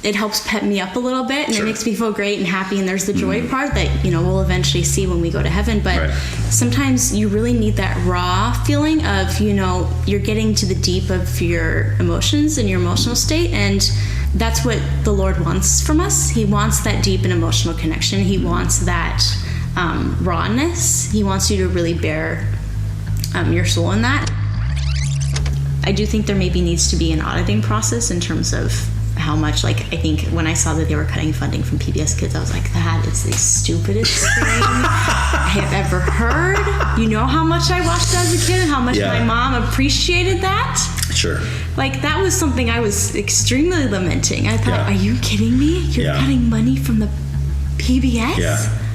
it helps pep me up a little bit, and Sure. it makes me feel great and happy, and there's the joy part that, you know, we'll eventually see when we go to heaven. But sometimes you really need that raw feeling of, you know, you're getting to the deep of your emotions and your emotional state, and that's what the Lord wants from us. He wants that deep and emotional connection. He wants that rawness. He wants you to really bear your soul in that. I do think there maybe needs to be an auditing process in terms of how much, like, I think when I saw that they were cutting funding from PBS Kids, I was like, that is the stupidest thing I have ever heard. You know how much I watched as a kid and how much my mom appreciated that? Sure. Like, that was something I was extremely lamenting. I thought, are you kidding me? You're cutting money from the PBS?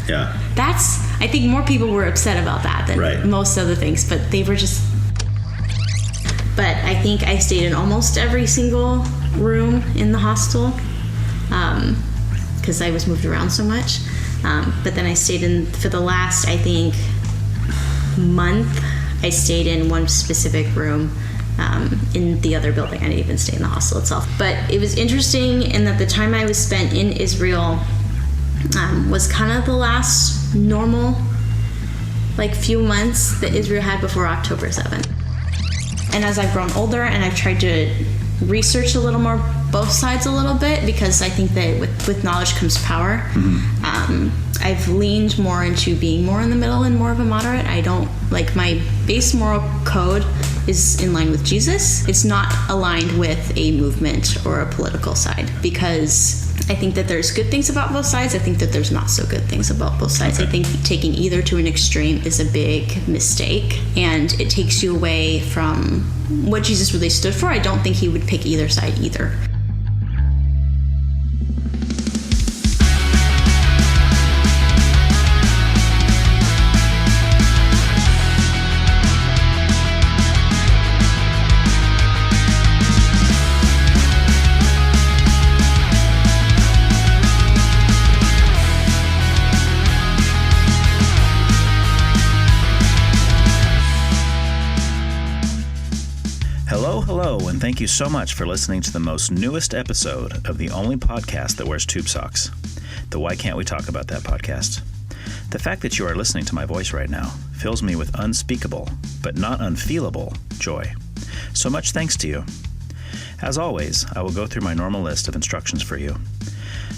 Yeah. That's, I think more people were upset about that than most other things, but they were just... But I think I stayed in almost every single room in the hostel because I was moved around so much. But then I stayed in, for the last, I think, month, I stayed in one specific room in the other building. I didn't even stay in the hostel itself. But it was interesting in that the time I was spent in Israel was kind of the last normal, like, few months that Israel had before October 7th. And as I've grown older and I've tried to research a little more both sides a little bit, because I think that with knowledge comes power, I've leaned more into being more in the middle and more of a moderate. I don't, like, my base moral code is in line with Jesus. It's not aligned with a movement or a political side, because I think that there's good things about both sides. I think that there's not so good things about both sides. I think taking either to an extreme is a big mistake, and it takes you away from what Jesus really stood for. I don't think he would pick either side either. Hello, and thank you so much for listening to the most newest episode of the only podcast that wears tube socks, the Why Can't We Talk About That podcast. The fact that you are listening to my voice right now fills me with unspeakable, but not unfeelable, joy. So much thanks to you. As always, I will go through my normal list of instructions for you.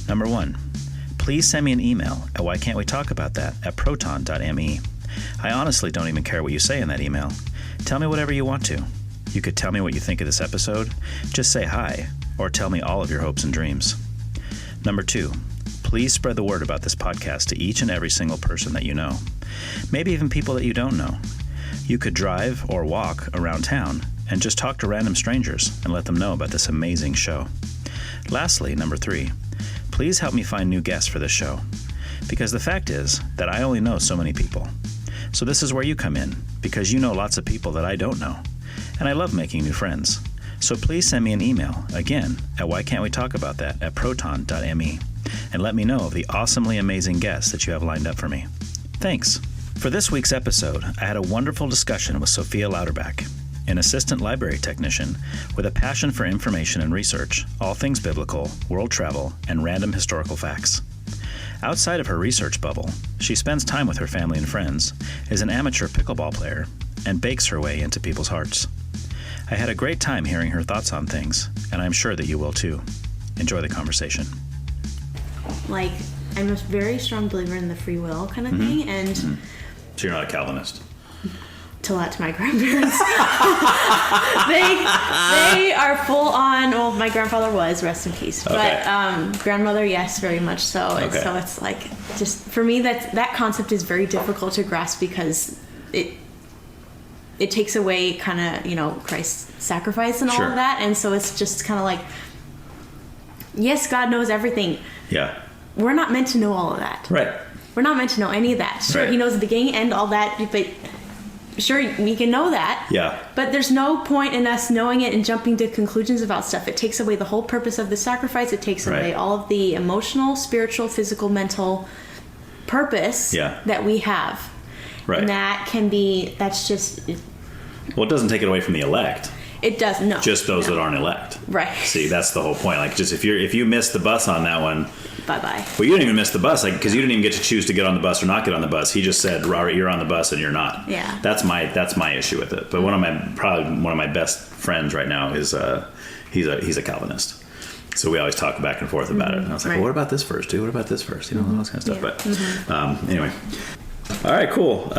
Number 1, please send me an email at whycan'twetallkaboutthat@proton.me. I honestly don't even care what you say in that email. Tell me whatever you want to. You could tell me what you think of this episode, just say hi, or tell me all of your hopes and dreams. Number 2, please spread the word about this podcast to each and every single person that you know, maybe even people that you don't know. You could drive or walk around town and just talk to random strangers and let them know about this amazing show. Lastly, number 3, please help me find new guests for this show, because the fact is that I only know so many people. So this is where you come in, because you know lots of people that I don't know. And I love making new friends. So please send me an email, again, at whycan'twetallkaboutthat@proton.me, and let me know of the awesomely amazing guests that you have lined up for me. Thanks. For this week's episode, I had a wonderful discussion with Sophia Louderback, an assistant library technician with a passion for information and research, all things biblical, world travel, and random historical facts. Outside of her research bubble, she spends time with her family and friends, is an amateur pickleball player, and bakes her way into people's hearts. I had a great time hearing her thoughts on things, and I'm sure that you will too. Enjoy the conversation. Like, I'm a very strong believer in the free will kind of thing, and... So you're not a Calvinist? To my grandparents. they are full on, well, my grandfather was, rest in peace. Okay. But grandmother, yes, very much so. Okay. And so it's like, just, for me, that concept is very difficult to grasp, because it takes away kind of, Christ's sacrifice and all of that. And so it's just kind of like, yes, God knows everything. Yeah. We're not meant to know all of that. Right. We're not meant to know any of that. Sure, right. He knows the beginning, end, all that, but sure, we can know that. Yeah. But there's no point in us knowing it and jumping to conclusions about stuff. It takes away the whole purpose of the sacrifice. It takes away all of the emotional, spiritual, physical, mental purpose that we have. Right. And that's just... Well, it doesn't take it away from the elect. It does, no. Just those that aren't elect. Right. See, that's the whole point. Like, just if you miss the bus on that one, bye-bye. Well, you didn't even miss the bus, like, because you didn't even get to choose to get on the bus or not get on the bus. He just said, Robert, you're on the bus and you're not. Yeah. That's my issue with it. But probably one of my best friends right now is he's a Calvinist. So we always talk back and forth about it. And I was like, well, what about this verse, dude? What about this verse? You know, all that kind of stuff. But anyway. All right, cool.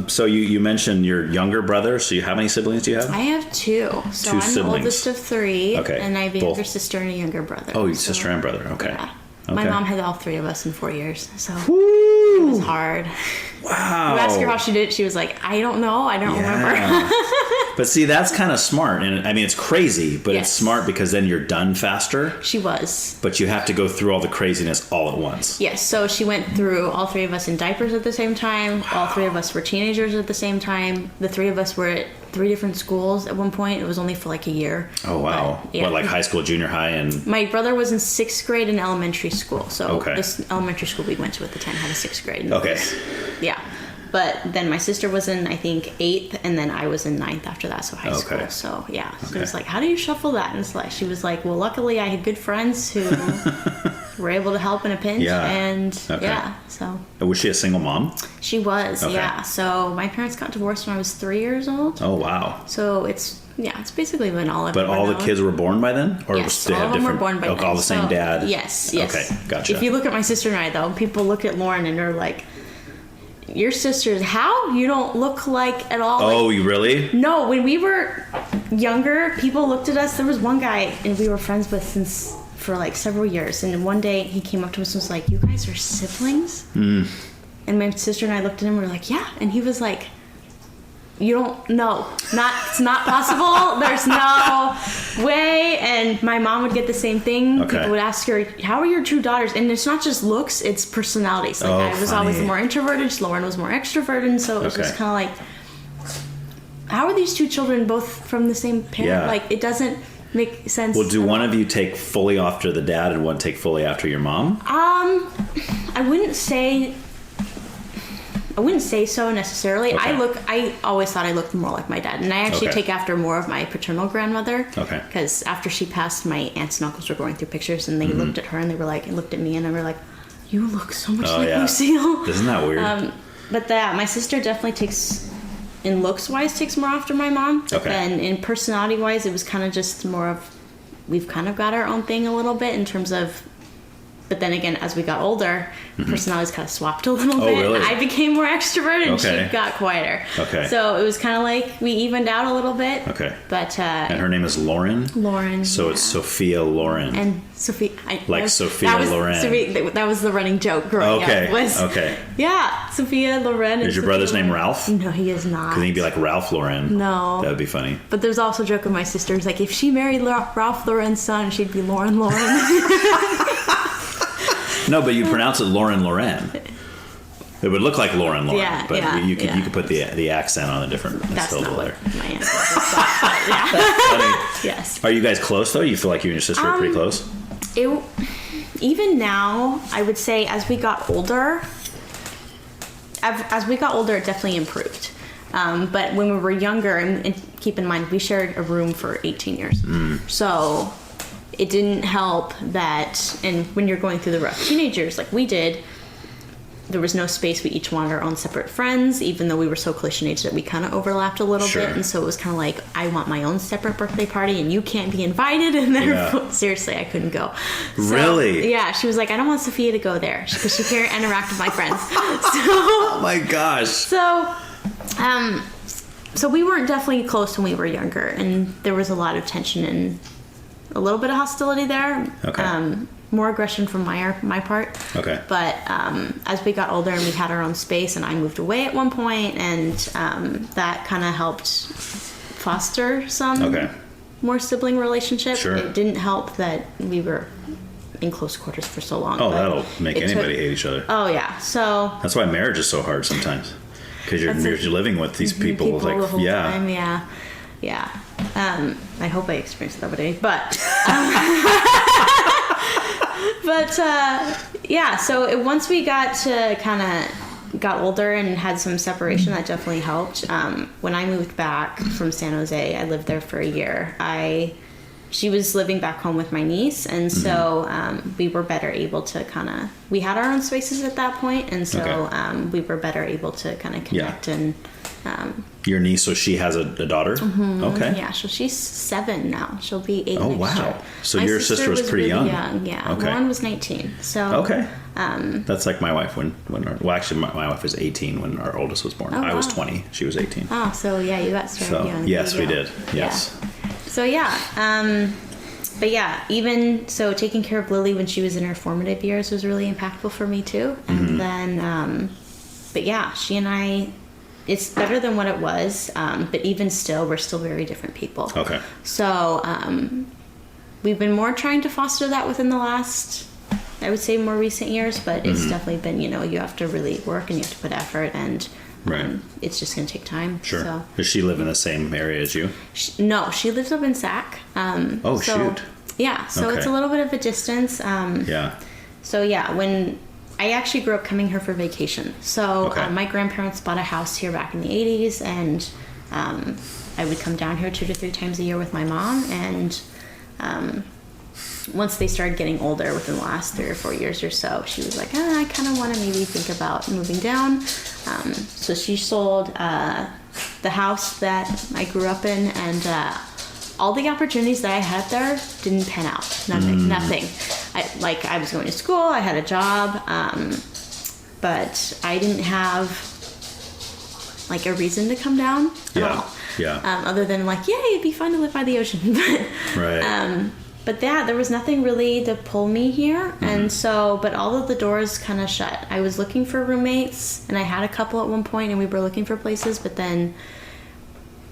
So you mentioned your younger brother. So how many siblings do you have? I have 2. So I'm the oldest of 3. Okay. And I have a younger sister and a younger brother. Oh, sister and brother. Okay. Yeah. Okay. My mom had all 3 of us in 4 years. So Woo! it was hard. Wow. You asked her how she did it. She was like, I don't know. I don't remember. But see, that's kind of smart. And I mean, it's crazy, but it's smart because then you're done faster. She was. But you have to go through all the craziness all at once. Yes. So she went through all 3 of us in diapers at the same time. Wow. All 3 of us were teenagers at the same time. The 3 of us were at 3 different schools at one point. It was only for like a year. Oh, wow. But, what, like high school, junior high? And my brother was in 6th grade in elementary school. So this elementary school we went to at the time had a 6th grade. Okay. Yeah. But then my sister was in, I think, 8th, and then I was in 9th after that, so high school. So, yeah. So it was like, how do you shuffle that? And it's like, she was like, well, luckily I had good friends who were able to help in a pinch. Yeah. And, so. Was she a single mom? She was, yeah. So my parents got divorced when I was 3 years old. Oh, wow. So it's basically been all of But all the kids were born by then? Or yes, all of them were born by then. All the same dad? Yes. Okay, gotcha. If you look at my sister and I, though, people look at Lauren and they're like, your sisters, how? You don't look like at all. Oh, like, you really? No, when we were younger, people looked at us. There was one guy, and we were friends with for like several years. And one day he came up to us and was like, you guys are siblings? Mm. And my sister and I looked at him and we were like, yeah. And he was like, you don't know. It's not possible. There's no way. And my mom would get the same thing. Okay. People would ask her, how are your two daughters? And it's not just looks, it's personalities. Like I was always more introverted. Lauren was more extroverted. And so it was just kind of like, how are these 2 children both from the same parent? Yeah. Like, it doesn't make sense. Well, do one of you take fully after the dad and one take fully after your mom? I wouldn't say so necessarily. Okay. I always thought I looked more like my dad. And I actually take after more of my paternal grandmother. Okay. Because after she passed, my aunts and uncles were going through pictures and they looked at her and they were like, and looked at me and they were like, you look so much like Lucille. Isn't that weird? But my sister definitely takes, in looks wise, takes more after my mom. Okay. And in personality wise, it was kind of just more of, we've kind of got our own thing a little bit in terms of, but then again, as we got older, personalities kind of swapped a little bit. Really? I became more extroverted and she got quieter. Okay. So it was kind of like we evened out a little bit. Okay. But and her name is Lauren? Lauren. So it's Sophia Lauren. And Sophia. Sophia Loren. That was the running joke growing up. Okay. Yeah, Sophia Loren. Is your brother's name Ralph? No, he is not. Because he'd be like Ralph Lauren. No. That would be funny. But there's also a joke with my sisters, like if she married Ralph Lauren's son, she'd be Lauren. No, but you pronounce it Lauren. It would look like Lauren, yeah, but you could put the accent on a different syllable there. What my answer is. Yeah. That's funny. Yes. Are you guys close though? You feel like you and your sister are pretty close? Even now, I would say as we got older, it definitely improved. But when we were younger, and keep in mind, we shared a room for 18 years. So it didn't help that, and when you're going through the rough teenage years like we did, there was no space. We each wanted our own separate friends, even though we were so close in age that we kind of overlapped a little bit. And so it was kind of like, I want my own separate birthday party and you can't be invited. And then seriously, I couldn't go. So, really? Yeah. She was like, I don't want Sophia to go there because she can't interact with my friends. Oh my gosh. So we weren't definitely close when we were younger, and there was a lot of tension and a little bit of hostility there. Okay. More aggression from my part. Okay. But as we got older and we had our own space, and I moved away at one point, and that kind of helped foster some more sibling relationship. Sure. It didn't help that we were in close quarters for so long. Oh, that'll make anybody hate each other. Oh yeah. So that's why marriage is so hard sometimes, because you're living with these people like the whole time. Yeah. I hope I experienced that one day, but so once we got to kind of got older and had some separation, that definitely helped. When I moved back from San Jose, I lived there for a year. She was living back home with my niece, and so we were better able to we had our own spaces at that point, and so we were better able to kind of connect. And your niece, so she has a daughter? Mm-hmm. Okay. Yeah, so she's 7 now. She'll be 8 Oh, next wow. year. So my your sister was pretty really young. Yeah. Okay. Lauren was 19. So okay. That's like my wife actually my wife was 18 when our oldest was born. I was 20. She was 18. Oh, so yeah, you got started young. Yes, we did. Yes. Yeah. So yeah, but yeah, even so, taking care of Lily when she was in her formative years was really impactful for me too. And then, but yeah, she and I, it's better than what it was. But even still, we're still very different people. Okay. So we've been more trying to foster that within the last, I would say, more recent years. But it's definitely been, you have to really work and you have to put effort, and it's just going to take time. Sure. So. Does she live in the same area as you? No, she lives up in Sac. Shoot. Yeah, so it's a little bit of a distance. So yeah, when I actually grew up coming here for vacation. So my grandparents bought a house here back in the 80s, and I would come down here 2 to 3 times a year with my mom. And once they started getting older, within the last 3 or 4 years or so, she was like, I kind of want to maybe think about moving down. So she sold the house that I grew up in, and all the opportunities that I had there didn't pan out. Nothing. I was going to school, I had a job, but I didn't have like a reason to come down at all. Yeah. Other than like, yay, it'd be fun to live by the ocean. Right. But there was nothing really to pull me here. And so, but all of the doors kind of shut. I was looking for roommates, and I had a couple at one point, and we were looking for places, but then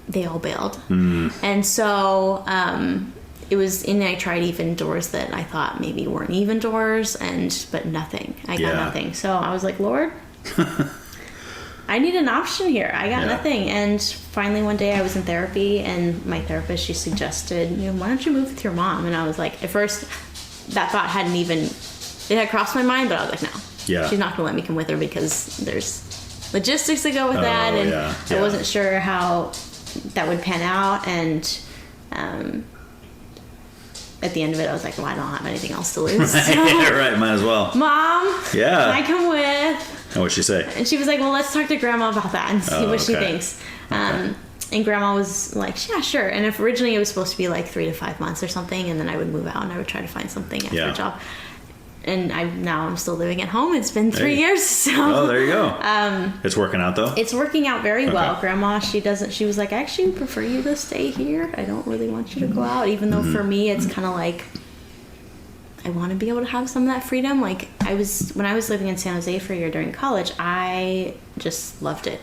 they all bailed. And so I tried even doors that I thought maybe weren't even doors, but nothing. I got nothing. So I was like, Lord, I need an option here. I got nothing. And finally one day I was in therapy, and my therapist, she suggested, why don't you move with your mom? And I was like, at first that thought it had crossed my mind, but I was like, no. Yeah. She's not going to let me come with her because there's logistics that go with that. And I wasn't sure how that would pan out, and at the end of it I was like, well, I don't have anything else to lose, so, right, might as well. Mom, can I come with? And what'd she say? And she was like, well, let's talk to Grandma about that and see what she thinks. And Grandma was like, yeah, sure. And if originally it was supposed to be like 3 to 5 months or something, and then I would move out and I would try to find something after a job. And I'm still living at home. It's been 3 years, so. Oh, there you go. It's working out though? It's working out very well. Grandma, she was like, I actually prefer you to stay here. I don't really want you to go out, even though for me it's kind of like, I want to be able to have some of that freedom. Like when I was living in San Jose for a year during college, I just loved it.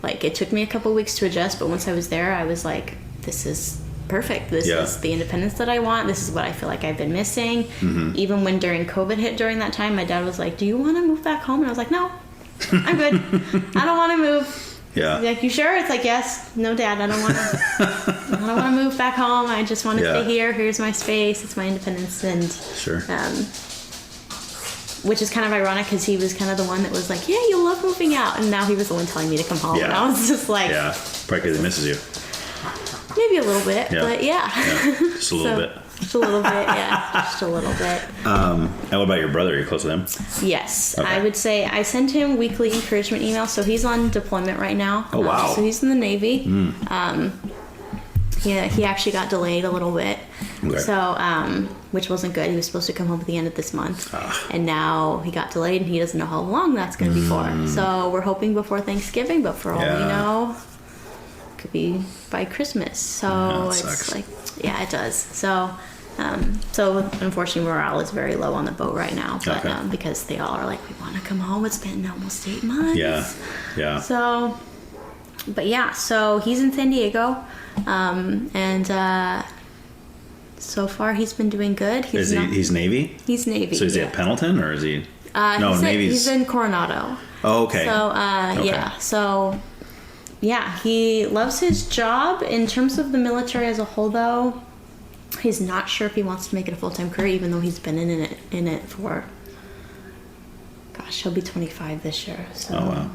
Like it took me a couple weeks to adjust, but once I was there, I was like, this is perfect. This is the independence that I want. This is what I feel like I've been missing. Even when during COVID hit during that time, my dad was like, do you want to move back home? And I was like, no, I'm good. I don't want to move. Yeah. He's like, you sure? It's like, yes. No, Dad, I don't want to move back home. I just want to stay here. Here's my space. It's my independence. And which is kind of ironic because he was kind of the one that was like, yeah, you love moving out. And now he was the one telling me to come home. And I was just like, probably because he misses you. Maybe a little bit, but just a little bit. Just a little bit, just a little bit. And what about your brother? Are you close with him? Yes, I would say I send him weekly encouragement emails. So he's on deployment right now. Oh wow! So he's in the Navy. He actually got delayed a little bit. Okay. So which wasn't good. He was supposed to come home at the end of this month, and now he got delayed, and he doesn't know how long that's going to be for. So we're hoping before Thanksgiving, but for all we know, it could be by Christmas. So it's sucks. like, it does. So unfortunately morale is very low on the boat right now, but because they all are like, we want to come home. It's been almost 8 months. Yeah. So, but so he's in San Diego, and so far he's been doing good. He's Navy? He's Navy. So is he at Pendleton, or is he? He's in Coronado. Oh, okay. So, he loves his job. In terms of the military as a whole, though, he's not sure if he wants to make it a full-time career, even though he's been in it for gosh, he'll be 25 this year. So, oh, wow.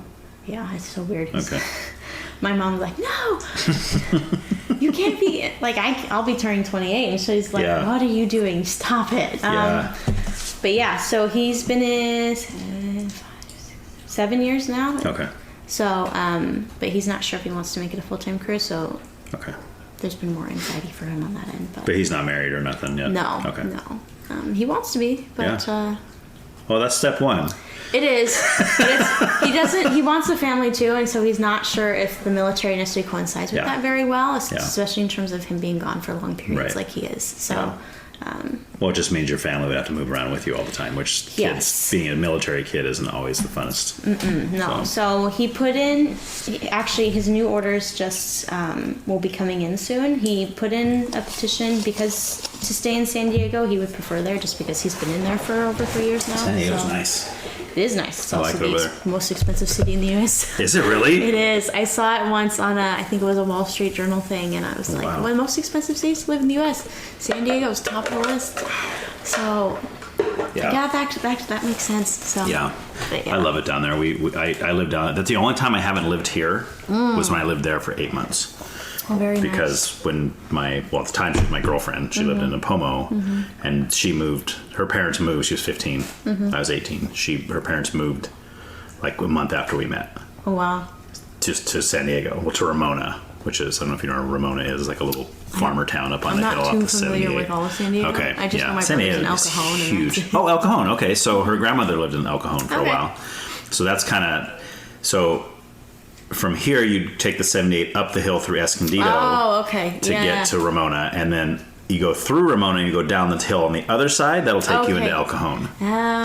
Yeah, it's so weird. Okay. My mom's like, no, you can't be, like, I'll be turning 28. And she's like, what are you doing? Stop it. But yeah, so he's been in 7 years now. Okay. So, but he's not sure if he wants to make it a full-time career, so okay. There's been more anxiety for him on that end. But he's not married or nothing yet? No. Okay. No. He wants to be, but... well, that's step one. It is. He wants a family too, and so he's not sure if the military necessarily coincides with that very well, especially in terms of him being gone for long periods like he is. So... well, it just means your family would have to move around with you all the time, which being a military kid isn't always the funnest. No. So he put in, actually his new orders just will be coming in soon. He put in a petition because to stay in San Diego, he would prefer there just because he's been in there for over 3 years now. San Diego's nice. It is nice. It's also like the most expensive city in the U.S. Is it really? It is. I saw it once on I think it was a Wall Street Journal thing, and I was like, one of the most expensive cities to live in the U.S. San Diego is top of the list. So, back to that makes sense. So, but, I love it down there. I lived down. That's the only time I haven't lived here was when I lived there for 8 months. Oh, very because when at the time she was my girlfriend, she lived in Napomo, and she moved. Her parents moved. She was 15. I was 18. Her parents moved like a month after we met. Oh wow! Just to San Diego, to Ramona, which is, I don't know if you know where Ramona is, like a little farmer town up on the hill off the 78. I'm not too familiar with all of San Diego. Okay, I just know my San brother's in El Diego is Cajon. huge. Oh, El Cajon. Okay, so her grandmother lived in El Cajon for a while. So that's kind of from here, you take the 78 up the hill through Escondido to get to Ramona, and then you go through Ramona and you go down the hill on the other side. That'll take you into El Cajon.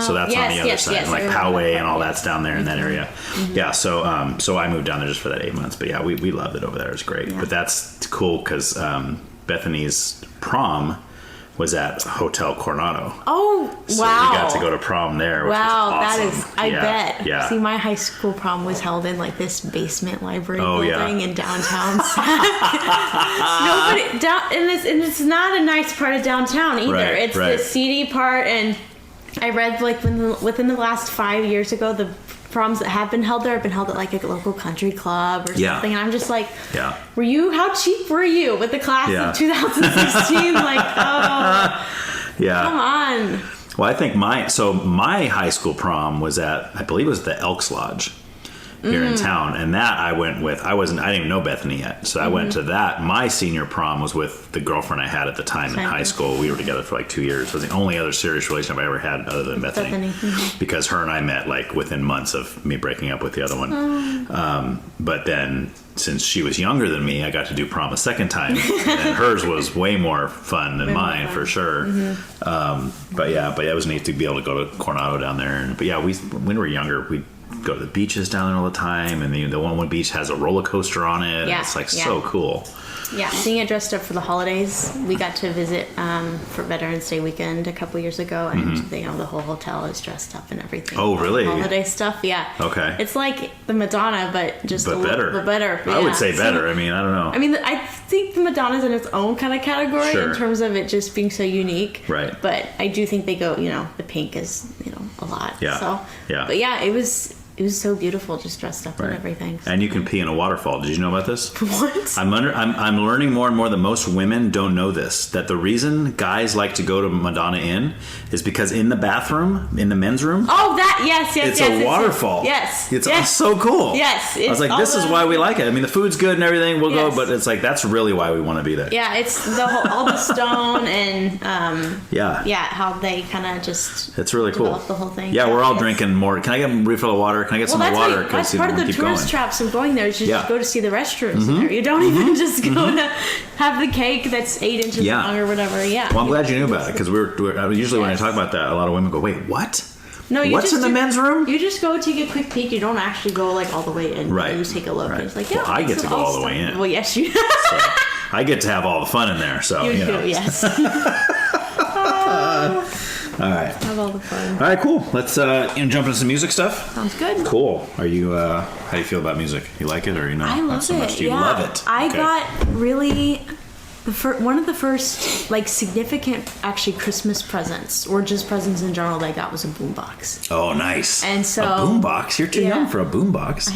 So that's on the other side. And like Poway and all that's down there in that area. Yeah, so I moved down there just for that 8 months. But yeah, we loved it over there. It's great. But that's cool because Bethany's prom was at Hotel Coronado. Oh, wow. So we got to go to prom there, which was awesome. That is, I bet. Yeah. See, my high school prom was held in like this basement library building in downtown. And it's not a nice part of downtown either. It's the seedy part, and I read like within the last 5 years ago, the proms that have been held there have been held at like a local country club or something, and I'm just like, how cheap were you with the class of 2016? Like, come on. Well, I think my high school prom was at, I believe it was the Elks Lodge here in town, and that I went with. I didn't even know Bethany yet, so I went to that. My senior prom was with the girlfriend I had at the time in high school. We were together for like 2 years. It was the only other serious relationship I ever had other than Bethany. Because her and I met like within months of me breaking up with the other one. But then, since she was younger than me, I got to do prom a second time, and hers was way more fun than mine for sure. But it was neat to be able to go to Coronado down there. But yeah, when we were younger, we go to the beaches down there all the time, and the one beach has a roller coaster on it. And it's like so cool. Yeah, seeing it dressed up for the holidays. We got to visit for Veterans Day weekend a couple years ago, and the whole hotel is dressed up and everything. Oh, really? Holiday stuff, yeah. Okay. It's like the Madonna, but just better. But better. I would say better. I mean, I don't know. I mean, I think the Madonna's in its own kind of category in terms of it just being so unique. Right. But I do think they go, the pink is, a lot. Yeah. So, yeah. But yeah, it was so beautiful, just dressed up and everything. So. And you can pee in a waterfall. Did you know about this? What? I'm learning more and more that most women don't know this. That the reason guys like to go to Madonna Inn is because in the bathroom, in the men's room. Oh, yes. It's a waterfall. It's so cool. Yes. I was like, this is why we like it. I mean, the food's good and everything. We'll go, but it's like that's really why we want to be there. Yeah, it's all the stone and how they kind of just. It's really cool. The whole thing. Yeah, we're all drinking more. Can I get a refill of water? Can I get some more water? That's part of the tourist traps of going there. Is you just go to see the restrooms there. You don't even just go to have the cake that's 8 inches long or whatever. Yeah. Well, I'm glad you knew about it because usually when I talk about that, a lot of women go, "Wait, what? No, what's in the men's room?" You just go take a quick peek. You don't actually go like all the way in. Right. You just take a look. And it's like, well, I get to go all the way in. Well, yes, you. So I get to have all the fun in there. So you do, yes. All right. Have all the fun. All right, cool. Let's jump into some music stuff. Sounds good. Cool. Are you? How do you feel about music? You like it or you know? I love not so it. Much. Do you love it? I got really One of the first, like, significant, actually, Christmas presents, or just presents in general that I got was a boombox. Oh, nice. And so... A boombox? You're too young for a boombox.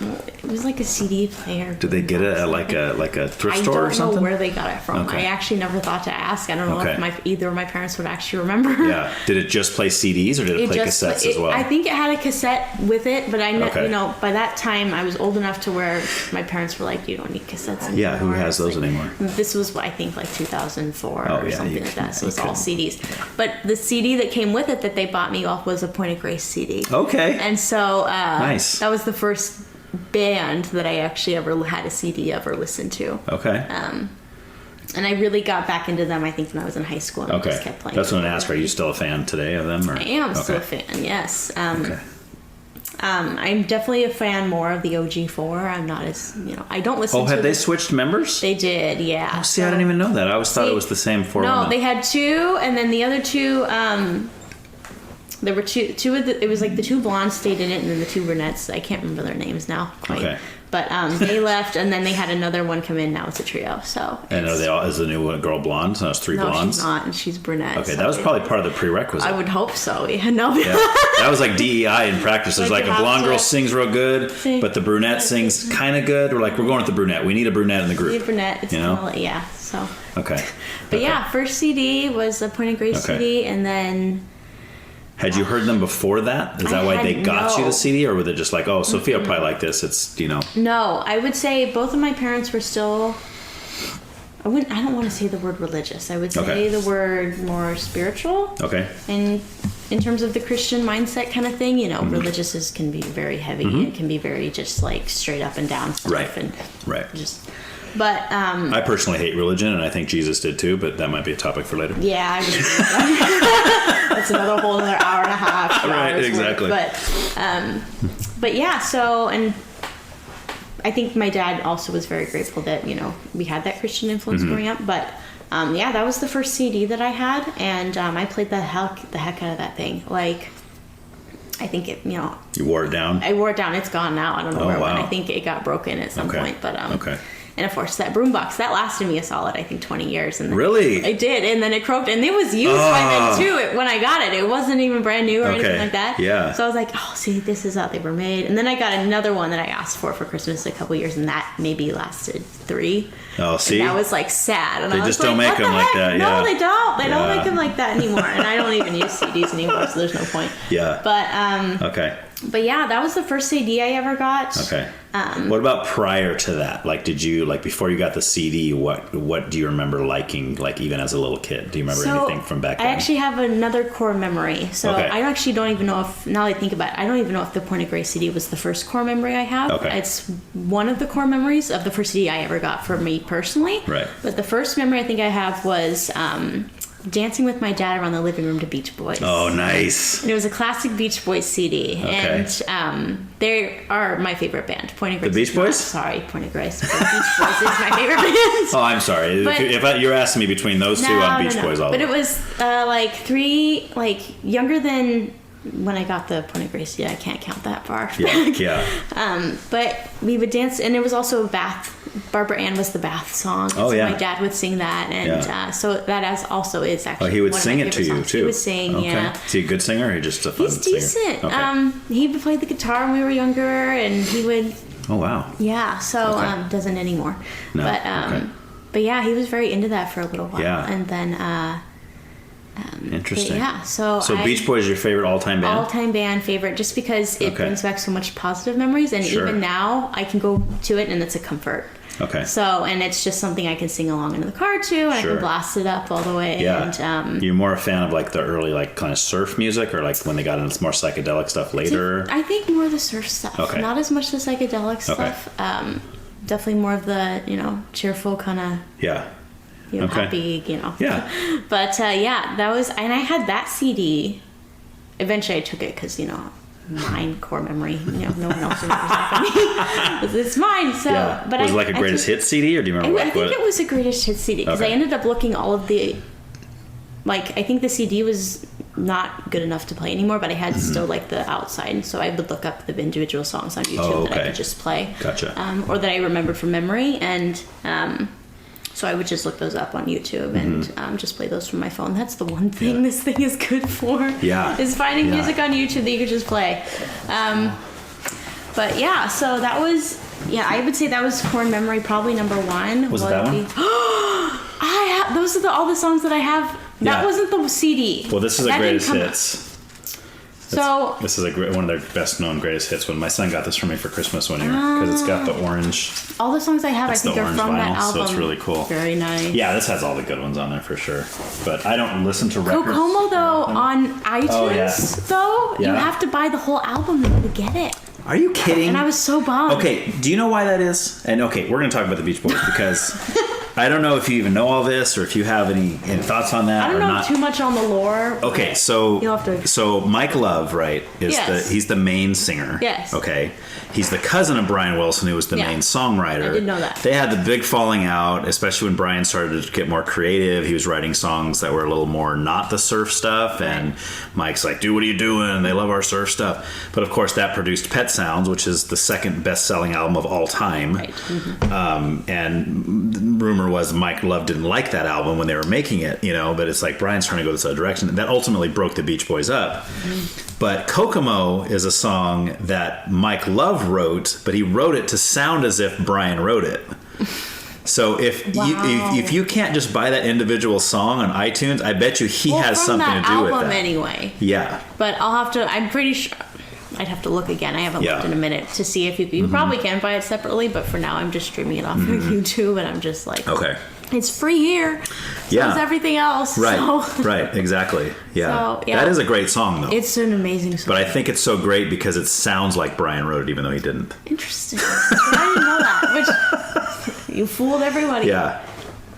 It was like a CD player. Did they get it at like a thrift store or something? I don't know where they got it from. Okay. I actually never thought to ask. I don't know if either of my parents would actually remember. Yeah. Did it just play CDs or did it play cassettes as well? I think it had a cassette with it, but by that time I was old enough to where my parents were like, you don't need cassettes anymore. Yeah, who has those anymore? This was, I think, like 2004 or something like that. So it was all CDs. Yeah. But the CD that came with it that they bought me off was a Point of Grace CD. Okay. And so nice. That was the first band that I actually ever had a CD ever listened to. Okay. And I really got back into them, I think, when I was in high school. And just kept playing. That's what I asked. Are you still a fan today of them? Or? I am still a fan, yes. I'm definitely a fan more of the OG4. I'm not as, I don't listen to... Oh, have they switched members? They did, yeah. Oh, see, I didn't even know that. I always thought it was the same four women. No, they had two, and then the other two... there were two of the... It was like the two blondes stayed in it, and then the two brunettes. I can't remember their names now quite. Okay. But they left, and then they had another one come in. Now it's a trio. So. And are they all? Is the new girl blonde? So it's three blondes. No, she's not, and she's brunette. Okay, that was probably part of the prerequisite. I would hope so. Yeah, no. Yeah, that was like DEI in practice. There's like a blonde girl sings real good, but the brunette sings kind of good. We're going with the brunette. We need a brunette in the group. We need a brunette. It's yeah. So. Okay. But yeah, first CD was a Point of Grace CD, and then. Had you heard them before that? Is that why they got you the CD, or were they just like, oh, Sophia probably like this? It's No, I would say both of my parents were still. I don't want to say the word religious. I would say the word more spiritual. Okay. And in terms of the Christian mindset kind of thing, religious can be very heavy. It can be very just like straight up and down stuff. Right. But I personally hate religion, and I think Jesus did too. But that might be a topic for later. Yeah, that's another whole other hour and a half. Right, exactly. But yeah. So, and I think my dad also was very grateful that we had that Christian influence growing up. But that was the first CD that I had, and I played the heck out of that thing. Like, I think it. You wore it down. I wore it down. It's gone now. I don't know where it went. I think it got broken at some point. But And of course, that boombox, that lasted me a solid, I think, 20 years. And really? I did. And then it croaked. And it was used by then, too, when I got it. It wasn't even brand new or anything like that. Yeah. So I was like, see, this is how they were made. And then I got another one that I asked for Christmas a couple years, and that maybe lasted 3. Oh, see? And that was, like, sad. And they I was just don't make them like that. No, they don't. They don't make them like that anymore. And I don't even use CDs anymore, so there's no point. Yeah. But, But yeah, that was the first CD I ever got. Okay. What about prior to that? Like, did you, before you got the CD, what do you remember liking, even as a little kid? Do you remember anything from back then? I actually have another core memory. So I actually don't even know if, now that I think about it, I don't even know if the Point of Grace CD was the first core memory I have. Okay. It's one of the core memories of the first CD I ever got for me personally. Right. But the first memory I think I have was dancing with my dad around the living room to Beach Boys. Oh, nice. And it was a classic Beach Boys CD. Okay. And they are my favorite band. Point of Grace. The Beach Boys? Point of Grace. But Beach Boys is my favorite band. Oh, I'm sorry. But, if you're asking me between those two, I'm Beach Boys all But it was younger than when I got the Point of Grace CD. I can't count that far back. Yeah. But we would dance, and it was also Barbara Ann was the Bath song. Oh, yeah. My dad would sing that, and so that also is actually. Oh, he would sing it to you too. He would sing, yeah. Is he a good singer, or just a fun singer? He's decent. Okay. He played the guitar when we were younger, and he would. Oh wow. Yeah. So doesn't anymore. No. But yeah, he was very into that for a little while, and then. Interesting. Yeah, so Beach Boys is your favorite all-time band? All-time band favorite, just because it brings back so much positive memories, and even now I can go to it and it's a comfort. Okay. So, and it's just something I can sing along in the car to, and I can blast it up all the way. Yeah. And, you're more a fan of the early kind of surf music, or when they got into more psychedelic stuff later? I think more the surf stuff. Okay. Not as much the psychedelic stuff. Definitely more of the cheerful kind of. Yeah. Happy, Yeah. But that was, and I had that CD. Eventually, I took it because mine core memory. No one else remembers that for me. It's mine. So, but was it a greatest hits CD, or do you remember? I think it was a greatest hits CD because I ended up looking all of the. I think the CD was not good enough to play anymore, but I had still the outside, so I would look up the individual songs on YouTube that I could just play. Gotcha. Or that I remembered from memory, and. So I would just look those up on YouTube and just play those from my phone. That's the one thing this thing is good for. Yeah. Is finding music on YouTube that you could just play. But yeah, so that was, I would say that was core memory, probably number one. Was it that one? Those are all the songs that I have. That wasn't the CD. Well, this is a greatest hits. So this is one of their best known greatest hits. When my son got this for me for Christmas one year, because it's got the orange. All the songs I have, I think, are from vinyl, that album. So it's really cool. Very nice. Yeah, this has all the good ones on there for sure. But I don't listen to records. Kokomo though on iTunes you have to buy the whole album to get it. Are you kidding? And I was so bummed. Okay, do you know why that is? And okay, we're going to talk about the Beach Boys because I don't know if you even know all this or if you have any thoughts on that. I don't know too much on the lore. Okay, so you'll have to... so Mike Love, right? He's the main singer. Yes. Okay, he's the cousin of Brian Wilson, who was the main songwriter. I didn't know that. They had the big falling out, especially when Brian started to get more creative. He was writing songs that were a little more not the surf stuff, and Mike's like, "Dude, what are you doing? They love our surf stuff." But of course, that produced Pet Sounds, which is the second best-selling album of all time. Right. Mm-hmm. And rumor was Mike Love didn't like that album when they were making it, but it's like Brian's trying to go this other direction. And that ultimately broke the Beach Boys up. Mm-hmm. But Kokomo is a song that Mike Love wrote, but he wrote it to sound as if Brian wrote it. So if you can't just buy that individual song on iTunes, I bet you he has something to do with that. Anyway. Yeah. But I'm pretty sure... I'd have to look again. I haven't looked in a minute to see if you probably can buy it separately, but for now I'm just streaming it off of YouTube, and I'm just like, okay, it's free here. So is everything else. Right. So. Right. Exactly. Yeah. So, that is a great song, though. It's an amazing song. But I think it's so great because it sounds like Brian wrote it, even though he didn't. Interesting. I didn't know that. Which you fooled everybody. Yeah.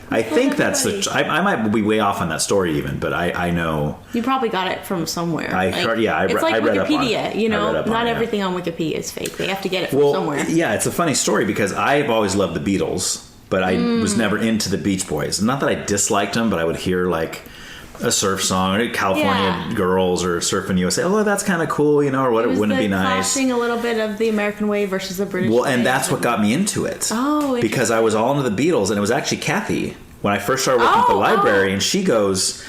I think that's I might be way off on that story even, but I know you probably got it from somewhere. It's like Wikipedia, not everything on Wikipedia is fake. They have to get it from somewhere. Yeah, it's a funny story because I've always loved the Beatles, but I was never into the Beach Boys. Not that I disliked them, but I would hear like a surf song or California Girls or Surfing USA. Oh, that's kind of cool, or what? Wouldn't it be nice? Clashing a little bit of the American way versus the British way. And that's what got me into it. Oh, because I was all into the Beatles, and it was actually Kathy when I first started working at the library, and she goes,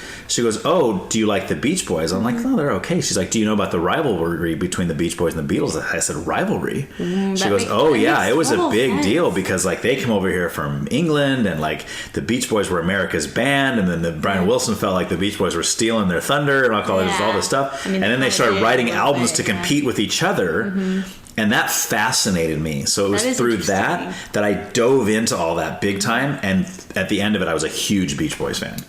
"Oh, do you like the Beach Boys?" I'm like, "Oh, they're okay." She's like, "Do you know about the rivalry between the Beach Boys and the Beatles?" I said, "Rivalry?" She goes, "Oh yeah, it was a big deal because like they come over here from England, and like the Beach Boys were America's band, and then Brian Wilson felt like the Beach Boys were stealing their thunder and all this stuff, and then they started writing albums to compete with each other." And that fascinated me. So it was through that I dove into all that big time. And at the end of it, I was a huge Beach Boys fan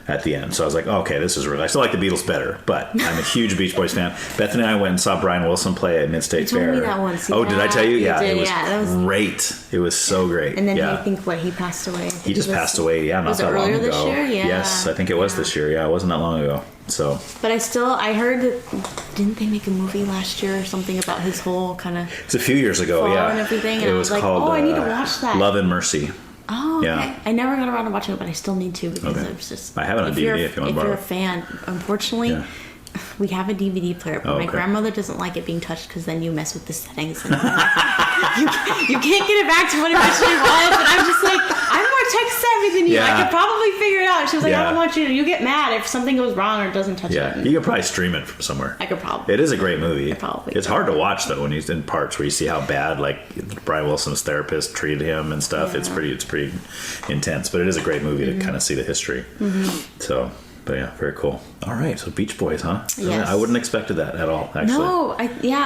at the end. So I was like, okay, this is real. I still like the Beatles better, but I'm a huge Beach Boys fan. Bethany and I went and saw Brian Wilson play at Mid-State Fair. You told me that once. Did I tell you? Yeah, it was great. It was so great. And then I think he passed away. He just passed away, not that long ago. This year? Yeah. Yes, I think it was this year. Yeah, it wasn't that long ago. So, but I heard that didn't they make a movie last year or something about his whole kind of? It's a few years ago, and everything. And it was like, called. I need to watch that. Love and Mercy. Oh, okay. Yeah. I never got around to watching it, but I still need to because it was just. I have it on DVD if you want to borrow. If you're a fan, unfortunately, we have a DVD player, but my grandmother doesn't like it being touched because then you mess with the settings and you can't get it back to what it actually was. And I'm just like, I'm more tech savvy than you. I could probably figure it out. She was like, I don't want you to. You get mad if something goes wrong or doesn't touch it. Yeah, you could probably stream it from somewhere. I could probably. It is a great movie. It's hard to watch though when he's in parts where you see how bad like Brian Wilson's therapist treated him and stuff. Yeah. It's pretty intense, but it is a great movie to kind of see the history. So. But yeah, very cool. All right, so Beach Boys, huh? Yes. I wouldn't expected that at all, actually. No,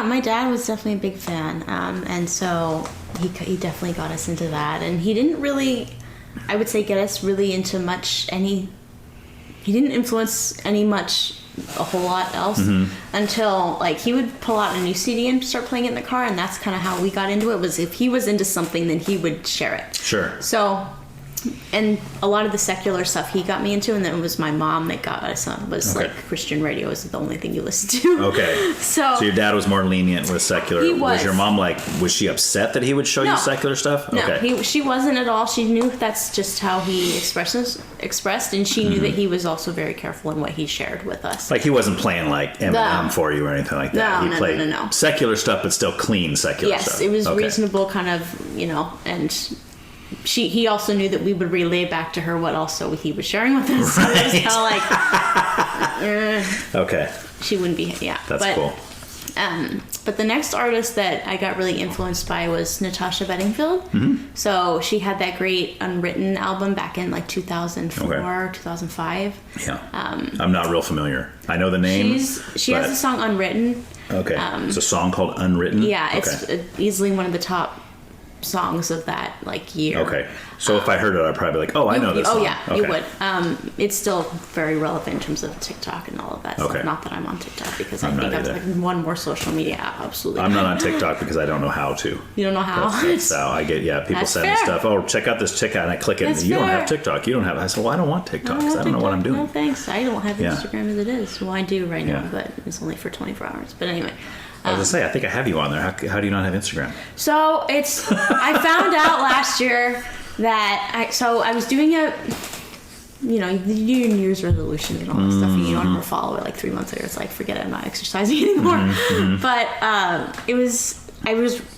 my dad was definitely a big fan, and so he definitely got us into that. And he didn't really, I would say, get us really into he didn't influence a whole lot else until like he would pull out a new CD and start playing it in the car, and that's kind of how we got into it. Was if he was into something, then he would share it. Sure. So. And a lot of the secular stuff he got me into, and then it was my mom that got us on. Like Christian radio is the only thing you listen to. Okay. So your dad was more lenient with secular. He was your mom was she upset that he would show you secular stuff? No, okay. She wasn't at all. She knew that's just how he expressed, and she knew that he was also very careful in what he shared with us. Like he wasn't playing like Eminem for you or anything like that. He played secular stuff, but still clean secular stuff. Yes, it was reasonable, kind of, and. he also knew that we would relay back to her what also he was sharing with us. So it was kind of like, Okay. she wouldn't be, That's cool. But the next artist that I got really influenced by was Natasha Bedingfield. Mm-hmm. So she had that great Unwritten album back in like 2004, 2005. Yeah. I'm not real familiar. I know the name. She has a song Unwritten. Okay. It's a song called Unwritten? Yeah, it's easily one of the top songs of that like year. Okay. So if I heard it, I'd probably be like, I know this song. Oh yeah, okay. you would. It's still very relevant in terms of TikTok and all of that stuff. Not that I'm on TikTok because I think that's like one more social media app. Absolutely. I'm not on TikTok because I don't know how to. You don't know how? That's how I get, people send me stuff. Oh, check out this chick out, and I click it. And you don't have TikTok. You don't have it. I said, well, I don't want TikTok because I don't know what I'm doing. No thanks. I don't have Instagram as it is. Well, I do right now, but it's only for 24 hours. But anyway. I was going to say, I think I have you on there. How do you not have Instagram? So I found out last year that I was doing you do your New Year's resolutions and all that stuff, and you don't ever follow it. Like 3 months later, it's like, forget it, I'm not exercising anymore. Mm-hmm. But I was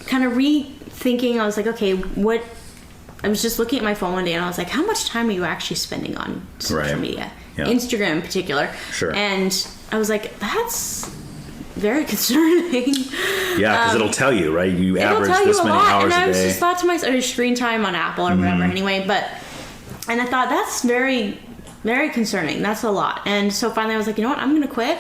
kind of rethinking. I was like, okay, I was just looking at my phone one day, and I was like, how much time are you actually spending on social media? Yeah. Instagram in particular. Sure. And I was like, that's very concerning. Yeah, because it'll tell you, right? You average this many hours a day. And I just thought to myself, screen time on Apple or whatever anyway, and I thought that's very, very concerning. That's a lot. And so finally I was like, you know what, I'm going to quit.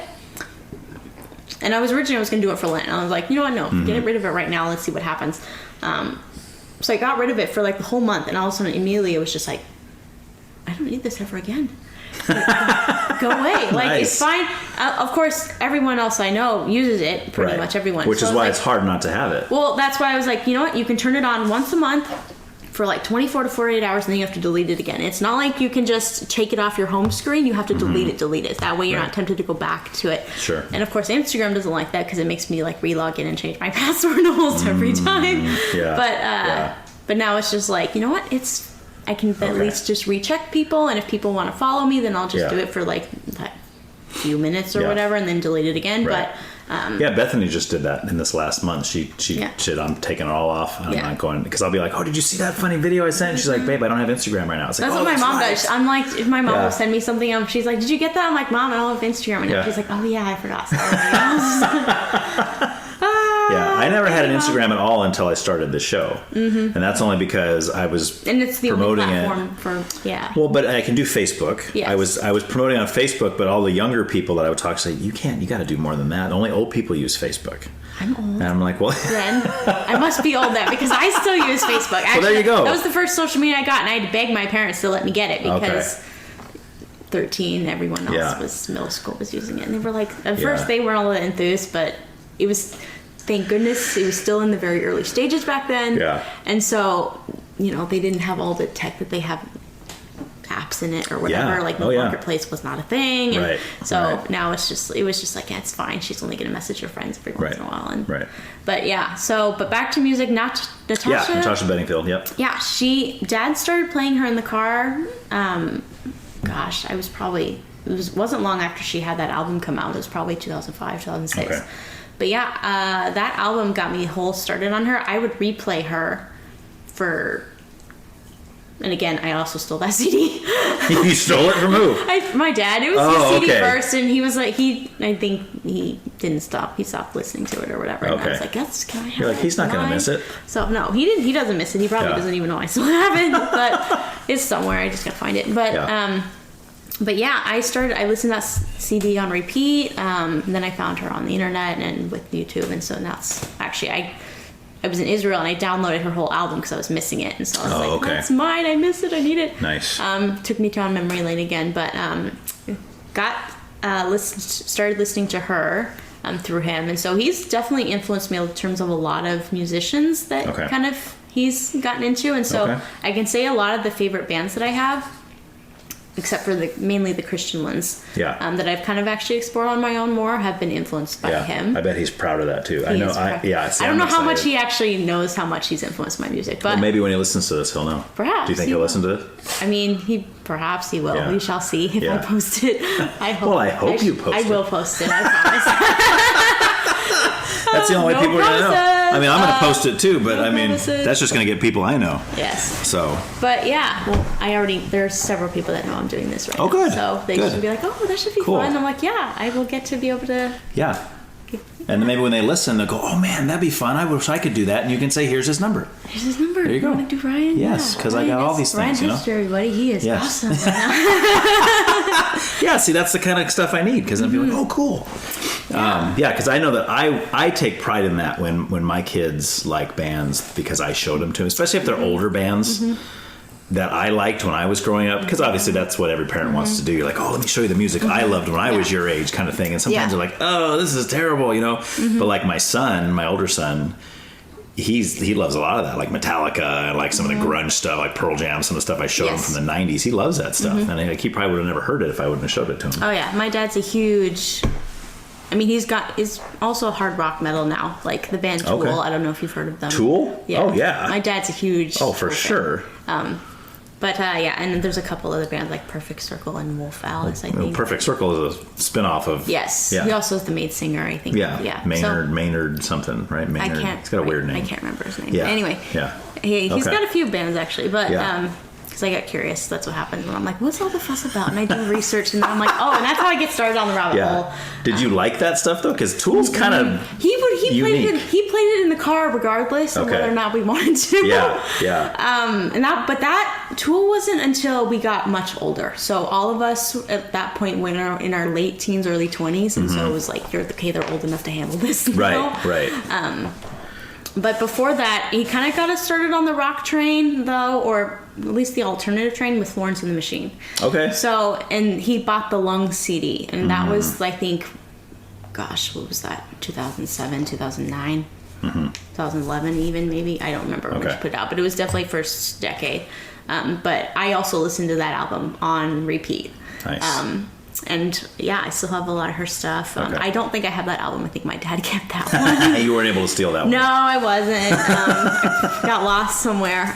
And I was going to do it for Lent. And I was like, you know what, no, get rid of it right now. Let's see what happens. So I got rid of it for like the whole month, and all of a sudden it was just like, I don't need this ever again. Go away. Like, nice. It's fine. Of course, everyone else I know uses it. Pretty much everyone. Which is why it's hard not to have it. Well, that's why I was like, you know what? You can turn it on once a month for like 24 to 48 hours, and then you have to delete it again. It's not like you can just take it off your home screen. You have to delete it. That way you're not tempted to go back to it. Sure. And of course, Instagram doesn't like that because it makes me like re-log in and change my password almost every time. Yeah. But now it's just like, you know what? I can at least just recheck people, and if people want to follow me, then I'll just do it for like a few minutes or whatever, and then delete it again. Right. But Bethany just did that in this last month. She said, I'm taking it all off. I'm not going, because I'll be like, oh, did you see that funny video I sent? And she's like, babe, I don't have Instagram right now. It's like, that's what my mom does. I'm like, if my mom will send me something, she's like, did you get that? I'm like, Mom, I don't have Instagram right now. She's like, oh yeah, I forgot. I never had an Instagram at all until I started the show, and that's only because I was promoting it. Well, but I can do Facebook. Yes. I was promoting on Facebook, but all the younger people that I would talk to say, you got to do more than that. Only old people use Facebook. I'm old. And I'm like, well, then I must be old then, because I still use Facebook. Actually, well, there you go. That was the first social media I got, and I had to beg my parents to let me get it because 13, everyone else middle school was using it, and they were like, at first they weren't all that enthused, but it was. Thank goodness it was still in the very early stages back then. Yeah. And so, they didn't have all the tech that they have apps in it or whatever. Yeah. Like the marketplace was not a thing. And so now it was just like, it's fine. She's only going to message her friends every once in a while. And, but but back to music, not Natasha. Yeah, Natasha Bedingfield, yep. Yeah, Dad started playing her in the car. It wasn't long after she had that album come out. It was probably 2005, 2006. Okay. But that album got me whole started on her. I would replay her and again, I also stole that CD. You stole it from who? My dad. It was his CD first, and he was like, I think he didn't stop. He stopped listening to it or whatever. And I was like, can I have You're like, he's not going to miss it. So no, he didn't. He doesn't miss it. He probably doesn't even know I still have it, but it's somewhere. I just got to find it. But I listened to that CD on repeat. Then I found her on the internet and with YouTube, and so now it's actually I was in Israel and I downloaded her whole album because I was missing it, and so I was like, that's mine. I miss it. I need it. Nice. Took me down memory lane again, but started listening to her through him, and so he's definitely influenced me in terms of a lot of musicians that kind of he's gotten into, and so I can say a lot of the favorite bands that I have, except for mainly the Christian ones, that I've kind of actually explored on my own more, have been influenced by him. I bet he's proud of that too. I know. I don't know how much he actually knows how much he's influenced my music, but maybe when he listens to this, he'll know. Perhaps. Do you think he'll listen to it? I mean, perhaps he will. Yeah. We shall see if I post it. I hope. Well, I hope you post it. I will post it. I promise. That's the only way people are going to know. I mean, I'm going to post it too, but I mean, message. that's just going to get people I know. Yes. So. But yeah, well, there's several people that know I'm doing this right now. Oh, good. So they should be like, oh, that should be fun. I'm like, yeah, I will get to be able to. Yeah. And then maybe when they listen, they'll go, oh man, that'd be fun. I wish I could do that. And you can say, here's his number. Here's his number. There you go. Want to do Ryan? Yes, because I got all these things, Ryan Hipster, everybody. He is awesome. Yeah, see, that's the kind of stuff I need, because then people are like, oh, cool. Yeah, because I know that I take pride in that when my kids like bands, because I showed them to them, especially if they're older bands that I liked when I was growing up, because obviously that's what every parent wants to do. You're like, oh, let me show you the music I loved when I was your age, kind of thing. And sometimes they're like, oh, this is terrible, you know. But like my older son, he loves a lot of that, like Metallica and like some of the grunge stuff, like Pearl Jam, some of the stuff I showed him from the 90s. He loves that stuff. And he probably would have never heard it if I wouldn't have showed it to him. Oh yeah, my dad's a huge... I mean, he's also hard rock metal now, like the band Tool. Okay. I don't know if you've heard of them. Tool? Yeah. Oh yeah. My dad's a huge... Oh, for sure. But yeah, and there's a couple other bands like Perfect Circle and Wolf Alice, I think. Perfect Circle is a spin-off of... Yes. Yeah. He also is the maid singer, I think. Yeah. Maynard something, right? Maynard. He's got a weird name. I can't remember his name. Yeah. But anyway. Yeah. He's got a few bands, actually. But because I got curious, that's what happens. And I'm like, what's all the fuss about? And I do research, and then I'm like, oh, and that's how I get started on the rabbit hole. Did you like that stuff, though? Because Tool's kind of he played it in the car regardless of whether or not we wanted to. Yeah. But that Tool wasn't until we got much older. So all of us at that point were in our late teens, early 20s, and so it was like, they're old enough to handle this. Right. But before that, he kind of got us started on the rock train, though, or at least the alternative train with Florence and the Machine. Okay. So, and he bought the Lung CD, and that was, I think, gosh, what was that? 2007, 2009, 2011 even, maybe? I don't remember when he put it out, but it was definitely first decade. But I also listened to that album on repeat. Nice. And yeah, I still have a lot of her stuff. I don't think I have that album. I think my dad kept that one. You weren't able to steal that one. No, I wasn't. Got lost somewhere.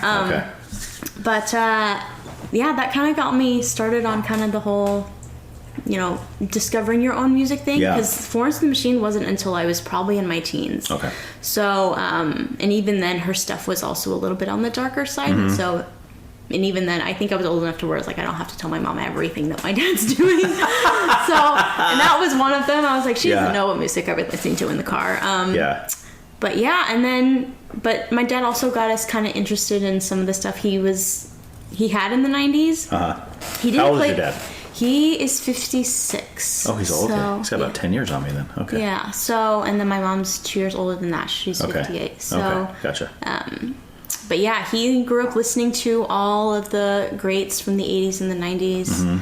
But yeah, that kind of got me started on kind of the whole, discovering your own music thing. Because Florence and the Machine wasn't until I was probably in my teens. Okay. So, and even then, her stuff was also a little bit on the darker side. So. And even then, I think I was old enough to where it's like, I don't have to tell my mom everything that my dad's doing. And that was one of them. I was like, she doesn't know what music I've been listening to in the car. But yeah, but my dad also got us kind of interested in some of the stuff he had in the 90s. How old is your dad? He is 56. Oh, he's old. Okay. He's got about 10 years on me then. Okay. Yeah. So, and then my mom's 2 years older than that. She's 58. So, gotcha. But yeah, he grew up listening to all of the greats from the 80s and the 90s.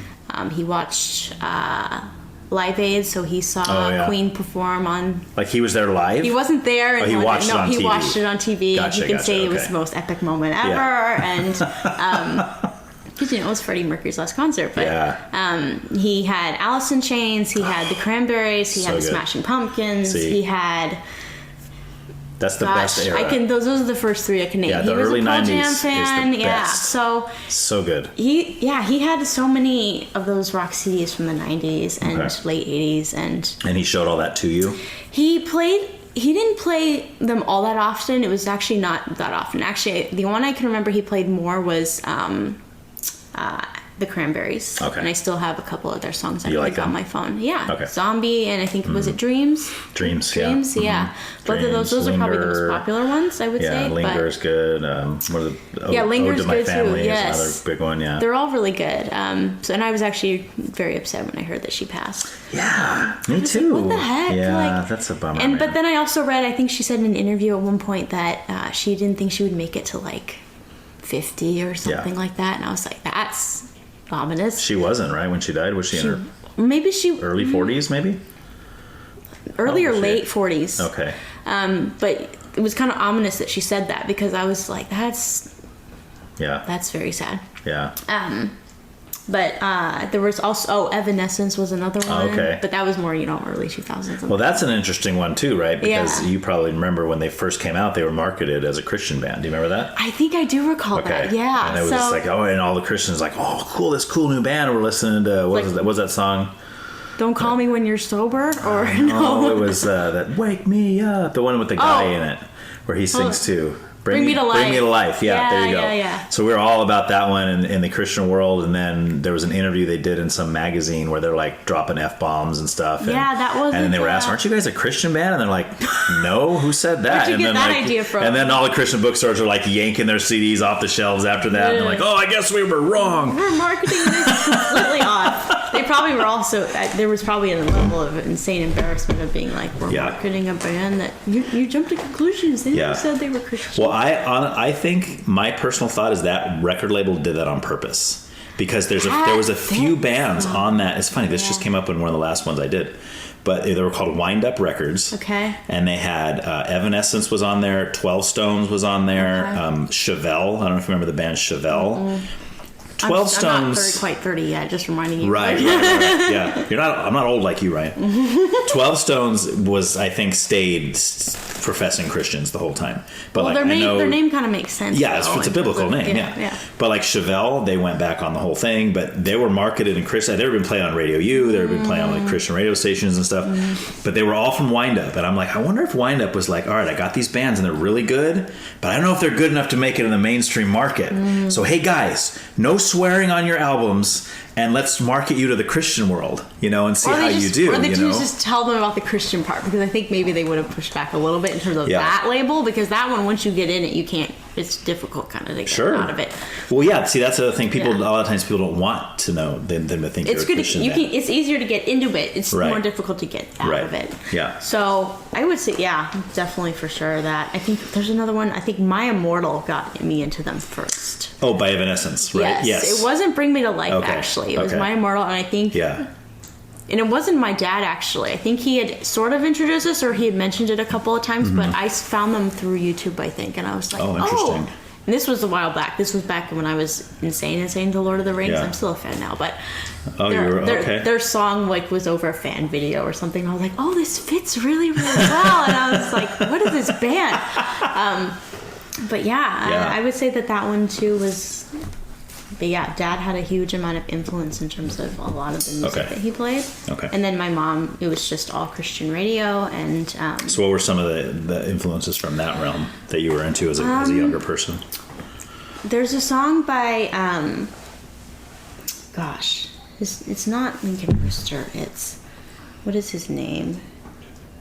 He watched Live Aid, so he saw Queen perform on... Like he was there live? He wasn't there. And he watched it on TV. He watched it on TV. Gotcha, you can say it was the most epic moment ever. And... because it was Freddie Mercury's last concert, but he had Alice in Chains, he had the Cranberries, he had the Smashing Pumpkins, he had... That's the best era. Those are the first three I can name. Yeah, he was early a Pearl 90s Jam fan. is the best. So good. He had so many of those rock CDs from the 90s and late 80s, and he showed all that to you. He didn't play them all that often. It was actually not that often. Actually, the one I can remember he played more was the Cranberries. Okay. And I still have a couple of their songs on my phone. Yeah. Okay. Zombie, and I think, was it Dreams? Dreams, yeah. Both of those are probably the most popular ones, I would say. Yeah, Linger's good. Linger's good too. Yes. Is another big one, yeah. They're all really good. And I was actually very upset when I heard that she passed. Yeah, me too. Like, what the heck? Yeah, that's a bummer. But then I also read, I think she said in an interview at one point that she didn't think she would make it to 50 or something like that. And I was like, that's ominous. She wasn't, right, when she died? Was she in her early 40s, maybe? Early or late 40s. Okay. But it was kind of ominous that she said that, because I was like, that's very sad. Yeah. But there was also Evanescence was another one. Okay. But that was more, early 2000s. Well, that's an interesting one too, right? Because you probably remember when they first came out, they were marketed as a Christian band. Do you remember that? I think I do recall that. Yeah. And it was and all the Christians cool, this cool new band. We're listening to what was that song? Don't Call Me When You're Sober, or no? It was that Wake Me Up, the one with the guy in it. where he sings too. Bring Me to Life. Bring Me to Life. Yeah, there you go. Yeah. So we were all about that one in the Christian world. And then there was an interview they did in some magazine where they're like dropping F-bombs and stuff. And, that was. And then they were asked, "Aren't you guys a Christian band?" And they're like, "No, who said that?" Where'd you and get then that idea from? And then all the Christian bookstores are like yanking their CDs off the shelves after that. And they're like, "Oh, I guess we were wrong. We're marketing this completely off." They probably were also. There was probably a level of insane embarrassment of being like, "We're marketing a band that you jumped to conclusions." They never said they were Christian. Well, I think my personal thought is that record label did that on purpose, because there was a few bands on that. It's funny, this just came up in one of the last ones I did, but they were called Wind Up Records. Okay. And they had Evanescence was on there, 12 Stones was on there, Chevelle. I don't know if you remember the band Chevelle. Mm-mm. 12 Stones. I'm not quite 30 yet, just reminding you. Right. Yeah. I'm not old like you, Ryan. 12 Stones was, I think, stayed professing Christians the whole time. But well, their name kind of makes sense. Yeah, it's a biblical name. Yeah. But like Chevelle, they went back on the whole thing, but they were marketed in Christian. They were been playing on Radio U. They were been playing on like Christian radio stations and stuff. But they were all from Wind Up, and I'm like, I wonder if Wind Up was like, all right, I got these bands and they're really good, but I don't know if they're good enough to make it in the mainstream market. So hey guys, no swearing on your albums, and let's market you to the Christian world, and see how you do. Or they just tell them about the Christian part, because I think maybe they would have pushed back a little bit in terms of that label, because that one, once you get in it, you can't. It's difficult kind of to get out of it. Well, yeah. See, that's the other thing. People a lot of times people don't want to know them to think it's you're a Christian. It's easier to get into it. It's more difficult to get out of it. Yeah. So I would say, definitely for sure that. I think there's another one. I think My Immortal got me into them first. Oh, by Evanescence, right? Yes. It wasn't Bring Me to Life actually. It was My Immortal, and I think. Yeah. And it wasn't my dad, actually. I think he had sort of introduced us, or he had mentioned it a couple of times, but I found them through YouTube, I think. And I was like, oh, interesting. And this was a while back. This was back when I was insane to Lord of the Rings. I'm still a fan now, but their song was over a fan video or something. I was like, oh, this fits really, really well. And I was like, what is this band? But I would say that one too was... But Dad had a huge amount of influence in terms of a lot of the music that he played. Okay. And then my mom, it was just all Christian radio. And so what were some of the influences from that realm that you were into as a younger person? There's a song by, it's not Lincoln Brewster. It's, what is his name?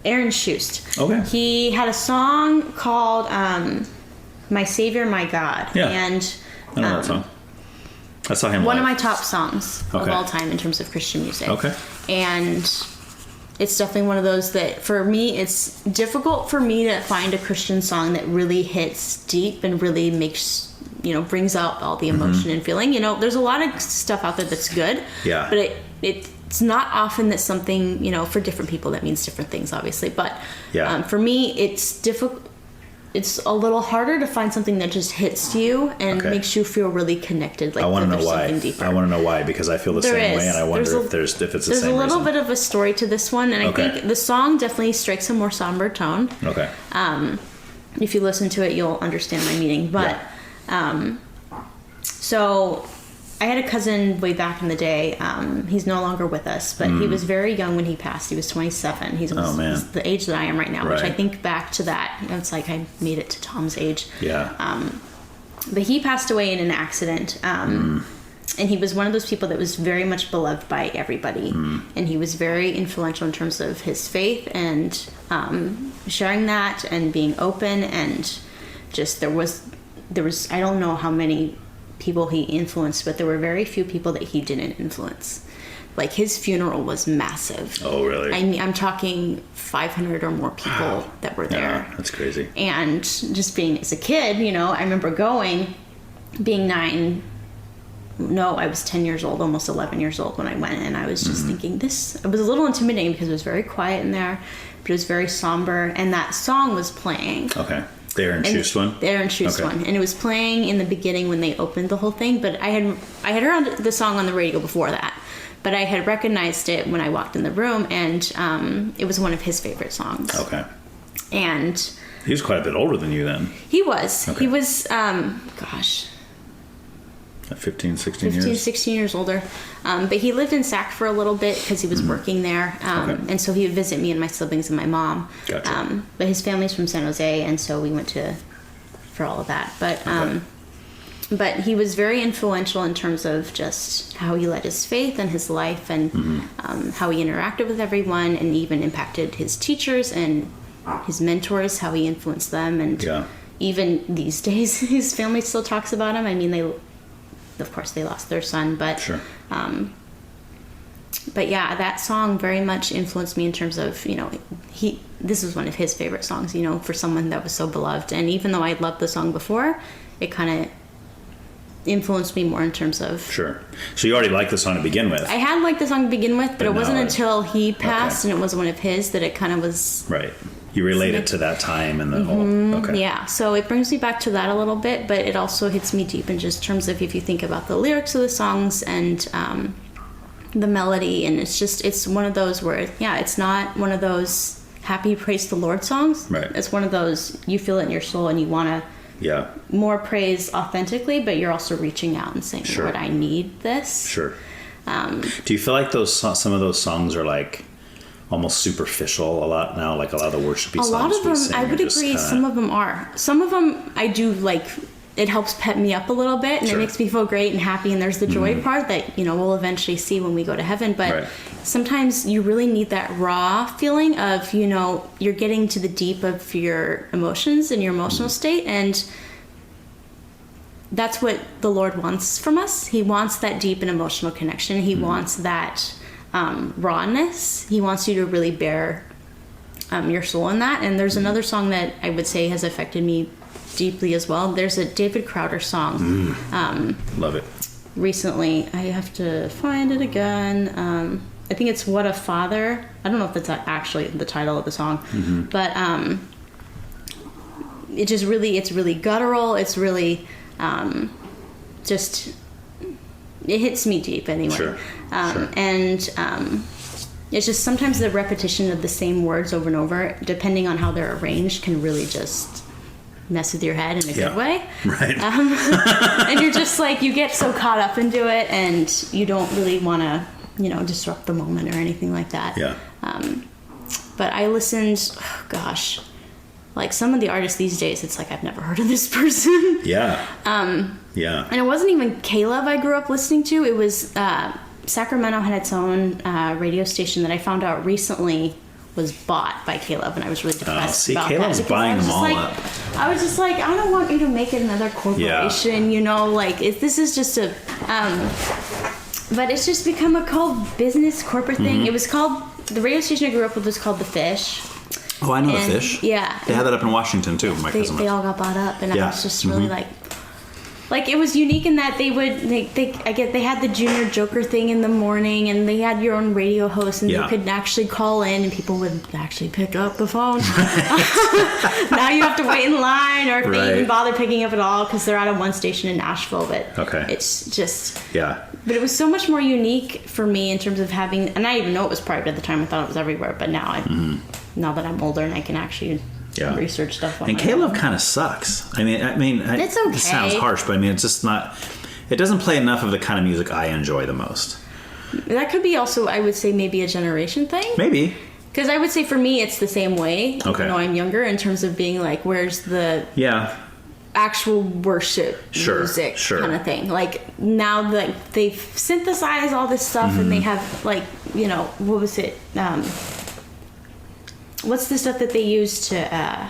Aaron Schust. Okay. He had a song called My Savior, My God. Yeah. And I know that song. I saw him one of my top songs of all time in terms of Christian music. Okay. And it's definitely one of those that, for me, it's difficult for me to find a Christian song that really hits deep and really makes, brings out all the emotion and feeling. There's a lot of stuff out there that's good. Yeah. But it's not often that something, for different people that means different things, obviously. But for me, it's difficult. It's a little harder to find something that just hits you and makes you feel really connected. Like, I want to know why. I want to know why, because I feel the same way, and I wonder if it's the same reason. There's a little bit of a story to this one, and I think the song definitely strikes a more somber tone. Okay. If you listen to it, you'll understand my meaning. But so I had a cousin way back in the day. He's no longer with us, but he was very young when he passed. He was 27. He's the age that I am right now, which I think back to that. It's like I made it to Tom's age. Yeah. But he passed away in an accident. And he was one of those people that was very much beloved by everybody. And he was very influential in terms of his faith and sharing that and being open. And just there was I don't know how many people he influenced, but there were very few people that he didn't influence. Like, his funeral was massive. Oh, really? I'm talking 500 or more people that were there. Yeah, that's crazy. And just being as a kid, I remember being 9. No, I was 10 years old, almost 11 years old when I went, and I was just thinking it was a little intimidating because it was very quiet in there, but it was very somber, and that song was playing. Okay. The Aaron Schust one? The Aaron Schust one. And it was playing in the beginning when they opened the whole thing, but I had heard the song on the radio before that, but I had recognized it when I walked in the room, and it was one of his favorite songs. Okay. And he was quite a bit older than you then. He was. Okay. He was, 15, 16 15, years? 16 years older. But he lived in Sac for a little bit because he was working there. Okay. And so he would visit me and my siblings and my mom. Gotcha. But his family's from San Jose, and so we went for all of that. But he was very influential in terms of just how he led his faith and his life, and how he interacted with everyone, and even impacted his teachers and his mentors, how he influenced them. And even these days, his family still talks about him. I mean, of course, they lost their son, but Sure. But yeah, that song very much influenced me in terms of, this was one of his favorite songs, for someone that was so beloved. And even though I'd loved the song before, it kind of influenced me more in terms of... Sure. So you already liked the song to begin with. I had liked the song to begin with, but it wasn't until he passed Okay. and it was one of his that it kind of was... Right. You related to that time and the whole... Okay. Yeah, so it brings me back to that a little bit, but it also hits me deep in just terms of if you think about the lyrics of the songs and the melody, and it's one of those where, it's not one of those happy praise the Lord songs. Right. It's one of those, you feel it in your soul and you want to more praise authentically, but you're also reaching out and saying, Sure. Lord, I need this. Sure. Do you feel like some of those songs are like almost superficial a lot now? Like a lot of the worshipy songs. A lot of them, sing I would are just agree. kinda... Some of them are. Some of them I do like. It helps pep me up a little bit, and Sure. it makes me feel great and happy. And there's the joy part that we'll eventually see when we go to heaven. But sometimes you really need that raw feeling of you're getting to the deep of your emotions and your emotional state, and that's what the Lord wants from us. He wants that deep and emotional connection. He wants that rawness. He wants you to really bear your soul in that. And there's another song that I would say has affected me deeply as well. There's a David Crowder song. Love it. Recently, I have to find it again. I think it's What a Father. I don't know if that's actually the title of the song, but it's really guttural. It's really just, it hits me deep anyway. Sure. And it's just sometimes the repetition of the same words over and over, depending on how they're arranged, can really just mess with your head in a good way. Right. And you're just like, you get so caught up into it, and you don't really want to, disrupt the moment or anything like that. Yeah. But I listened, like some of the artists these days, it's like, I've never heard of this person. Yeah. Yeah. And it wasn't even Caleb I grew up listening to. It was Sacramento had its own radio station that I found out recently was bought by Caleb, and I was really depressed about Caleb's that. buying them all up. I was just like, I don't want you to make it another corporation, this is just a... but it's just become a called business corporate thing. It was called... The radio station I grew up with was called The Fish. Oh, I know The Fish. Yeah. They had that up in Washington, too. My cousin They all got bought up, and I was just really like it was unique in that they had the Junior Joker thing in the morning, and they had your own radio host, and you could actually call in, and people would actually pick up the phone. Now you have to wait in line, or if they even bother picking up at all, because they're out of one station in Nashville. But it's just But it was so much more unique for me in terms of having, and I didn't even know it was private at the time. I thought it was everywhere, but now now that I'm older and I can actually research stuff on and my Caleb own. kind of sucks. I mean, it's okay. It sounds harsh, but I mean, it's just not. It doesn't play enough of the kind of music I enjoy the most. That could be also, I would say, maybe a generation thing. Maybe. Because I would say for me, it's the same way. Okay. Even though I'm younger, in terms of being like, where's the actual worship music kind of thing? Like now that they've synthesized all this stuff, and they have like, what was it? What's the stuff that they use to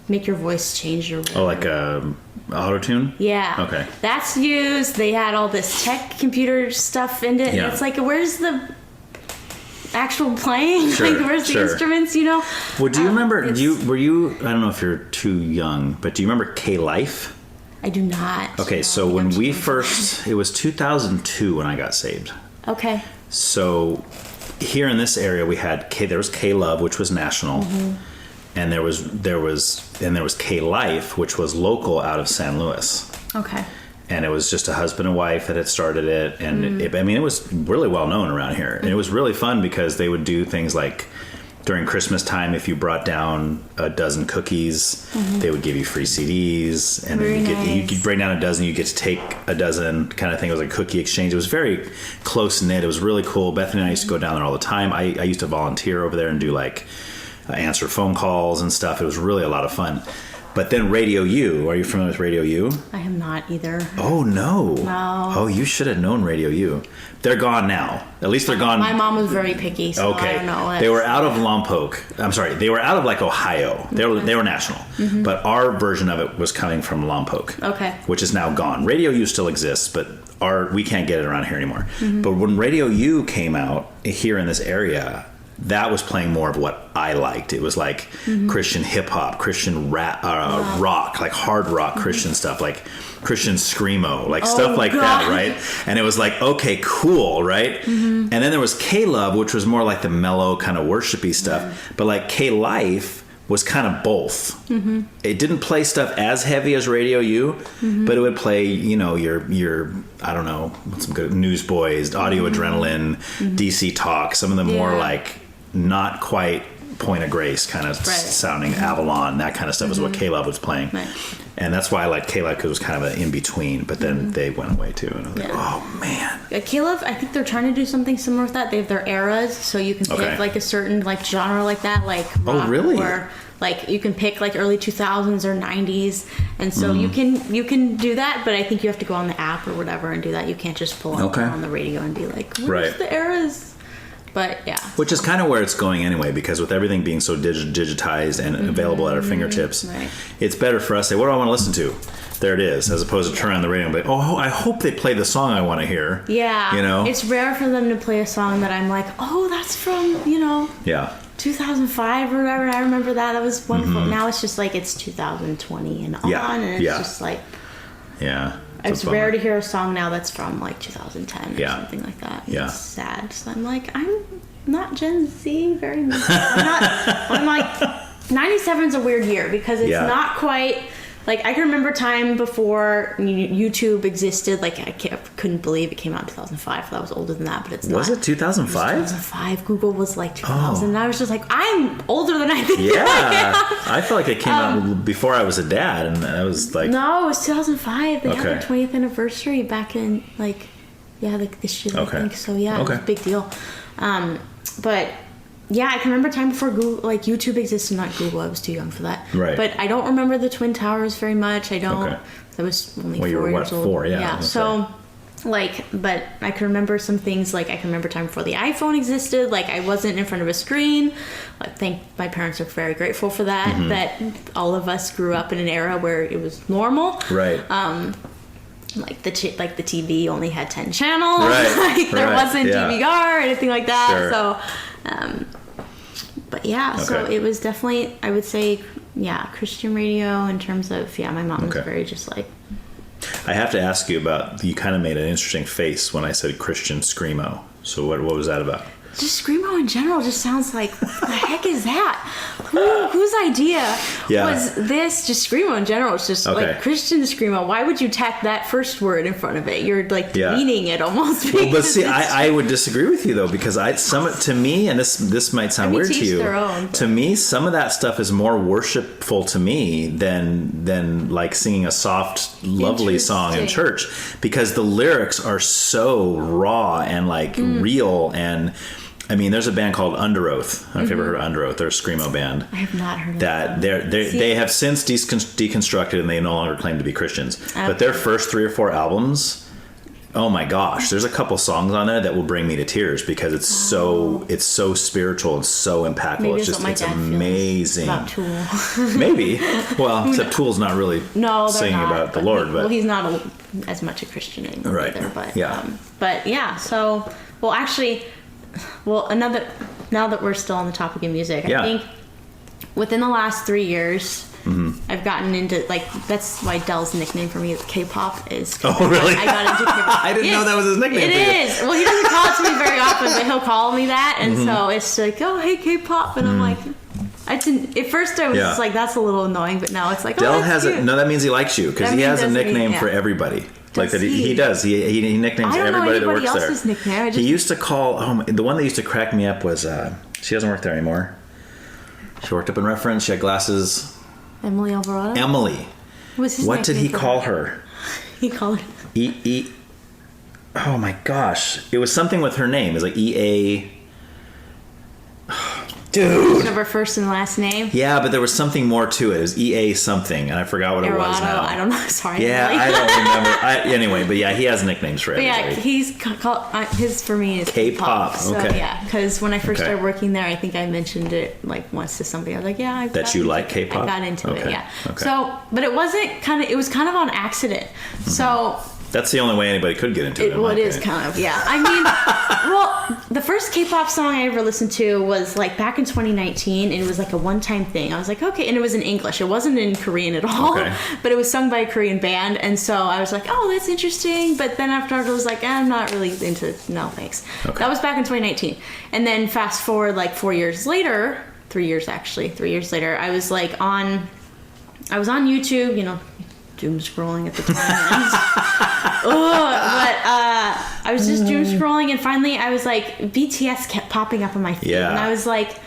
make your voice change or whatever? Oh, like auto-tune? Yeah. Okay. That's used. They had all this tech computer stuff in it. Yeah. And it's like, where's the actual playing? Sure, like, where's the instruments, Well, do you remember, were you, I don't know if you're too young, but do you remember K-Life? I do not. Okay, so when we first, it was 2002 when I got saved. Okay. So here in this area, there was K-Love, which was national. And there was K-Life, which was local out of San Luis. Okay. And it was just a husband and wife that had started it. And it was really well known around here. And it was really fun because they would do things like during Christmas time, if you brought down a dozen cookies, they would give you free CDs, and Very then you nice. could bring down a dozen, you get to take a dozen kind of thing. It was like a cookie exchange. It was very close knit. It was really cool. Bethany and I used to go down there all the time. I used to volunteer over there and do like answer phone calls and stuff. It was really a lot of fun. But then Radio U, are you familiar with Radio U? I am not either. Oh, no. No. Oh, you should have known Radio U. They're gone now. At least they're gone. My mom was very picky, so Okay. I don't know. They were out of Lompoc. I'm sorry. They were out of like Ohio. They were national. But our version of it was coming from Lompoc. Okay. Which is now gone. Radio U still exists, but we can't get it around here anymore. But when Radio U came out here in this area, that was playing more of what I liked. It was like Christian hip hop, Christian rap, rock, like hard rock Christian stuff, like Christian Screamo, like stuff like that, right? And it was like, okay, cool, right? And then there was K-Love, which was more like the mellow kind of worshipy stuff. But like K-Life was kind of both. It didn't play stuff as heavy as Radio U, but it would play, your I don't know, some good Newsboys, Audio Adrenaline, DC Talk, some of the more like not quite Point of Grace kind of sounding, Avalon, that kind of stuff is what K-Love was playing. Right. And that's why I liked K-Love, because it was kind of an in-between, but then they went away too. And I was like, oh, man. K-Love, I think they're trying to do something similar with that. They have their eras, so you can pick like a certain like genre like that, like rock, oh, really? or like you can pick like early 2000s or 90s, and so you can do that, but I think you have to go on the app or whatever and do that. You can't just pull up on the radio and be like, where's the eras? But yeah. Which is kind of where it's going anyway, because with everything being so digitized and available at our fingertips, it's better for us to say, what do I want to listen to? There it is, as opposed to turn on the radio and be like, oh, I hope they play the song I want to hear. Yeah. It's rare for them to play a song that I'm like, oh, that's from, 2005 or whatever. I remember that. That was wonderful. Now it's just like it's 2020 and on, and it's just like... Yeah. It's rare to hear a song now that's from like 2010 or something like that. It's sad. So I'm like, I'm not Gen Z very much. I'm like, 97's a weird year because it's not quite... Like, I can remember time before YouTube existed. Like, I couldn't believe it came out in 2005. I thought I was older than that, but it's not. Was it 2005? 2005. Google was like 2000. And I was just like, I'm older than I think I felt like it came out before I was a dad, and I was like... No, it was 2005. They had their 20th anniversary back in, like this year, I think. So, it was a big deal. But... Yeah, I can remember time before Google, like YouTube existed, not Google. I was too young for that. Right. But I don't remember the Twin Towers very much. I don't. I was only 4 years old. 4, yeah. Yeah. So, but I can remember some things. Like, I can remember time before the iPhone existed. Like, I wasn't in front of a screen. I think my parents are very grateful for that. That all of us grew up in an era where it was normal. Right. Like the TV only had 10 channels. Right. There wasn't DVR or anything like that. Sure. So. But so it was definitely, I would say, Christian radio in terms of, my mom was very just like... I have to ask you about, you kind of made an interesting face when I said Christian Screamo. So what was that about? Just Screamo in general just sounds like, what the heck is that? Whose idea was this? Just Screamo in general. It's just like Christian Screamo. Why would you tack that first word in front of it? You're like demeaning it almost. Well, but see, I would disagree with you though, because to me, and this might sound weird to you, to me, some of that stuff is more worshipful to me than like singing a soft, lovely song in church, because the lyrics are so raw and like real. And I mean, there's a band called Under Oath. I don't know if you've ever heard of Under Oath. They're a Screamo band. I have not heard of that. They have since deconstructed, and they no longer claim to be Christians. Okay. But their first 3 or 4 albums, oh my gosh, there's a couple songs on there that will bring me to tears, because it's so spiritual and so impactful. Maybe it's amazing. About Tool. Maybe. Well, except Tool's not really singing about the Lord, but he's not as much a Christian anymore either. But so actually. Well, now that we're still on the topic of music, I think within the last 3 years, I've gotten into, like, that's why Dell's nickname for me is K-pop is. Oh, really? I got into K-pop. I didn't know that was his nickname. It is. Well, he doesn't call it to me very often, but he'll call me that, and so it's like, oh, hey, K-pop, and I'm like, at first I was just like, that's a little annoying, but now it's like, Dell has it. No, that means he likes you, because he has a nickname for everybody. Like that, he does. He nicknames everybody that works there. Nickname. He used to call the one that used to crack me up was she doesn't work there anymore. She worked up in reference. She had glasses. Emily Alvarado? Emily. What did he call her? He called her... Oh my gosh. It was something with her name. It was like E.A. Dude. Of her first and last name? Yeah, but there was something more to it. It was E.A. something, and I forgot what it was now. I don't know. Sorry. Yeah, I don't remember. Anyway, but yeah, he has nicknames for everybody. But yeah, he's called... his for me is K-pop. So, okay. yeah, because when I first started working there, I think I mentioned it like once to somebody. I was like, yeah, that you like K-pop? I got into it, yeah. Okay. So, but it was kind of on accident. Mm-hmm. So... That's the only way anybody could get into it. Well, it is kind of, yeah. I mean, well, the first K-pop song I ever listened to was like back in 2019, and it was like a one-time thing. I was like, okay, and it was in English. It wasn't in Korean at all, but it was sung by a Korean band, and so I was like, oh, that's interesting. But then after I was like, I'm not really into, no, thanks. Okay. That was back in 2019. And then fast forward like 3 years later, I was like I was on YouTube, you know, doom scrolling at the time. I was just doom scrolling, and finally I was like, BTS kept popping up on my feed, and I was like,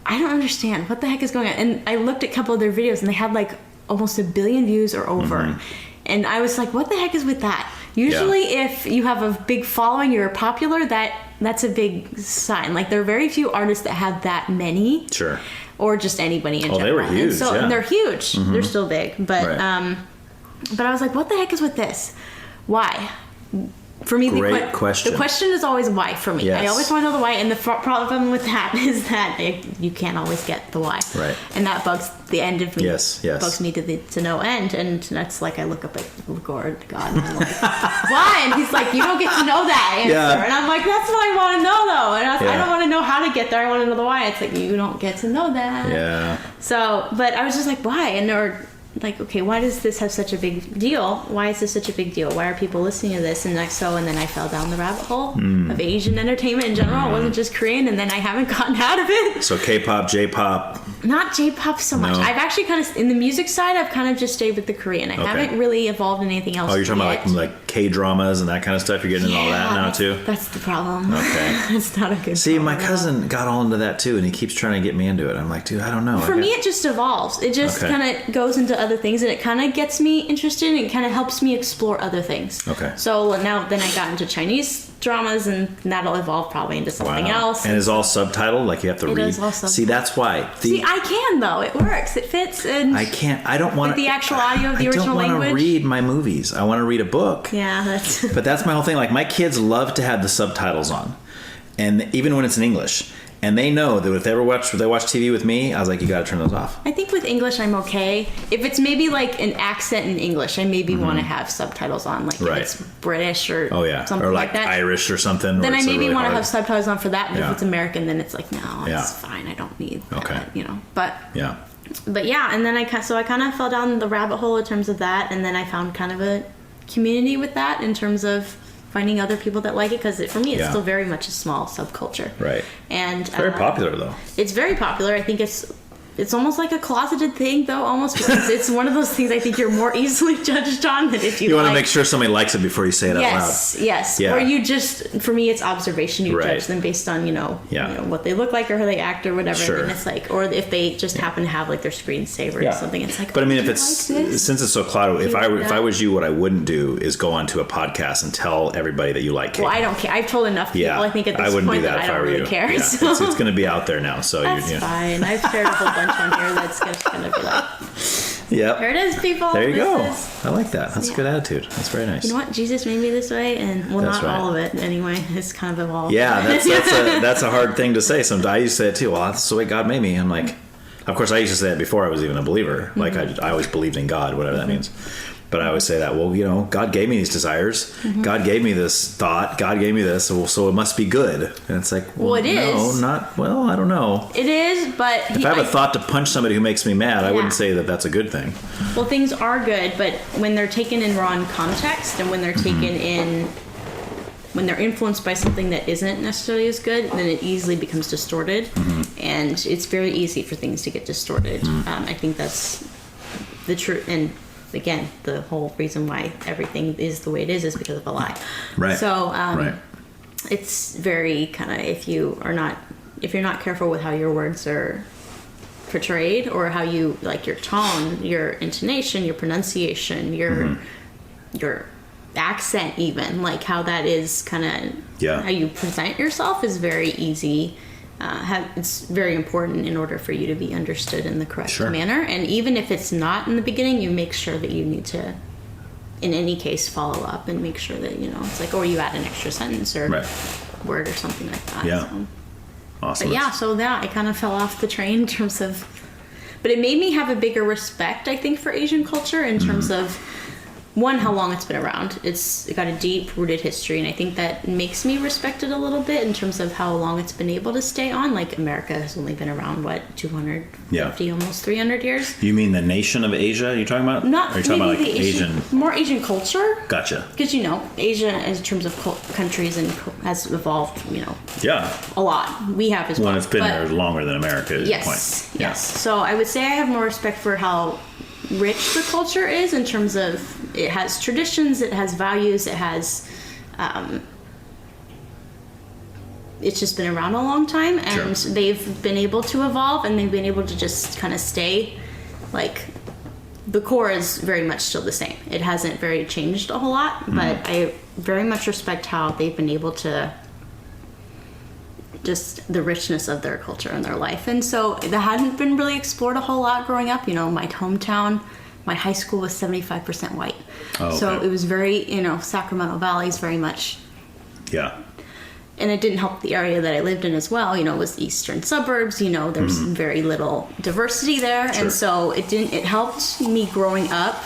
I don't understand what the heck is going on. And I looked at a couple of their videos, and they had like almost 1 billion views or over, and I was like, what the heck is with that? Usually, if you have a big following, you're popular. That's a big sign. Like, there are very few artists that have that many. Sure. Or just anybody in general. They were huge. And they're huge. They're still big, but but I was like, what the heck is with this? Why? For me, Great question. The question is always why for me. Yes. I always want to know the why, and the problem with that is that you can't always get the why. Right. And that bugs the end of me. Yes. Bugs me to no end, and that's like I look up at God, and I'm like, why? And he's like, you don't get to know that answer. Yeah. And I'm like, that's what I want to know, though. And I don't want to know how to get there. I want to know the why. It's like, you don't get to know that. Yeah. So, but I was just like, why? And they're like, okay, why does this have such a big deal? Why is this such a big deal? Why are people listening to this? And then I fell down the rabbit hole of Asian entertainment in general. It wasn't just Korean, and then I haven't gotten out of it. So K-pop, J-pop. Not J-pop so much. I've actually kind of, in the music side, I've kind of just stayed with the Korean. I haven't really evolved in anything else. Oh, you're talking about like K-dramas and that kind of stuff? You're getting into all that now, too? That's the problem. Okay. It's not a good See, my cousin got all into that, too, and he keeps trying to get me into it. I'm like, dude, I don't know. For me, it just evolves. It just kind of goes into other things, and it kind of gets me interested, and it kind of helps me explore other things. Okay. So then I got into Chinese dramas, and that'll evolve probably into something else. And it's all subtitled? Like, you have to read? It is all subtitled. See, that's why. See, I can, though. It works. It fits. And I can't. I don't want the actual audio of the original language. I don't want to read my movies. I want to read a book. Yeah, that's... But that's my whole thing. Like, my kids love to have the subtitles on. And even when it's in English. And they know that if they watch TV with me, I was like, you got to turn those off. I think with English, I'm okay. If it's maybe like an accent in English, I maybe want to have subtitles on. Like if it's British or something or like that. Irish or something. Then I maybe really want to have subtitles on for that. But if it's American, then it's like, no, it's fine. I don't need that, you know. But yeah, and then I kind of fell down the rabbit hole in terms of that. And then I found kind of a community with that in terms of finding other people that like it, because for me it's still very much a small subculture. Right. And it's very popular though. It's very popular. I think it's almost like a closeted thing though, almost, because it's one of those things I think you're more easily judged on than if you want to make sure somebody likes it before you say it out loud. Yes. Or you just, for me it's observation. You judge them based on you know what they look like or how they act or whatever. Sure. And it's like, or if they just happen to have like their screensaver or something, it's like, but I mean, if it's since it's so clouded, if I was you, what I wouldn't do is go onto a podcast and tell everybody that you like K-pop. Well, I don't care. I've told enough people. I think at this point that I don't really care. Yeah. So. It's going to be out there now, so that's fine. I've shared a whole bunch on here that's just going to be like, yep, here it is, people. There you go. I like that. That's a good attitude. That's very nice. You know what? Jesus made me this way, and not all of it anyway. It's kind of evolved. Yeah, that's a hard thing to say. Sometimes I used to say it too. Well, that's the way God made me. I'm like, of course, I used to say it before I was even a believer. Like I always believed in God, whatever that means. But I always say that, well, you know, God gave me these desires. God gave me this thought. God gave me this. So it must be good. And it's like, well, it is. I don't know. It is, but... If I have a thought to punch somebody who makes me mad, I wouldn't say that that's a good thing. Well, things are good, but when they're taken in wrong context and when they're taken in... When they're influenced by something that isn't necessarily as good, then it easily becomes distorted. And it's very easy for things to get distorted. I think that's the truth. And... Again, the whole reason why everything is the way it is because of a lie. Right. So it's very kind of if you're not careful with how your words are portrayed, or how you, like, your tone, your intonation, your pronunciation, your accent, even, like how that is kind of how you present yourself is very easy. It's very important in order for you to be understood in the correct manner. And even if it's not in the beginning, you make sure that you need to, in any case, follow up and make sure that, it's like, or you add an extra sentence or word or something like that. Yeah. So. Awesome. But yeah, so I kind of fell off the train in terms of, but it made me have a bigger respect, I think, for Asian culture in terms of, one, how long it's been around. It's got a deep-rooted history, and I think that makes me respect it a little bit in terms of how long it's been able to stay on. Like, America has only been around, 250, almost 300 years? You mean the nation of Asia you're talking about? Not, or are you talking about, like, Asian? More Asian culture. Gotcha. Because, Asia, in terms of countries, and has evolved, a lot. We have as well. Well, it's been there longer than America, is your point. Yes. Yeah. So I would say I have more respect for how rich the culture is in terms of it has traditions, it has values, it has it's just been around a long time, and they've been able to evolve, and they've been able to just kind of stay, like, the core is very much still the same. It hasn't very changed a whole lot, but I very much respect how they've been able to just the richness of their culture and their life. And so that hadn't been really explored a whole lot growing up. My hometown, my high school was 75% white. So it was very, Sacramento Valley is very much. Yeah. And it didn't help the area that I lived in as well. It was eastern suburbs, there's very little diversity there. And so it helped me growing up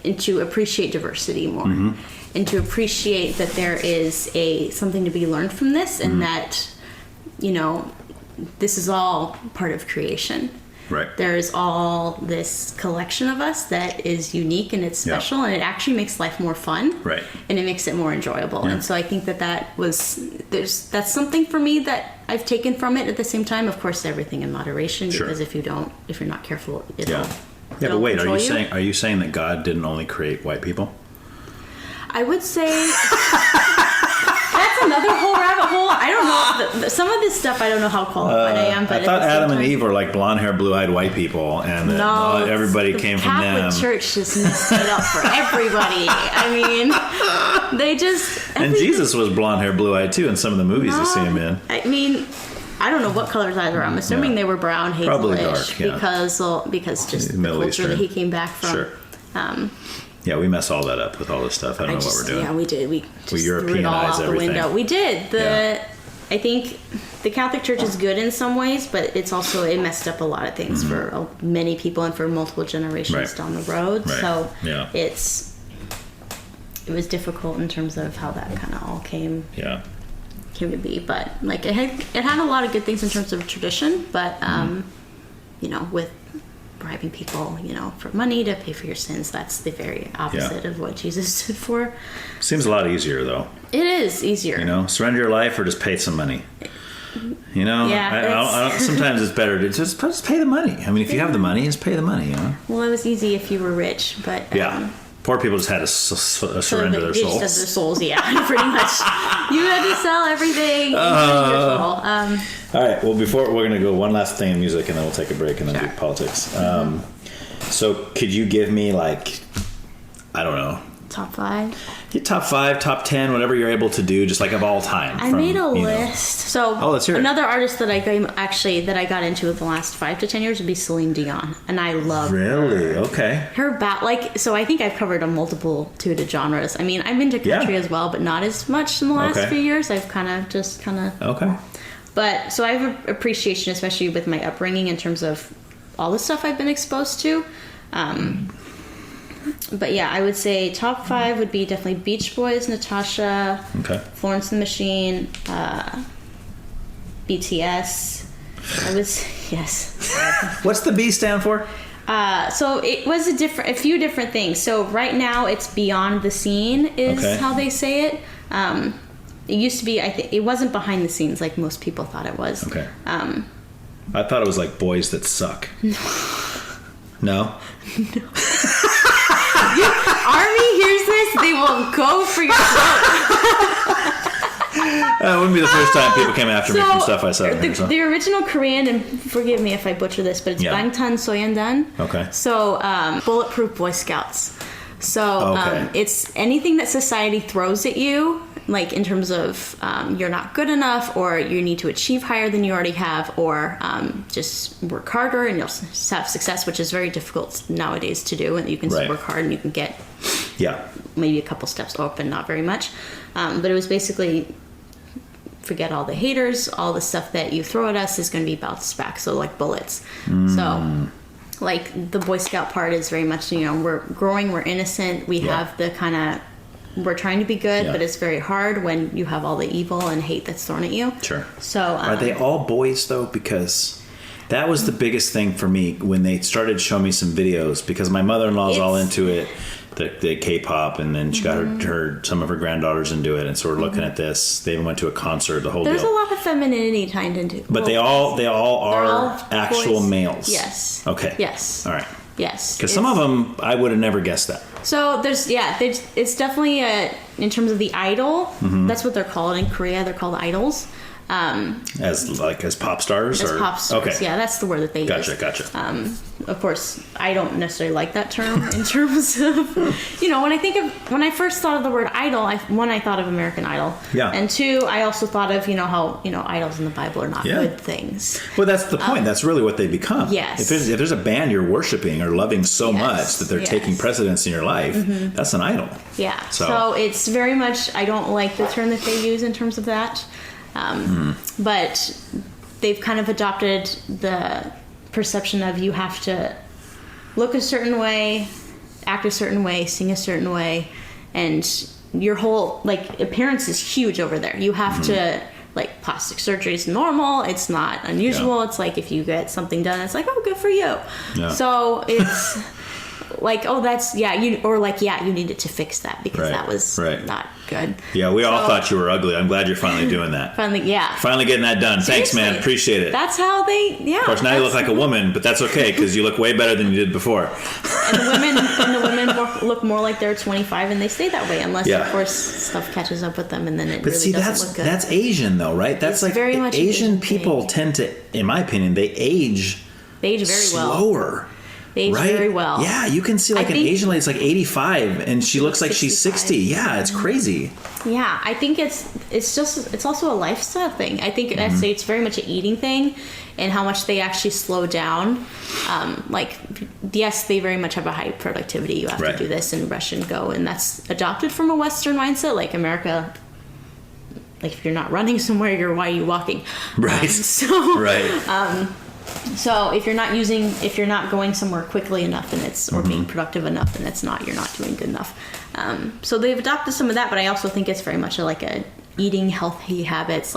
and to appreciate diversity more. And to appreciate that there is something to be learned from this, and that, this is all part of creation. Right. There's all this collection of us that is unique and it's special, and it actually makes life more fun. Right. And it makes it more enjoyable. And so I think that's something for me that I've taken from it. At the same time, of course, everything in moderation, because if you're not careful, it'll but wait, are you saying that God didn't only create white people? I would say that's another whole rabbit hole. I don't know. Some of this stuff, I don't know how qualified I am. But I thought Adam and Eve were like blonde-haired, blue-eyed white people, and that everybody came from them. The Catholic Church just messed it up for everybody. I mean, they just... And Jesus was blonde-haired, blue-eyed, too, in some of the movies you see him in. I mean... I don't know what color his eyes were. I'm assuming they were brown, hazelish. Probably dark, because just the Middle culture Eastern. that he came back from. Sure. Yeah, we mess all that up with all this stuff. I don't know what we're doing. Yeah, we did. We just Europeanize threw it all out the everything. window. We did. I think the Catholic Church is good in some ways, but it messed up a lot of things for many people and for multiple generations down the road. Right. So it was difficult in terms of how that kind of all came to be. But like it had a lot of good things in terms of tradition, but with bribing people, for money to pay for your sins, that's the very opposite of what Jesus stood for. Seems a lot easier, though. It is easier. Surrender your life or just pay some money. Sometimes it's better to just pay the money. I mean, if you have the money, just pay the money. Well, it was easy if you were rich, but poor people just had to surrender their souls. Just their souls, pretty much. You had to sell everything, including your soul. All right. Well, before we're going to go one last thing in music, and then we'll take a break and then do politics. So, could you give me I don't know, top 5? Your top 5, top 10, whatever you're able to do, just of all time. I made a list. So, let's hear it. Another artist that I got into in the last 5 to 10 years would be Celine Dion, and I love Really? her. Okay. Her so I think I've covered a multitude of genres. I mean, I'm into country as well, but not as much in the last few years. I've kind of Okay. But so I have an appreciation, especially with my upbringing, in terms of all the stuff I've been exposed to. But yeah, I would say top 5 would be definitely Beach Boys, Natasha, Florence and the Machine, BTS. What's the B stand for? So it was a few different things. So right now it's Beyond the Scene is how they say it. It used to be, I think, it wasn't behind the scenes like most people thought it was. Okay. I thought it was like Boys That Suck. No? Army hears this, they will go for your throat. That wouldn't be the first time people came after me from stuff I said. The original Korean, and forgive me if I butcher this, but it's Bangtan Soyeondan. Okay. So, bulletproof Boy Scouts. So, it's anything that society throws at you, like in terms of you're not good enough, or you need to achieve higher than you already have, or just work harder and you'll have success, which is very difficult nowadays to do. And you can just work hard and you can get maybe a couple steps up and not very much. But it was basically, forget all the haters, all the stuff that you throw at us is going to be bounced back. So like bullets. So like the Boy Scout part is very much, we're growing, we're innocent, we have the kind of, we're trying to be good, but it's very hard when you have all the evil and hate that's thrown at you. Sure. So are they all boys though? Because that was the biggest thing for me when they started showing me some videos, because my mother-in-law's all into it, the K-pop, and then she got some of her granddaughters into it, and so we're looking at this. They even went to a concert, the whole There's deal. a lot of femininity tied into. But they all are actual boys. Males. Yes. Okay. Yes. All right. Yes. Because some of them, I would have never guessed that. So it's definitely in terms of the idol. That's what they're called in Korea. They're called idols. As pop stars? As pop stars. Okay. Yeah, that's the word that they use. Gotcha. Of course, I don't necessarily like that term in terms of, when I first thought of the word idol, I thought of American Idol. Yeah. And two, I also thought of, how, idols in the Bible are not good things. Well, that's the point. That's really what they become. Yes. If there's a band you're worshiping or loving so much that they're taking precedence in your life, that's an idol. Yeah. So it's very much, I don't like the term that they use in terms of that. But they've kind of adopted the perception of you have to look a certain way, act a certain way, sing a certain way, and your whole appearance is huge over there. You have to plastic surgery is normal. It's not unusual. It's like if you get something done, it's like, oh, good for you. Yeah. So it's you needed to fix that because that was not good. Yeah, we all thought you were ugly. I'm glad you're finally doing that. Finally getting that done. Seriously. Thanks, man. Appreciate it. That's how they. Yeah. Of course, now you look like a woman, but that's okay because you look way better than you did before. And the women look more like they're 25, and they stay that way unless, of course, stuff catches up with them, and then it really doesn't look good. That's Asian, though, right? That's it's very much Asian people tend to, in my opinion, they age. They age very slower. They age very well. Yeah, you can see an Asian lady is 85 and she looks like she's 60. Yeah, it's crazy. Yeah, I think it's also a lifestyle thing. I think I'd say it's very much an eating thing and how much they actually slow down. Yes, they very much have a high productivity. You have to do this and rush and go, and that's adopted from a Western mindset. Like America, if you're not running somewhere, why are you walking? Right. So if you're not going somewhere quickly enough or being productive enough, then you're not doing good enough. So they've adopted some of that, but I also think it's very much a eating healthy habits.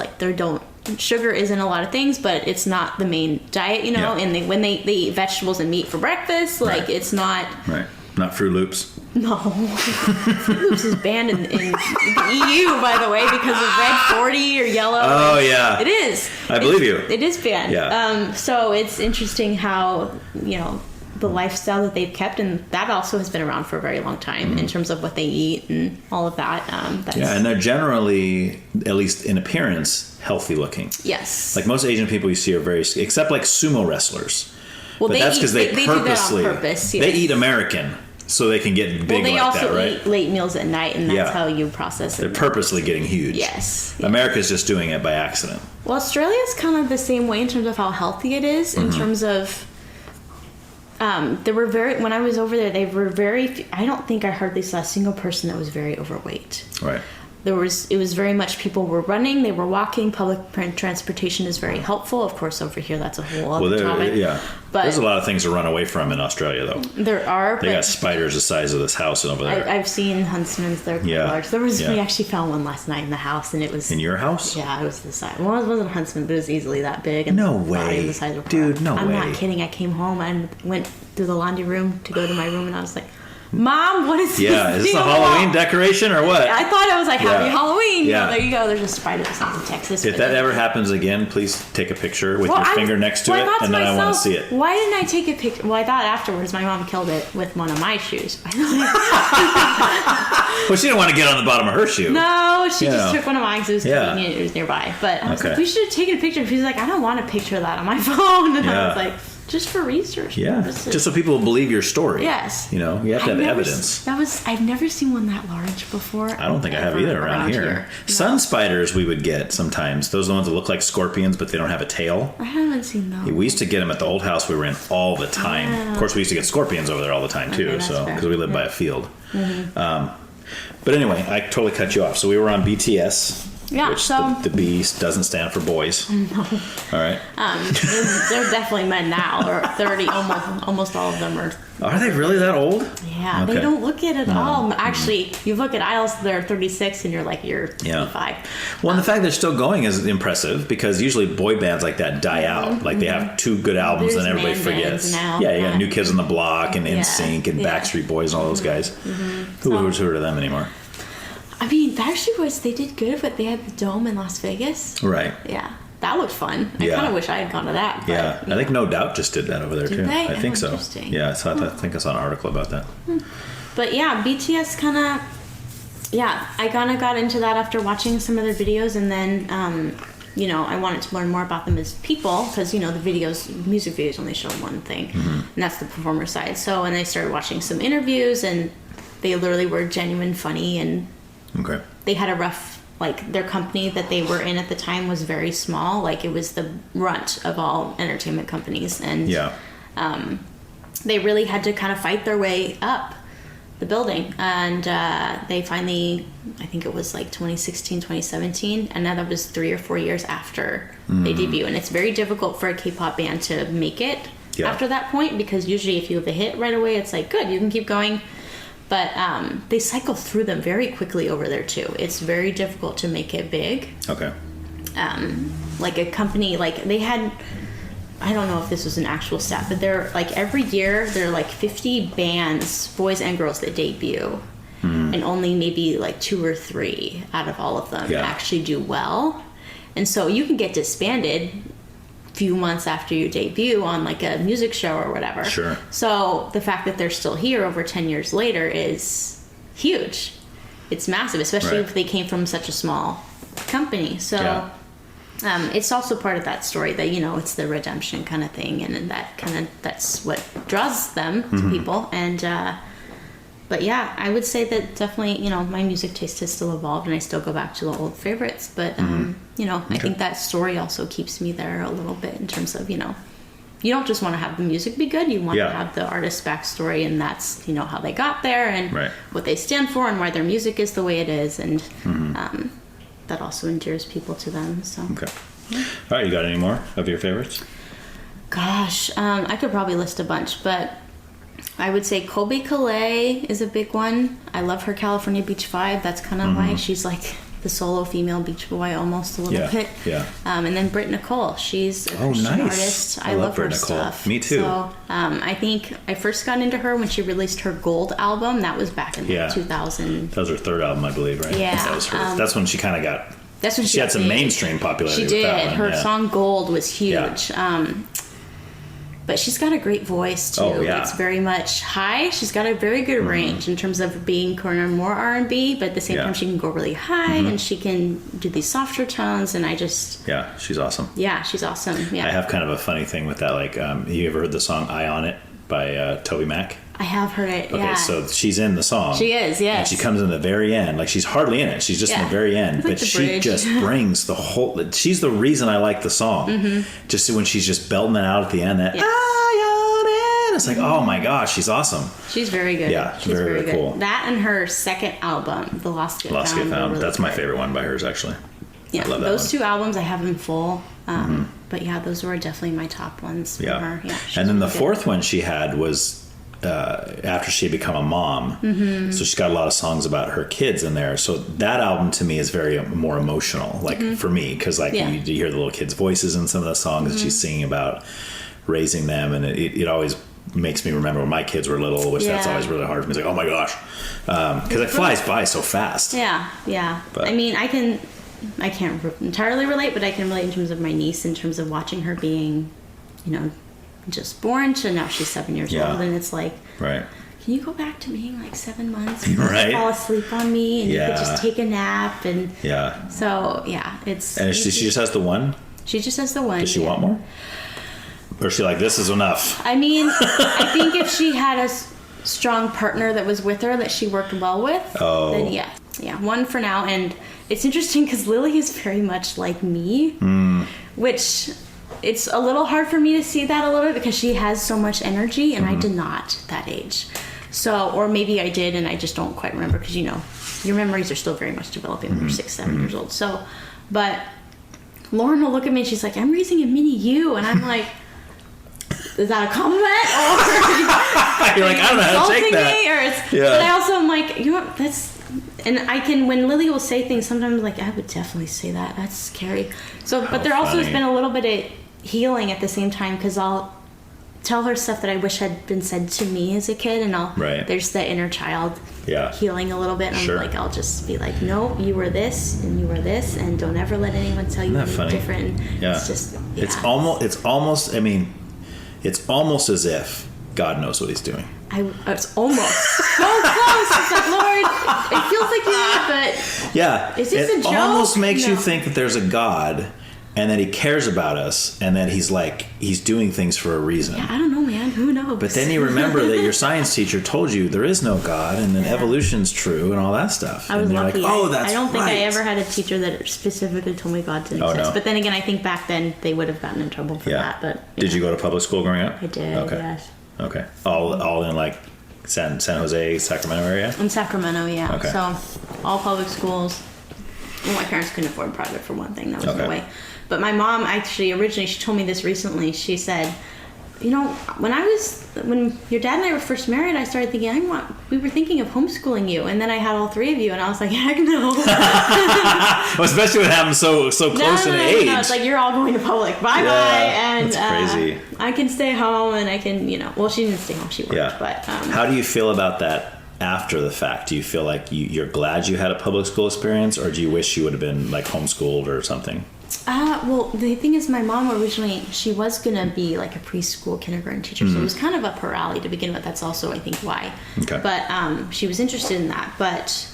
Sugar isn't a lot of things, but it's not the main diet, and when they eat vegetables and meat for breakfast, it's not. Right. Not Fruit Loops. No. Fruit Loops is banned in the EU, by the way, because of red 40 or yellow. Oh, yeah. It is. I believe you. It is banned. Yeah. So it's interesting how, the lifestyle that they've kept, and that also has been around for a very long time in terms of what they eat and all of that. And they're generally, at least in appearance, healthy looking. Yes. Most Asian people you see are very, except sumo wrestlers. Well, but that's because they purposely, do that on purpose. Yes. They eat American. So they can get big like that, right? They also eat late meals at night, and that's how you process it. They're purposely getting huge. Yes. America's just doing it by accident. Well, Australia's kind of the same way in terms of how healthy it is, in terms of... when I was over there, they were I don't think I hardly saw a single person that was very overweight. Right. It was very much people were running, they were walking. Public transportation is very helpful. Of course, over here, that's a whole other topic. Yeah. But there's a lot of things to run away from in Australia, though. There are. They got spiders the size of this house over there. I've seen huntsmans. They're quite large. We actually found one last night in the house, and it was... In your house? Yeah, it was the size. Well, it wasn't a huntsman, but it was easily that big. And no way. The size of Dude, no way. I'm not kidding. I came home and went through the laundry room to go to my room, and I was like... Mom, what is this? Yeah, is this a Halloween decoration or what? I thought it was like Happy Halloween. Yeah. There you go. There's a spider that's in Texas. If that ever happens again, please take a picture with your finger next to it, and then I want to see it. Why didn't I take a picture? Well, I thought afterwards my mom killed it with one of my shoes. Well, she didn't want to get on the bottom of her shoe. No, she just took one of mine because it was convenient. It was nearby. But I was like, we should have taken a picture. She's like, I don't want a picture of that on my phone. And I was like, just for research purposes. Just so people will believe your story. Yes. You know, you have to have evidence. I've never seen one that large before. I don't think I have either around here. Sun spiders we would get sometimes. Those are the ones that look like scorpions, but they don't have a tail. I haven't seen those. We used to get them at the old house we were in all the time. Yeah. Of course, we used to get scorpions over there all the time too, because we lived by a field. Mm-hmm. But anyway, I totally cut you off. So we were on BTS. Yeah, which so the B doesn't stand for boys. No. All right. They're definitely men now, or 30. Almost all of them are. Are they really that old? Yeah, okay. They don't look it at all. Actually, you look at idols, they're 36, and you're like, you're 25. Well, and the fact they're still going is impressive, because usually boy bands like that die out. Like they have 2 good albums, and everybody forgets. Now, you got New Kids on the Block and NSYNC and Backstreet Boys and all those guys. Who would heard of them anymore? I mean, Backstreet Boys, they did good, but they had the Dome in Las Vegas. Right. Yeah. That looked fun. I kind of wish I had gone to that. But, yeah. I think No Doubt just did that over there, too. They? I think so. Yeah, so I think I saw an article about that. But yeah, BTS kind of... Yeah, I kind of got into that after watching some of their videos, and then... I wanted to learn more about them as people, because, the music videos only show one thing, and that's the performer side. So, and I started watching some interviews, and they literally were genuine funny, and they had a rough, their company that they were in at the time was very small. Like, it was the runt of all entertainment companies, and they really had to kind of fight their way up the building, and they finally, I think it was 2016, 2017, and now that was 3 or 4 years after they debut, and it's very difficult for a K-pop band to make it after that point, because usually if you have a hit right away, it's good, you can keep going, but they cycle through them very quickly over there too. It's very difficult to make it big. Okay. Like a company, they had, I don't know if this was an actual stat, but they're every year there are 50 bands, boys and girls, that debut, and only maybe 2 or 3 out of all of them actually do well, and so you can get disbanded a few months after you debut on a music show or whatever. Sure. So the fact that they're still here over 10 years later is huge. It's massive, especially if they came from such a small company. So. It's also part of that story that, it's the redemption kind of thing, and that's what draws them to people. And, but yeah, I would say that definitely, my music taste has still evolved, and I still go back to the old favorites. But, I think that story also keeps me there a little bit in terms of, you don't just want to have the music be good, you want to have the artist's backstory, and that's, how they got there, and what they stand for, and why their music is the way it is. And, that also endears people to them. So. Okay. All right, you got any more of your favorites? Gosh, I could probably list a bunch, but I would say Colby Calais is a big one. I love her California Beach vibe. That's kind of why she's the solo female Beach Boy almost a little bit. Yeah. And then Britt Nicole. She's a Christian artist. I love her stuff. Me too. So I think I first got into her when she released her Gold album. That was back in 2000. That was her 3rd album, I believe, right? Yeah. That was her. That's when she kind of got... That's when she had some mainstream popularity. She did. With that one. Her song Gold was huge. Yeah. But she's got a great voice too. Oh, yeah. It's very much high. She's got a very good range in terms of being kind of more R&B, but at the same time she can go really high, and she can do these softer tones, and I just... Yeah, she's awesome. Yeah, she's awesome. Yeah. I have kind of a funny thing with that. You ever heard the song Eye on It by Toby Mac? I have heard it, Okay, so she's in the song. She is, yes. And she comes in the very end. She's hardly in it. She's just in the very end. But she just brings the whole... She's the reason I like the song. Just when she's just belting it out at the end, that... It's oh my gosh, she's awesome. She's very good. Yeah, she's very, very cool. That and her second album, The Lost Get Found. Really that's my favorite one by hers, actually. Yeah, I love that those 2 albums I have in full. But yeah, those were definitely my top ones from her. Yeah, and then the 4th one she had was after she had become a mom. So she's got a lot of songs about her kids in there. So that album to me is very more emotional, for me, because you hear the little kids' voices in some of the songs that she's singing about raising them, and it always makes me remember when my kids were little, which that's always really hard for me. It's like, oh my gosh. Because it flies by so fast. Yeah. But, I mean, I can't entirely relate, but I can relate in terms of my niece, in terms of watching her being, just born to now she's 7 years old. And it's like, right. Can you go back to being like 7 months and right. just fall asleep on me and you could just take a nap and so it's and she just has the one. She just has the one. Does she want more? Or is she like, this is enough? I mean, I think if she had a strong partner that was with her that she worked well with, then yeah, one for now. And it's interesting because Lily is very much like me, which it's a little hard for me to see that a little bit because she has so much energy and I did not at that age. So, or maybe I did and I just don't quite remember because your memories are still very much developing when you're 6, 7 years old. So, but Lauren will look at me and she's like, I'm raising a mini you, and I'm like, is that a compliment? Or you're like, I don't know how to take that. But I also am like, that's, and I can, when Lily will say things, sometimes I'm like, I would definitely say that. That's scary. So, but there also has been a little bit of healing at the same time because I'll tell her stuff that I wish had been said to me as a kid, and there's the inner child healing a little bit. And I'm like, I'll just be like, no, you were this and you were this, and don't ever let anyone tell you anything different. Yeah. It's just, it's almost. I mean, it's almost as if God knows what He's doing. It's almost so close. It's like, Lord, it feels like you are, but is this a joke? It almost makes you think that there's a God. And that He cares about us, and that He's doing things for a reason. Yeah, I don't know, man. Who knows? But then you remember that your science teacher told you there is no God, and then evolution's true, and all that stuff. I was lucky. Like, oh, that's I don't think I ever had a teacher that specifically told me God didn't exist. No. But then again, I think back then they would have gotten in trouble for that. But did you go to public school growing up? I did. Okay. Yes. Okay. All in like San Jose, Sacramento area. In Sacramento, yeah. Okay. So all public schools. Well, my parents couldn't afford private for one thing. That was no way. But my mom actually, originally, she told me this recently. She said, when your dad and I were first married, I started thinking, we were thinking of homeschooling you. And then I had all 3 of you, and I was like, heck no. Well, especially when it happened so close in age. No, it's like, you're all going to public. Bye-bye. And that's crazy. I can stay home, and I can, well, she didn't stay home. She worked. Yeah. But how do you feel about that after the fact? Do you feel like you're glad you had a public school experience, or do you wish you would have been like homeschooled or something? Well, the thing is, my mom originally, she was going to be like a preschool kindergarten teacher, so it was kind of up her alley to begin with. That's also, I think, why. Okay. But she was interested in that. But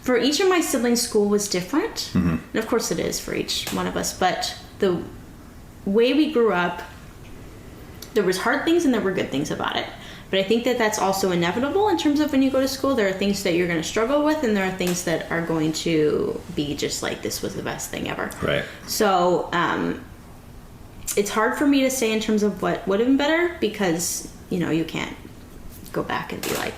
for each of my siblings, school was different. And of course it is for each one of us. But the way we grew up, there was hard things and there were good things about it. But I think that that's also inevitable in terms of when you go to school. There are things that you're going to struggle with, and there are things that are going to be just like, this was the best thing ever. Right. So it's hard for me to say in terms of what would have been better, because, you can't go back and be like,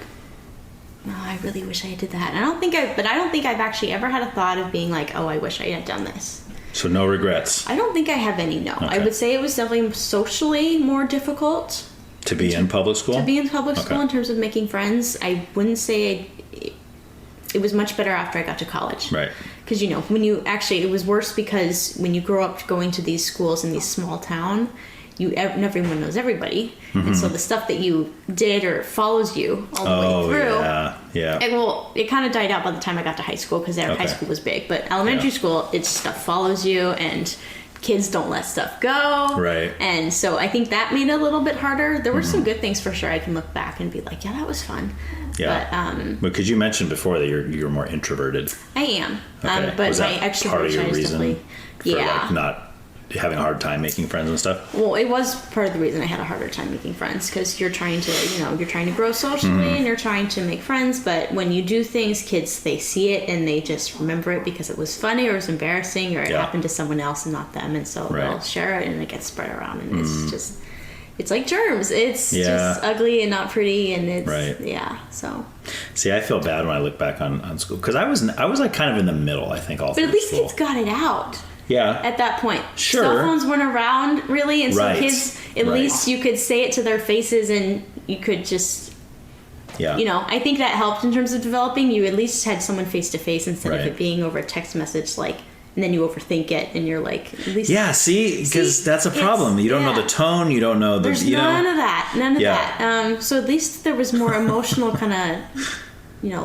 oh, I really wish I did that. I don't think I've actually ever had a thought of being like, oh, I wish I had done this. So no regrets? I don't think I have any, no. Okay. I would say it was definitely socially more difficult. To be in public school? To be in public school in terms of making friends. I wouldn't say it was much better after I got to college. Right. Because, it was worse because when you grow up going to these schools in these small town, everyone knows everybody. And so the stuff that you did or follows you all the way through. Yeah. It kind of died out by the time I got to high school because high school was big. But elementary school, it's stuff follows you, and kids don't let stuff go. Right. And so I think that made it a little bit harder. There were some good things for sure. I can look back and be like, yeah, that was fun. Yeah. But because you mentioned before that you're more introverted. I am. Okay. But was that my extrovert part of your side is reason definitely, for like not having a hard time making friends and stuff? Well, it was part of the reason I had a harder time making friends, because you're trying to grow socially and you're trying to make friends, but when you do things, kids, they see it and they just remember it because it was funny or it was embarrassing or it happened to someone else and not them, and so they'll share it and it gets spread around, and it's like germs. It's just ugly and not pretty, and it's so. See, I feel bad when I look back on school, because I was like kind of in the middle, I think, all through But at least school. kids got it out. Yeah. At that point. Sure. Cell phones weren't around, really, and so kids, at least you could say it to their faces and you could just, I think that helped in terms of developing. You at least had someone face to face instead of it being over a text message, like, and then you overthink it, and you're like, at least because that's a problem. You don't know the tone. You don't know the. There's none of that. So at least there was more emotional kind of,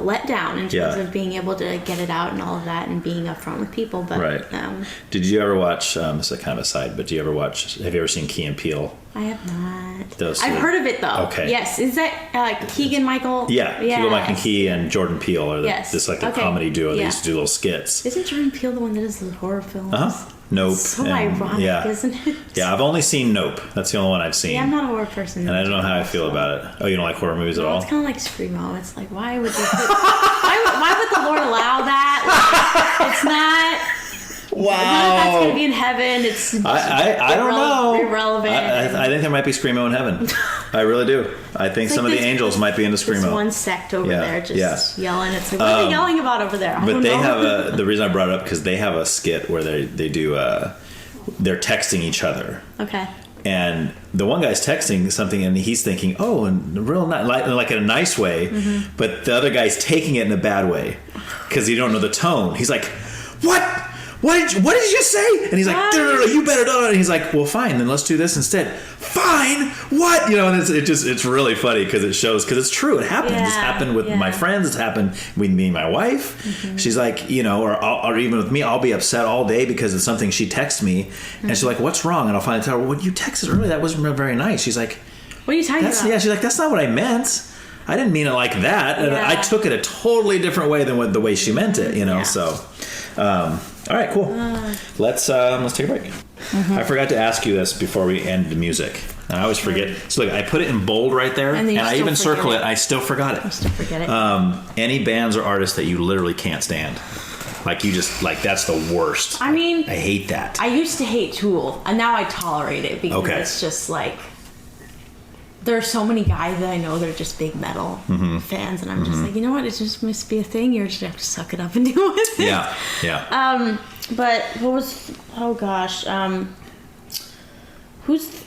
let down in terms of being able to get it out and all of that, and being upfront with people. But right. Did you ever watch? This is kind of a side, but have you ever seen Key and Peele? I have not. I've heard of it though. Okay. Yes. Is that Keegan Michael? Yeah. Yes. Keegan Michael Key and Jordan Peele are the comedy duo. They used to do little skits. Isn't Jordan Peele the one that does the horror films? Nope. So ironic, isn't it? Yeah, I've only seen Nope. That's the only one I've seen. Yeah, I'm not a horror person. And I don't know how I feel about it. Oh, you don't like horror movies at all? It's kind of like Screamo. It's like, why would why would the Lord allow that? Like, it's not. Wow. That's going to be in heaven. It's I don't know. Irrelevant. I think there might be Screamo in heaven. I really do. I think some of the angels might be into Screamo. There's one sect over there just yelling. It's like, what are they yelling about over there? But they have the reason I brought it up, because they have a skit where they do they're texting each other. Okay. And the one guy's texting something, and he's thinking, "Oh, in real like in a nice way," but the other guy's taking it in a bad way because you don't know the tone. He's like, "What? What did you just say?" And he's like, "No, you better not." And he's like, "Well, fine, then let's do this instead." Fine, what? And it's really funny because it's true. It happens. It's happened with my friends. It's happened with me and my wife. She's like, or even with me, I'll be upset all day because it's something she texts me, and she's like, "What's wrong?" And I'll finally tell her, "Well, you texted earlier. That wasn't very nice." She's like, "What are you talking about?" Yeah, she's like, "That's not what I meant. I didn't mean it like that." And I took it a totally different way than the way she meant it. So. All right, cool. Let's take a break. I forgot to ask you this before we end the music. I always forget. So look, I put it in bold right there, and I even circle it. I still forgot it. I still forget it. Any bands or artists that you literally can't stand? Like you just that's the worst. I mean, I hate that. I used to hate Tool, and now I tolerate it because it's just like there are so many guys that I know that are just big metal fans, and I'm just like, you know what? It just must be a thing. You're just have to suck it up and deal with it. Yeah. But what was? Oh gosh. Who's?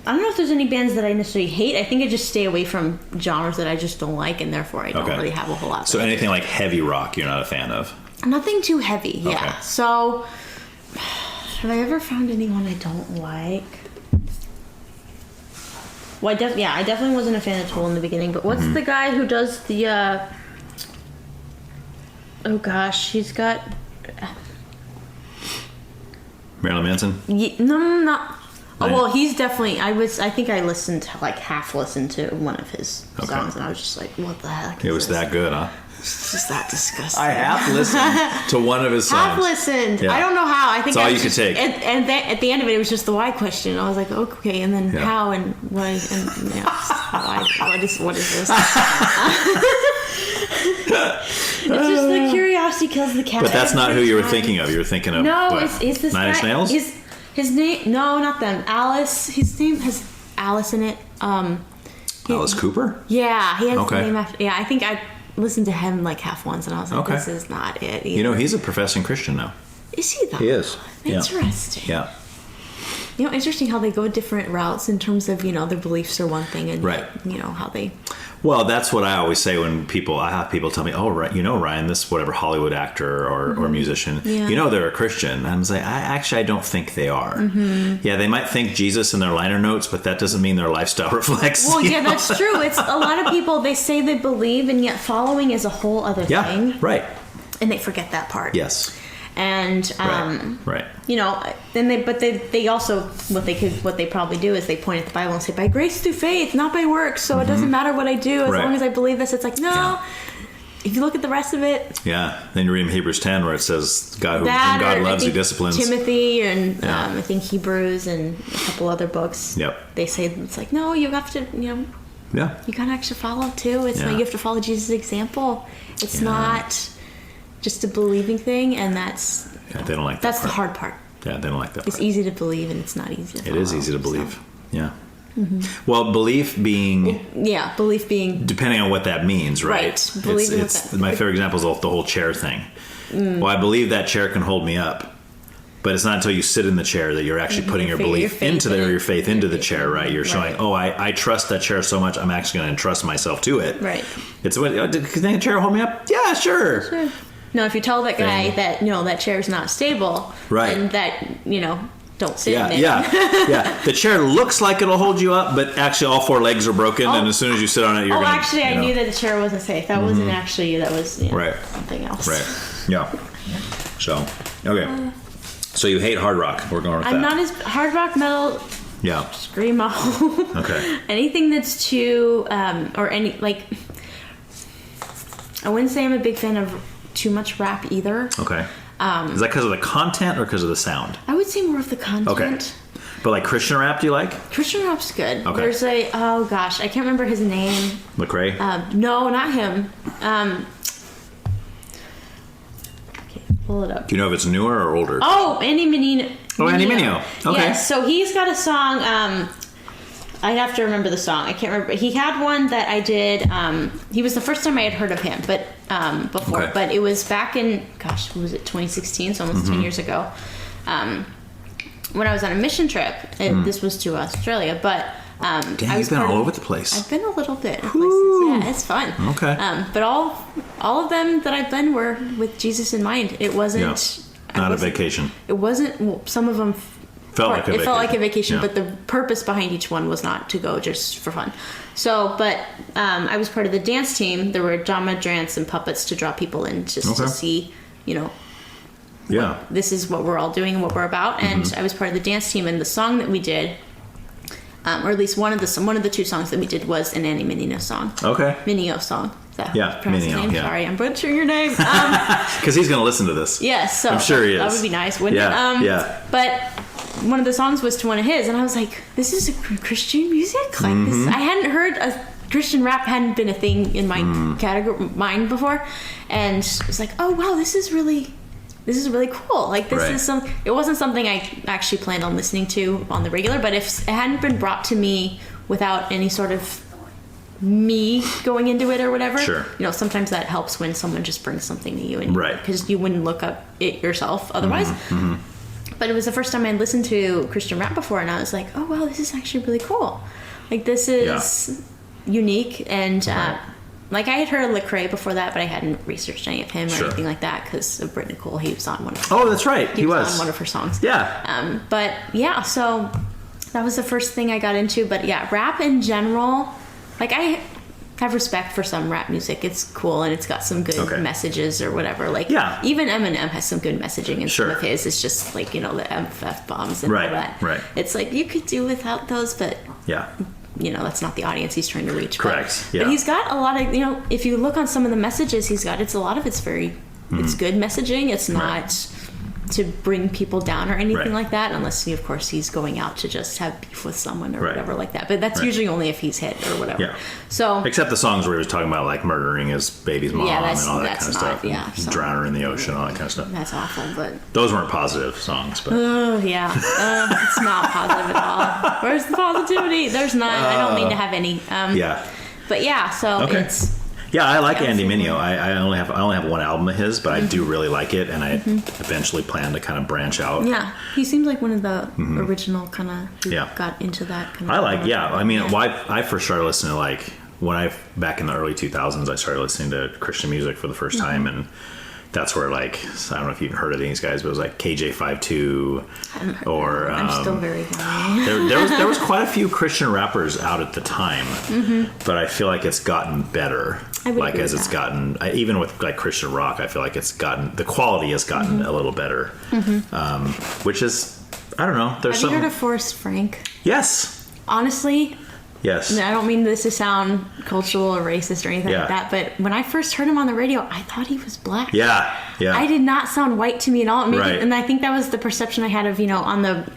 I don't know if there's any bands that I necessarily hate. I think I just stay away from genres that I just don't like, and therefore I don't really have a whole lot. So anything like heavy rock, you're not a fan of? Nothing too heavy. Yeah. Okay. So have I ever found anyone I don't like? Well, I definitely wasn't a fan of Tool in the beginning, but what's the guy who does the, oh gosh, he's got... Marilyn Manson? No, not... Oh, well, he's definitely... I think I listened to, half listened to one of his songs, and I was just like, what the heck? It was that good, huh? It's just that disgusting. I half listened to one of his songs. Half listened. Yeah. I don't know how. I think it's all you could take. And at the end of it, it was just the why question. I was like, okay, and then how and what and why? What is this? It's just the curiosity kills the cat. But that's not who you were thinking of. You were thinking of it's this Nine Inch Nails? His name? No, not them. Alice. His name has Alice in it. Alice Cooper? Yeah, he has the name after. Yeah, I think I listened to him half once, and I was like, this is not it either. He's a professing Christian now. Is he though? He is. Interesting. Yeah. Interesting how they go different routes in terms of, their beliefs are one thing, and how they... Well, that's what I always say when I have people tell me, "Oh, right, Ryan, this whatever Hollywood actor or musician, they're a Christian." And I'm like, I don't think they are. Yeah, they might think Jesus in their liner notes, but that doesn't mean their lifestyle reflects. Well, that's true. It's a lot of people, they say they believe, and yet following is a whole other thing. Yeah, right. And they forget that part. Yes. And right. Then they also what they probably do is they point at the Bible and say, by grace through faith, not by works, so it doesn't matter what I do as long as I believe this. It's like, no, if you look at the rest of it, then you read in Hebrews 10 where it says whom God loves, he disciplines. Timothy and I think Hebrews and a couple other books. They say it's like, no, you have to you gotta actually follow too. It's you have to follow Jesus' example. It's not just a believing thing, and that's they don't like that. That's the hard part. Yeah, they don't like that. It's easy to believe, and it's not easy to follow. It is easy to believe. Yeah. Well, belief being depending on what that means, right? It's my favorite example is the whole chair thing. Well, I believe that chair can hold me up, but it's not until you sit in the chair that you're actually putting your belief into the chair, right? You're showing, I trust that chair so much, I'm actually going to entrust myself to it. Right. It's what, do you think a chair will hold me up? Yeah, sure. No, if you tell that guy thing. that, that chair's not stable, Right. and that, don't sit in it. Yeah. The chair looks like it'll hold you up, but actually all 4 legs are broken, and as soon as you sit on it, you're gonna... actually, I knew that the chair wasn't safe. That wasn't actually you. That was Right. something else. Right. Yeah. So, okay. So you hate hard rock. We're going with that. I'm not as hard rock, metal, Yeah. screamo. Okay. Anything that's too, or any, like, I wouldn't say I'm a big fan of too much rap either. Okay. Is that because of the content or because of the sound? I would say more of the content. Okay. But like Christian rap, do you like? Christian rap's good. Okay. There's oh gosh, I can't remember his name. Lecrae? No, not him. Okay, pull it up. Do you know if it's newer or older? Oh, Andy Mineo. Oh, Andy Mineo. Okay. Yes, so he's got a song. I'd have to remember the song. I can't remember. He had one that I did. He was the first time I had heard of him, but before. Okay. But it was back in, gosh, was it 2016? So almost 10 years ago. When I was on a mission trip. And this was to Australia, but Damn, I was you've been part all of- over the place. I've been a little bit in places. Yeah, it's fun. Okay. But all of them that I've been were with Jesus in mind. It wasn't. Not a vacation. It wasn't. Well, some of them Felt like a vacation. It felt like a vacation, Yeah. but the purpose behind each one was not to go just for fun. So, but I was part of the dance team. There were drama, dance, and puppets to draw people in just to see, Yeah. this is what we're all doing and what we're about. And I was part of the dance team, and the song that we did, or at least one of the 2 songs that we did was an Andy Mineo song. Okay. Mineo song. Is that how Yeah, you pronounce his Mineo, name? yeah. Sorry, I'm butchering your name. Because he's going to listen to this. Yes, so I'm sure he is. that would be nice, wouldn't Yeah, it? yeah. But one of the songs was to one of his, and I was like, "This is a Christian music." Like this, I hadn't heard Christian rap hadn't been a thing in my mind before, and I was like, "Oh wow, this is really cool." Like this Right. is It wasn't something I actually planned on listening to on the regular, but if it hadn't been brought to me without any sort of me going into it or whatever, Sure. sometimes that helps when someone just brings something to you, and Right. because you wouldn't look up it yourself otherwise. But it was the first time I'd listened to Christian rap before, and I was like, oh wow, this is actually really cool. Like this is unique, and like I had heard of Lecrae before that, but I hadn't researched any of him or anything like that because of Britt Nicole. He was on one of Oh, that's right. He was on one of her songs. Yeah. But yeah, so that was the first thing I got into. But yeah, rap in general, like I have respect for some rap music. It's cool and it's got some good messages or whatever. Like even Eminem has some good messaging in some of his. It's just like, the MF bombs and all that. Right. It's like you could do without those, but Yeah. that's not the audience he's trying to reach. Correct. But he's got a lot of, if you look on some of the messages he's got, a lot of it's very, it's good messaging. It's not to bring people down or anything like that, unless of course he's going out to just have beef with someone or whatever like that. But that's usually only if he's hit or whatever. Yeah. So except the songs where he was talking about like murdering his baby's mom and all that kind of stuff. Yeah, drown her in the ocean, all that kind of stuff. That's awful, but those weren't positive songs. But it's not positive at all. Where's the positivity? There's not. I don't mean to have any. But yeah, so it's. Yeah, I like Andy Mineo. I only have one album of his, but I do really like it, and I eventually plan to kind of branch out. Yeah, he seems like one of the original kind of got into that kind of. I mean, I first started listening to like back in the early 2000s, I started listening to Christian music for the first time, and that's where like I don't know if you've heard of these guys, but it was like KJ52 or I'm still very young. there was quite a few Christian rappers out at the time, but I feel like it's gotten better. Like as it's gotten, even with like Christian rock, I feel like the quality has gotten a little better, which is I don't know. There's Have you heard of Forrest Frank? Yes. Honestly. Yes. I don't mean this to sound cultural or racist or anything like that, but when I first heard him on the radio, I thought he was black. Yeah. I did not sound white to me at all. Maybe, and I think that was the perception I had of, on the,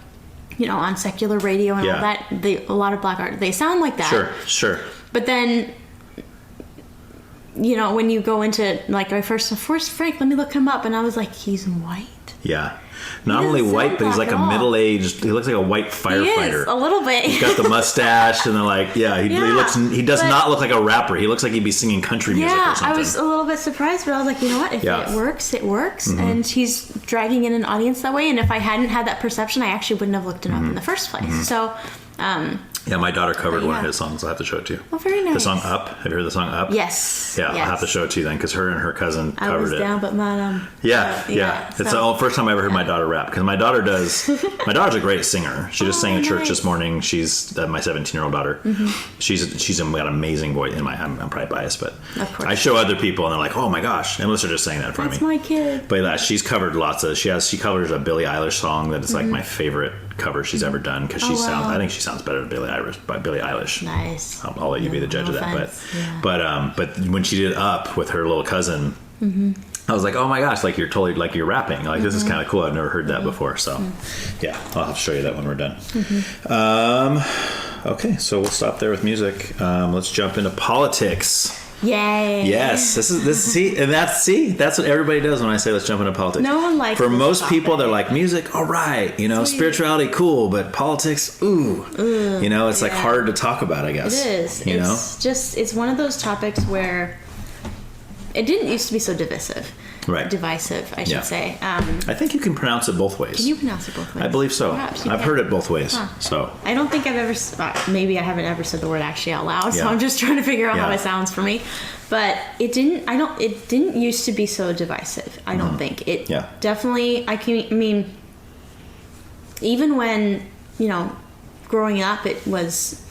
on secular radio and all that. A lot of black art, they sound like that. Sure. But then, when you go into, like, my first Forrest Frank, let me look him up, and I was like, he's white. Yeah. Not only white, but he's like a middle-aged. He looks like a white firefighter. He is, a little bit. He's got the mustache, and they're like, he does not look like a rapper. He looks like he'd be singing country music or something. I was a little bit surprised, but I was like, you know what? If it works, it works. And he's dragging in an audience that way. And if I hadn't had that perception, I actually wouldn't have looked him up in the first place. So, Yeah, my daughter covered one of his songs. I'll have to show it to you. Oh, very nice. The song Up. Have you heard the song Up? Yes. Yeah, I'll have to show it to you then, because her and her cousin covered it. I was down, but my Yeah. It's the first time I ever heard my daughter rap, because my daughter's a great singer. She just sang at church this morning. She's my 17-year-old daughter. She's got an amazing voice. I'm probably biased, but of course. I show other people and they're like, oh my gosh, unless they're just saying that for me. That's my kid. But she's covered she covers a Billie Eilish song that is like my favorite cover she's ever done, because I think she sounds better than Billie Eilish. Nice. I'll let you be the judge of that. Offense. But when she did Up with her little cousin, I was like, oh my gosh, like you're totally like you're rapping. Like this is kind of cool. I've never heard that before. So yeah, I'll have to show you that when we're done. Okay, so we'll stop there with music. Let's jump into politics. Yay! Yes, that's what everybody does when I say let's jump into politics. No one likes. For most people, they're like music, all right, spirituality, cool, but politics, it's like hard to talk about. I guess it is. It's one of those topics where it didn't used to be so divisive. Right. Divisive, I should say. I think you can pronounce it both ways. Can you pronounce it both ways? I believe so. I've heard it both ways. Huh. So I don't think I've ever. Maybe I haven't ever said the word actually out loud. So I'm just trying to figure out how it sounds for me. But it didn't. It didn't used to be so divisive. I don't think it. Definitely. I mean, even when growing up, it was.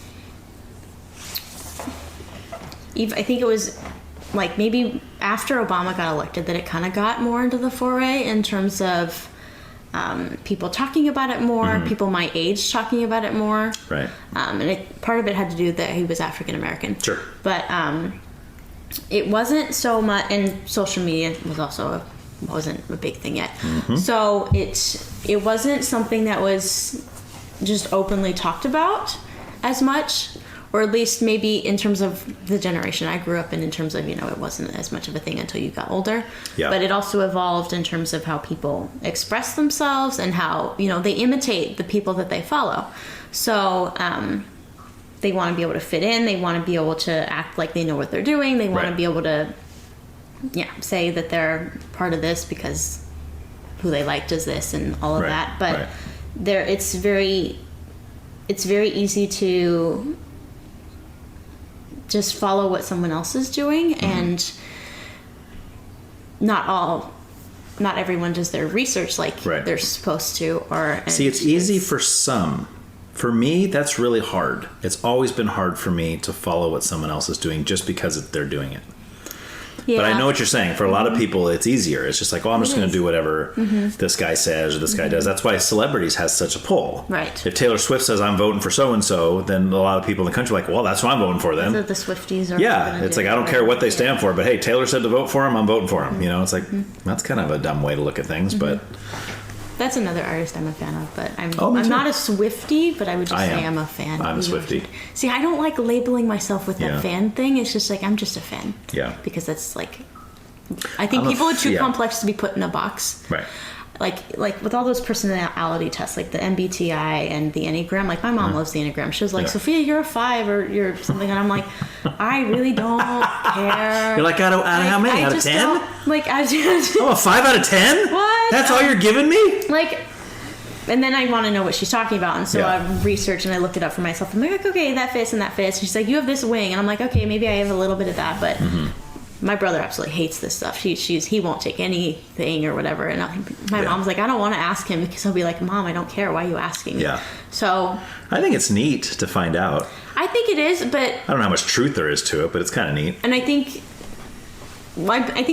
I think it was. Like maybe after Obama got elected that it kind of got more into the foray in terms of people talking about it more, people my age talking about it more. Right. And part of it had to do that he was African American. Sure. But it wasn't so much, and social media wasn't a big thing yet. So it wasn't something that was just openly talked about as much. Or at least maybe in terms of the generation I grew up in terms of, it wasn't as much of a thing until you got older. Yeah. But it also evolved in terms of how people express themselves and how, they imitate the people that they follow. So they want to be able to fit in. They want to be able to act like they know what they're doing. They want to be able to, say that they're part of this because who they like does this and all of that. But it's very easy to just follow what someone else is doing, and not everyone does their research like they're supposed to. See, it's easy for some. For me, that's really hard. It's always been hard for me to follow what someone else is doing just because they're doing it. Yeah. But I know what you're saying. For a lot of people, it's easier. It's just like, I'm just going to do whatever this guy says or this guy does. That's why celebrities has such a pull. Right. If Taylor Swift says, I'm voting for so-and-so, then a lot of people in the country are like, well, that's what I'm voting for then. So the Swifties are. Yeah. It's like, I don't care what they stand for, but hey, Taylor said to vote for him, I'm voting for him. It's like, that's kind of a dumb way to look at things, but... That's another artist I'm a fan of, but I'm not a Swiftie, but I would just say I'm a fan. I'm a Swiftie. See, I don't like labeling myself with that fan thing. It's just like, I'm just a fan. Yeah. Because that's like, I think people are too complex to be put in a box. Right. Like with all those personality tests, like the MBTI and the Enneagram, like my mom loves the Enneagram. She was like, Sophia, you're a 5 or you're something. And I'm like, I really don't care. You're like, out of how many? Out of 10? Like, I just... Oh, a 5 out of 10? What? That's all you're giving me? Like... And then I want to know what she's talking about. And so I researched and I looked it up for myself. I'm like, okay, that fits and that fits. And she's like, you have this wing. And I'm like, okay, maybe I have a little bit of that, but... My brother absolutely hates this stuff. He won't take anything or whatever. And my mom's like, I don't want to ask him because he'll be like, Mom, I don't care. Why are you asking me? Yeah. So I think it's neat to find out. I think it is, but I don't know how much truth there is to it, but it's kind of neat. And I think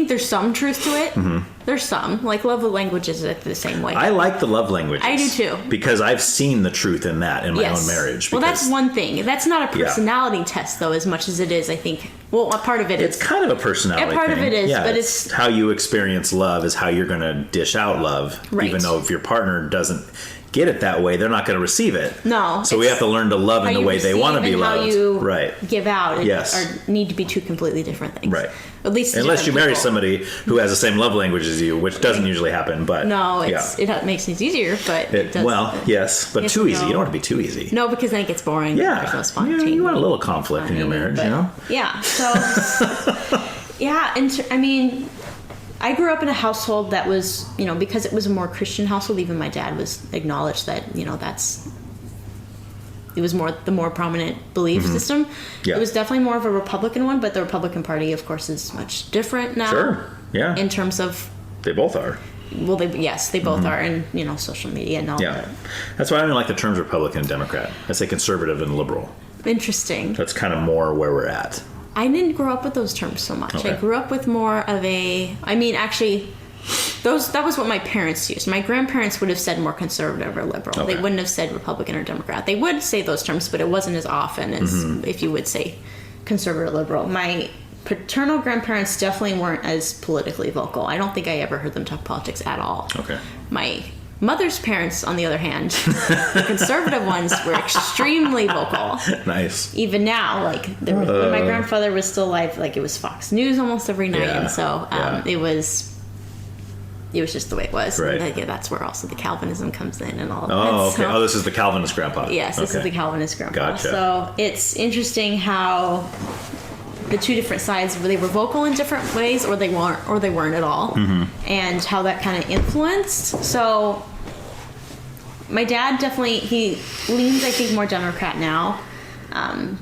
there's some truth to it. There's some. Like love languages the same way. I like the love languages. I do too. Because I've seen the truth in that in my own marriage. Well, that's one thing. That's not a personality test, though, as much as it is, I think. Well, a part of it is. It's kind of a personality thing. Part of it is, but it's how you experience love is how you're going to dish out love. Right. Even though if your partner doesn't get it that way, they're not going to receive it. No. So we have to learn to love in the way they want to be loved. How you give out are need to be two completely different things. Right. At least unless you marry somebody who has the same love language as you, which doesn't usually happen. But no, it makes things easier. But it does, but too easy. You don't want to be too easy. No, because then it gets boring. Yeah, there's no spontaneity. You want a little conflict in your marriage, Yeah. So I mean, I grew up in a household that was, because it was a more Christian household. Even my dad was acknowledged that that's it was the more prominent belief system. Yeah. It was definitely more of a Republican one, but the Republican Party, of course, is much different now. Sure. Yeah. In terms of, They both are. well, they both are, and social media and all Yeah. that. That's why I don't like the terms Republican and Democrat. I say conservative and liberal. Interesting. That's kind of more where we're at. I didn't grow up with those terms so much. Okay. I grew up with more of actually, that was what my parents used. My grandparents would have said more conservative or liberal. Okay. They wouldn't have said Republican or Democrat. They would say those terms, but it wasn't as often as if you would say conservative or liberal. My paternal grandparents definitely weren't as politically vocal. I don't think I ever heard them talk politics at all. Okay. My mother's parents, on the other hand, the conservative ones, were extremely vocal. Nice. Even now, when my grandfather was still alive, it was Fox News almost every night, Yeah. and so it was just the way it was. Right. And, that's where also the Calvinism comes in and all of that. Oh, okay. So, This is the Calvinist grandpa. yes, this is Okay. the Calvinist grandpa. Gotcha. So it's interesting how the two different sides, they were vocal in different ways, or they weren't at all, and how that kind of influenced. So my dad definitely, he leans, I think, more Democrat now,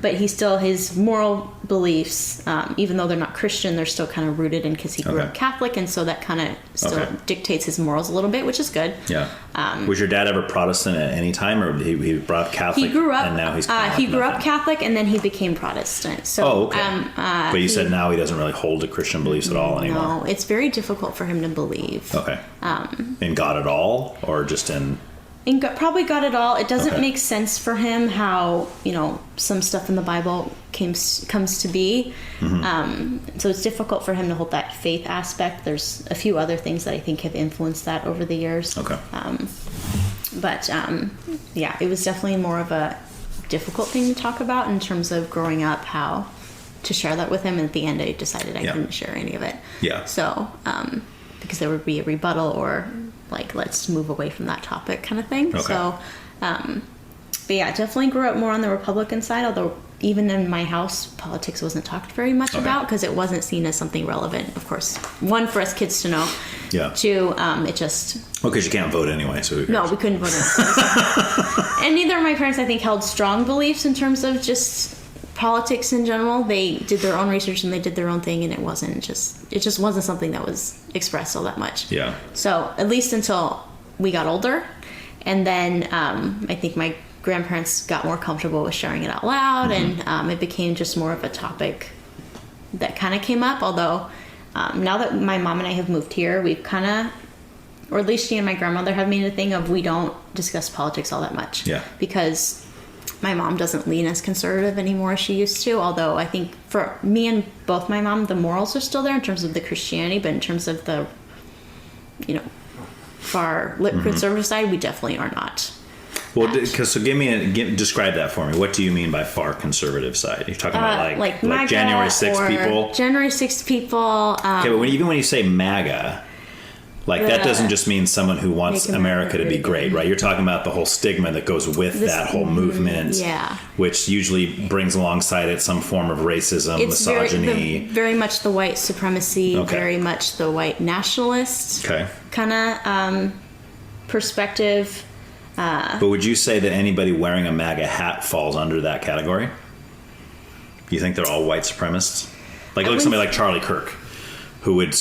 but his moral beliefs, even though they're not Christian, they're still kind of rooted in, because he grew up Catholic, and so that kind of still dictates his morals a little bit, which is good. Yeah. Was your dad ever Protestant at any time, or he brought up Catholic? He grew up. And now he's he grew up Catholic, and then he became Protestant. So, Oh, okay. But you said now he doesn't really hold to Christian beliefs at all anymore. no, it's very difficult for him to believe. Okay. In God at all, or just in? Probably got it all. It doesn't Okay. make sense for him how some stuff in the Bible comes to be. So it's difficult for him to hold that faith aspect. There's a few other things that I think have influenced that over the years. Okay. Yeah, it was definitely more of a difficult thing to talk about in terms of growing up, how to share that with him. And at the end, I decided I couldn't share any of it. Yeah. So, because there would be a rebuttal, or let's move away from that topic kind of thing. Okay. So, but yeah, definitely grew up more on the Republican side, although even in my house, politics wasn't talked very much about, because it wasn't seen as something relevant, of course. One, for us kids to know. Yeah. Two, it just... Well, because you can't vote anyway, so who cares? No, we couldn't vote. And neither of my parents, I think, held strong beliefs in terms of just politics in general. They did their own research and they did their own thing, and it just wasn't something that was expressed all that much. Yeah. So at least until we got older, and then I think my grandparents got more comfortable with sharing it out loud, and it became just more of a topic that kind of came up. Although now that my mom and I have moved here, we've kind of, or at least she and my grandmother have made a thing of, we don't discuss politics all that much. Yeah. Because my mom doesn't lean as conservative anymore as she used to, although I think for me and both my mom, the morals are still there in terms of the Christianity, but in terms of the, far conservative side, we definitely are not. Well, describe that for me. What do you mean by far conservative side? You're talking about like MAGA January 6th people? January 6th people. Okay, but even when you say MAGA, that doesn't just mean someone who wants Make America to be great, right? You're talking about the whole stigma that goes with that whole movement, which usually brings alongside it some form of racism, misogyny. Very much the white supremacy, very much the white nationalist kind of perspective. But would you say that anybody wearing a MAGA hat falls under that category? You think they're all white supremacists? Look at somebody like Charlie Kirk, who would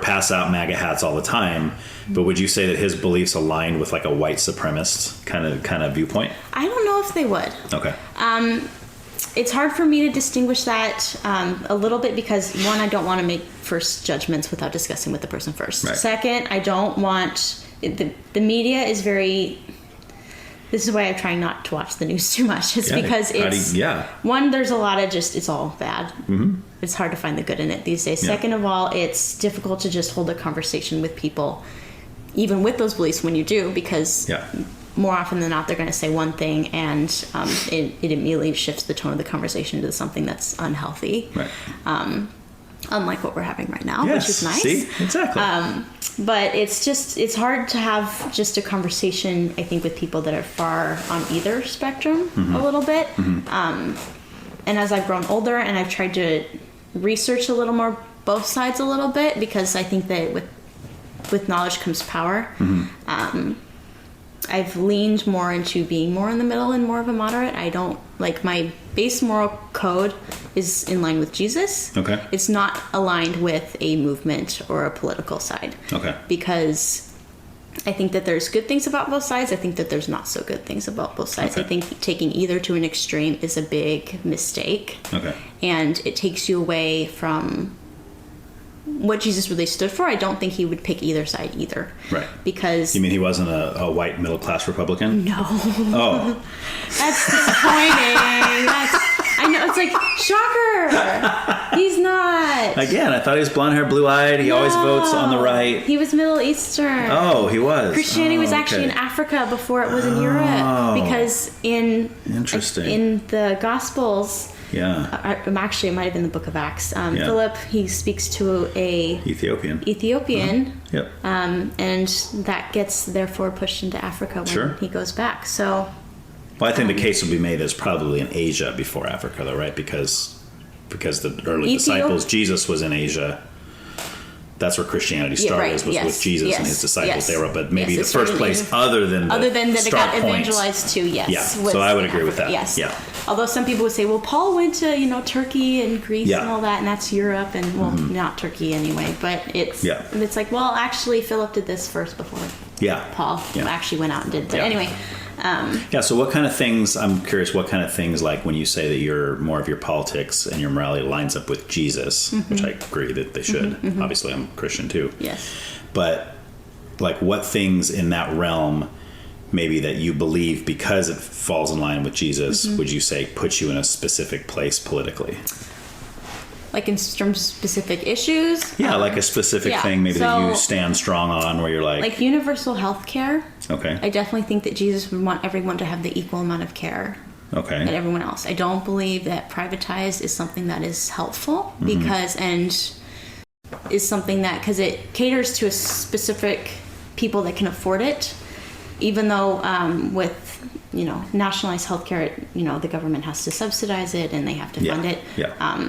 pass out MAGA hats all the time. But would you say that his beliefs aligned with a white supremacist kind of viewpoint? I don't know if they would. Okay. It's hard for me to distinguish that a little bit, because one, I don't want to make first judgments without discussing with the person first. Right. Second, I don't want the media is very. This is why I'm trying not to watch the news too much. It's because it's one, there's a lot of it's all bad. Mm-hmm. It's hard to find the good in it these days. Yeah. Second of all, it's difficult to just hold a conversation with people, even with those beliefs, when you do, because more often than not, they're going to say one thing, and it immediately shifts the tone of the conversation to something that's unhealthy. Right. Unlike what we're having right now, which is nice. See? Exactly. But it's hard to have just a conversation, I think, with people that are far on either spectrum a little bit. Mm-hmm. And as I've grown older and I've tried to research a little more both sides a little bit, because I think that with knowledge comes power. Mm-hmm. I've leaned more into being more in the middle and more of a moderate. I don't like my base moral code is in line with Jesus. Okay. It's not aligned with a movement or a political side. Okay. Because I think that there's good things about both sides. I think that there's not so good things about both sides. Okay. I think taking either to an extreme is a big mistake. Okay. And it takes you away from what Jesus really stood for. I don't think he would pick either side either. Right. Because... You mean he wasn't a white middle-class Republican? No. Oh. That's disappointing. I know. It's like, shocker. He's not. Again, I thought he was blonde-haired, blue-eyed. He always votes on the right. He was Middle Eastern. Oh, he was. Christianity was okay. actually in Africa before it was in Europe. Because Interesting. in the Gospels... Yeah. Actually, it might have been the Book of Acts. Philip, he speaks to a Ethiopian. Uh-huh. Yep. And that gets therefore pushed into Africa when he goes back. So, well, I think the case would be made as probably in Asia before Africa, though, right? Because the early disciples, Jesus was in Asia. That's where Christianity started, was with Jesus and his disciples. They were, but maybe the first place other than that it got evangelized to. Yes. Yeah. So I would agree with that. Yes. Yeah. Although some people would say, well, Paul went to Turkey and Greece and all that, and that's Europe, and not Turkey anyway. But it's like, well, actually, Philip did this first before. Paul actually went out and did it. But anyway. So what kind of things, I'm curious, what kind of things, like when you say that you're more of your politics and your morality lines up with Jesus, which I agree that they should. Obviously, I'm a Christian too. Yes. But like what things in that realm maybe that you believe because it falls in line with Jesus, would you say puts you in a specific place politically? Like in terms of specific issues? Yeah, like a specific thing maybe that you stand strong on where you're like universal health care. Okay. I definitely think that Jesus would want everyone to have the equal amount of care. Okay. And everyone else. I don't believe that privatized is something that is helpful because it caters to a specific people that can afford it. Even though with nationalized healthcare, the government has to subsidize it and they have to fund it. Yeah.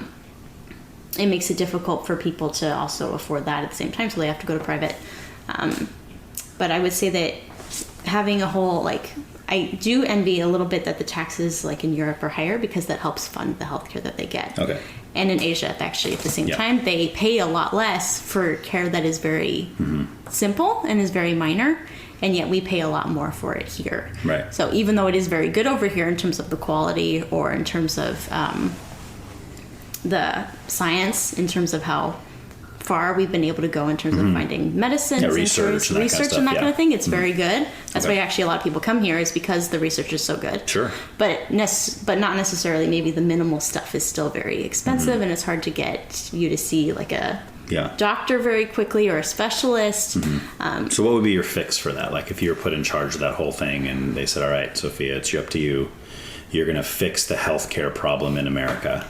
It makes it difficult for people to also afford that at the same time, so they have to go to private. But I would say that having a whole I do envy a little bit that the taxes in Europe are higher because that helps fund the healthcare that they get. Okay. And in Asia, actually, at the same time, they pay a lot less for care that is very simple and is very minor, and yet we pay a lot more for it here. Right. So even though it is very good over here in terms of the quality or in terms of the science, in terms of how far we've been able to go in terms of finding medicines and research and that kind of thing, it's very good. That's why actually a lot of people come here, is because the research is so good. Sure. But not necessarily. Maybe the minimal stuff is still very expensive, and it's hard to get you to see a doctor very quickly or a specialist. So what would be your fix for that? Like if you were put in charge of that whole thing and they said, all right, Sophia, it's up to you. You're going to fix the healthcare problem in America.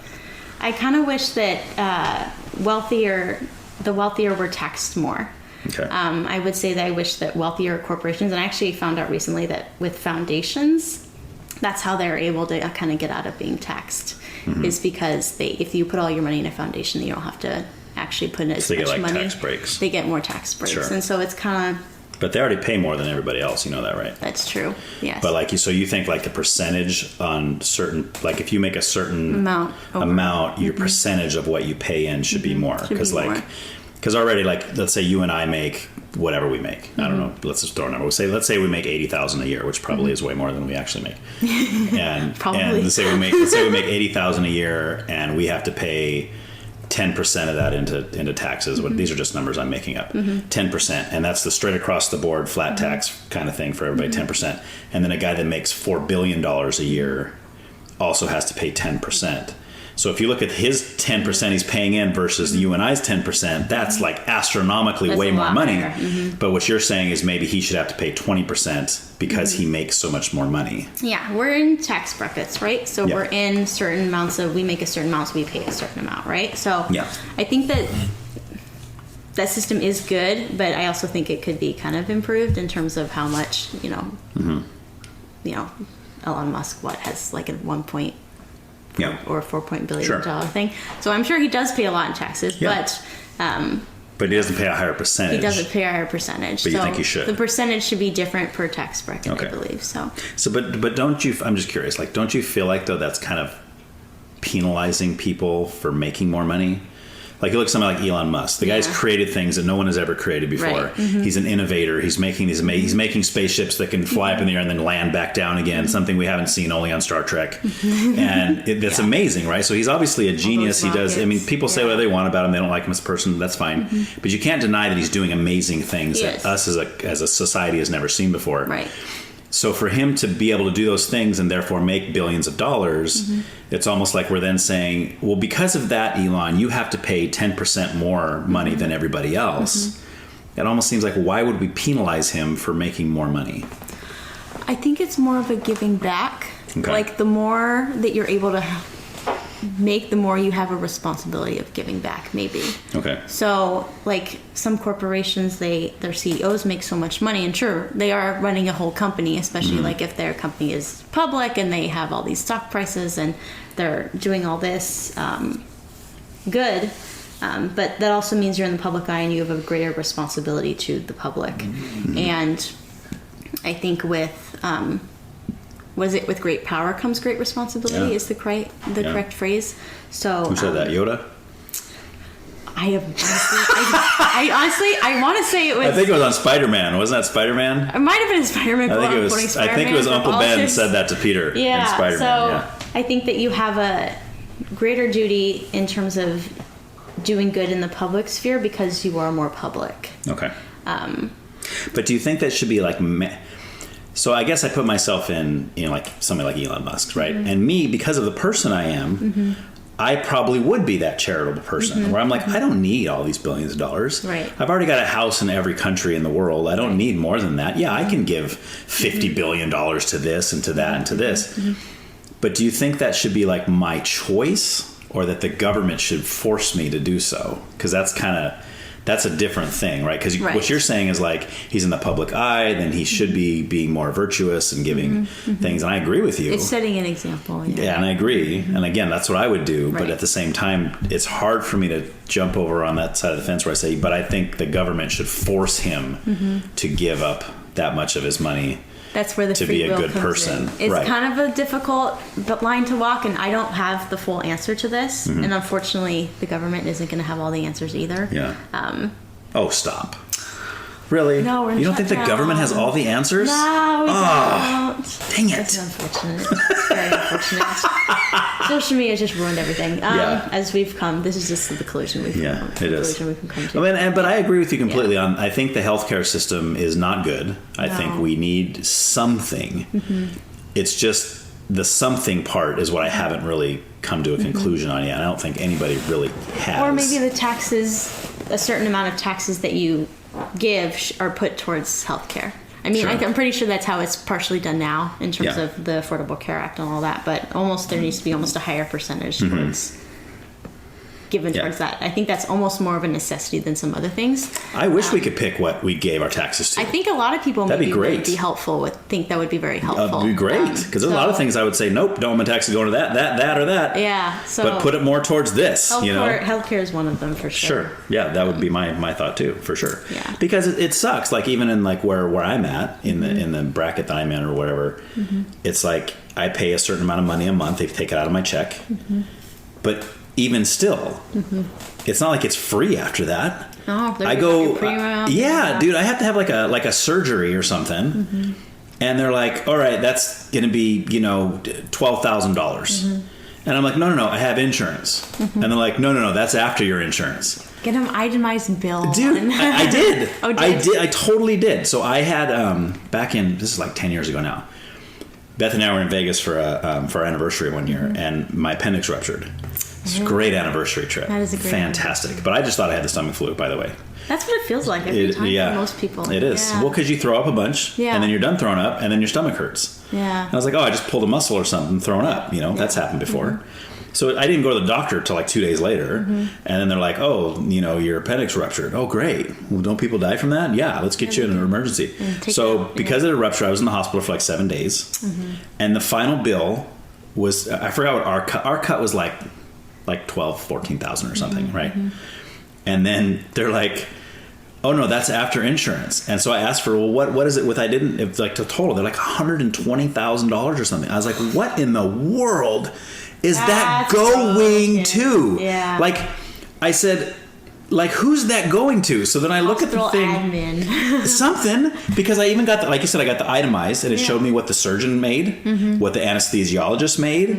I kind of wish that the wealthier were taxed more. Okay. I would say that I wish that wealthier corporations, and I actually found out recently that with foundations, that's how they're able to kind of get out of being taxed, is because if you put all your money in a foundation, you don't have to actually put in as much money. They get tax breaks. They get more tax breaks. Sure. And so it's kind of... But they already pay more than everybody else, you know that, right? That's true, yes. But so you think the percentage on certain, if you make a certain amount, your percentage of what you pay in should be more. Because already, let's say you and I make whatever we make. I don't know, let's just throw a number. Let's say we make $80,000 a year, which probably is way more than we actually make. And let's say we make $80,000 a year, and we have to pay 10% of that into taxes. These are just numbers I'm making up. 10%, and that's the straight across the board flat tax kind of thing for everybody. 10%, and then a guy that makes $4 billion a year also has to pay 10%. So if you look at his 10% he's paying in versus you and I's 10%, that's astronomically way more money. But what you're saying is maybe he should have to pay 20% because he makes so much more money. Yeah, we're in tax brackets, right? So we're in certain amounts we make a certain amount, so we pay a certain amount, right? So I think that system is good, but I also think it could be kind of improved in terms of how much, Elon Musk, has a 1 point or $4 billion thing. So I'm sure he does pay a lot in taxes, but But he doesn't pay a higher percentage. He doesn't pay a higher percentage. But you think he should? The percentage should be different per tax bracket, I believe. So, but don't you? I'm just curious. Like, don't you feel like though that's kind of penalizing people for making more money? Like, you look at somebody like Elon Musk. The guy's created things that no one has ever created before. Right. Mm-hmm. He's an innovator. He's making these he's making spaceships that can fly up in the air and then land back down again. Something we haven't seen only on Star Trek. And that's amazing, right? So he's obviously a genius. He does. I mean, people say what they want about him. They don't like him as a person. That's fine. But you can't deny that he's doing amazing things that us as a society has never seen before. Right. So for him to be able to do those things and therefore make billions of dollars, it's almost like we're then saying, well, because of that, Elon, you have to pay 10% more money than everybody else. It almost seems like, why would we penalize him for making more money? I think it's more of a giving back. Okay. Like, the more that you're able to make, the more you have a responsibility of giving back, maybe. Okay. So, like, some corporations, their CEOs make so much money, and sure, they are running a whole company, especially like if their company is public and they have all these stock prices and they're doing all this good. But that also means you're in the public eye and you have a greater responsibility to the public. And I think with with great power comes great responsibility is the correct phrase. So Who said that? Yoda? I honestly want to say it was. I think it was on Spider-Man. Wasn't that Spider-Man? It might have been Spider-Man. I think it was Uncle Ben said that to Peter in Spider-Man. So I think that you have a greater duty in terms of doing good in the public sphere because you are more public. Okay. But do you think that should be like... So I guess I put myself in like somebody like Elon Musk, right? And me, because of the person I am, I probably would be that charitable person where I'm like, I don't need all these billions of dollars. Right. I've already got a house in every country in the world. I don't need more than that. Yeah, I can give $50 billion to this and to that and to this. But do you think that should be like my choice, or that the government should force me to do so? Because that's a different thing, right? Because what you're saying is like, he's in the public eye, then he should be being more virtuous and giving things. And I agree with you. It's setting an example. Yeah, and I agree. And again, that's what I would do. But at the same time, it's hard for me to jump over on that side of the fence where I say, but I think the government should force him to give up that much of his money. That's where the to free be a will good comes person. in. It's kind of a difficult line to walk, and I don't have the full answer to this. And unfortunately, the government isn't going to have all the answers either. Yeah. Oh, stop. Really? No, we're You don't think the government has all the answers? No, we don't. Dang it. It's unfortunate. It's very unfortunate. Social media has just ruined everything. As we've come, this is just the conclusion we've come to. But I agree with you completely on, I think the healthcare system is not good. I think we need something. It's just the something part is what I haven't really come to a conclusion on yet. I don't think anybody really has. Or maybe the taxes, a certain amount of taxes that you give are put towards healthcare. I mean, I'm pretty sure that's how it's partially done now in terms of the Affordable Care Act and all that, but there needs to be almost a higher percentage towards given towards that. I think that's almost more of a necessity than some other things. I wish we could pick what we gave our taxes to. I think a lot of people maybe would be helpful think that would be very helpful. That would be great, because there's a lot of things I would say, nope, don't want my taxes going to that, or that. Yeah. So, but put it more towards this, Healthcare is one of them for sure. Sure. Yeah, that would be my thought too, for sure. Yeah. Because it sucks. Like even in like where I'm at in the bracket that I'm in or whatever, it's like I pay a certain amount of money a month. They take it out of my check. But even still, it's not like it's free after that. Oh, I go, dude, I have to have like a surgery or something, and they're like, all right, that's gonna be $12,000, and I'm like, no, I have insurance, and they're like, no, that's after your insurance. Get an itemized bill, dude. I did. Oh, I totally did. So I had back in, this is like 10 years ago now. Beth and I were in Vegas for our anniversary one year, and my appendix ruptured. It's a great anniversary trip. That is a great fantastic. But I just thought I had the stomach flu, by the way. That's what it feels like every time for most people. It is. Yeah. Well, because you throw up a bunch, and then you're done throwing up, and then your stomach hurts. Yeah. And I was like, I just pulled a muscle or something, throwing up. That's happened before. So I didn't go to the doctor until like 2 days later, and then they're like, your appendix ruptured. Oh, great. Well, don't people die from that? Yeah, let's get you in an emergency. So because of the rupture, I was in the hospital for like 7 days, and the final bill was, I forgot what our cut was like 12,000, 14,000 or something, right? And then they're like, oh no, that's after insurance. And so I asked for, well, what is it with, it's like the total. They're like $120,000 or something. I was like, what in the world is that going to? Yeah. Like, I said, like, who's that going to? So then I look at the thing. Admin. Something, because I even got like you said, I got the itemized, and it showed me what the surgeon made, what the anesthesiologist made,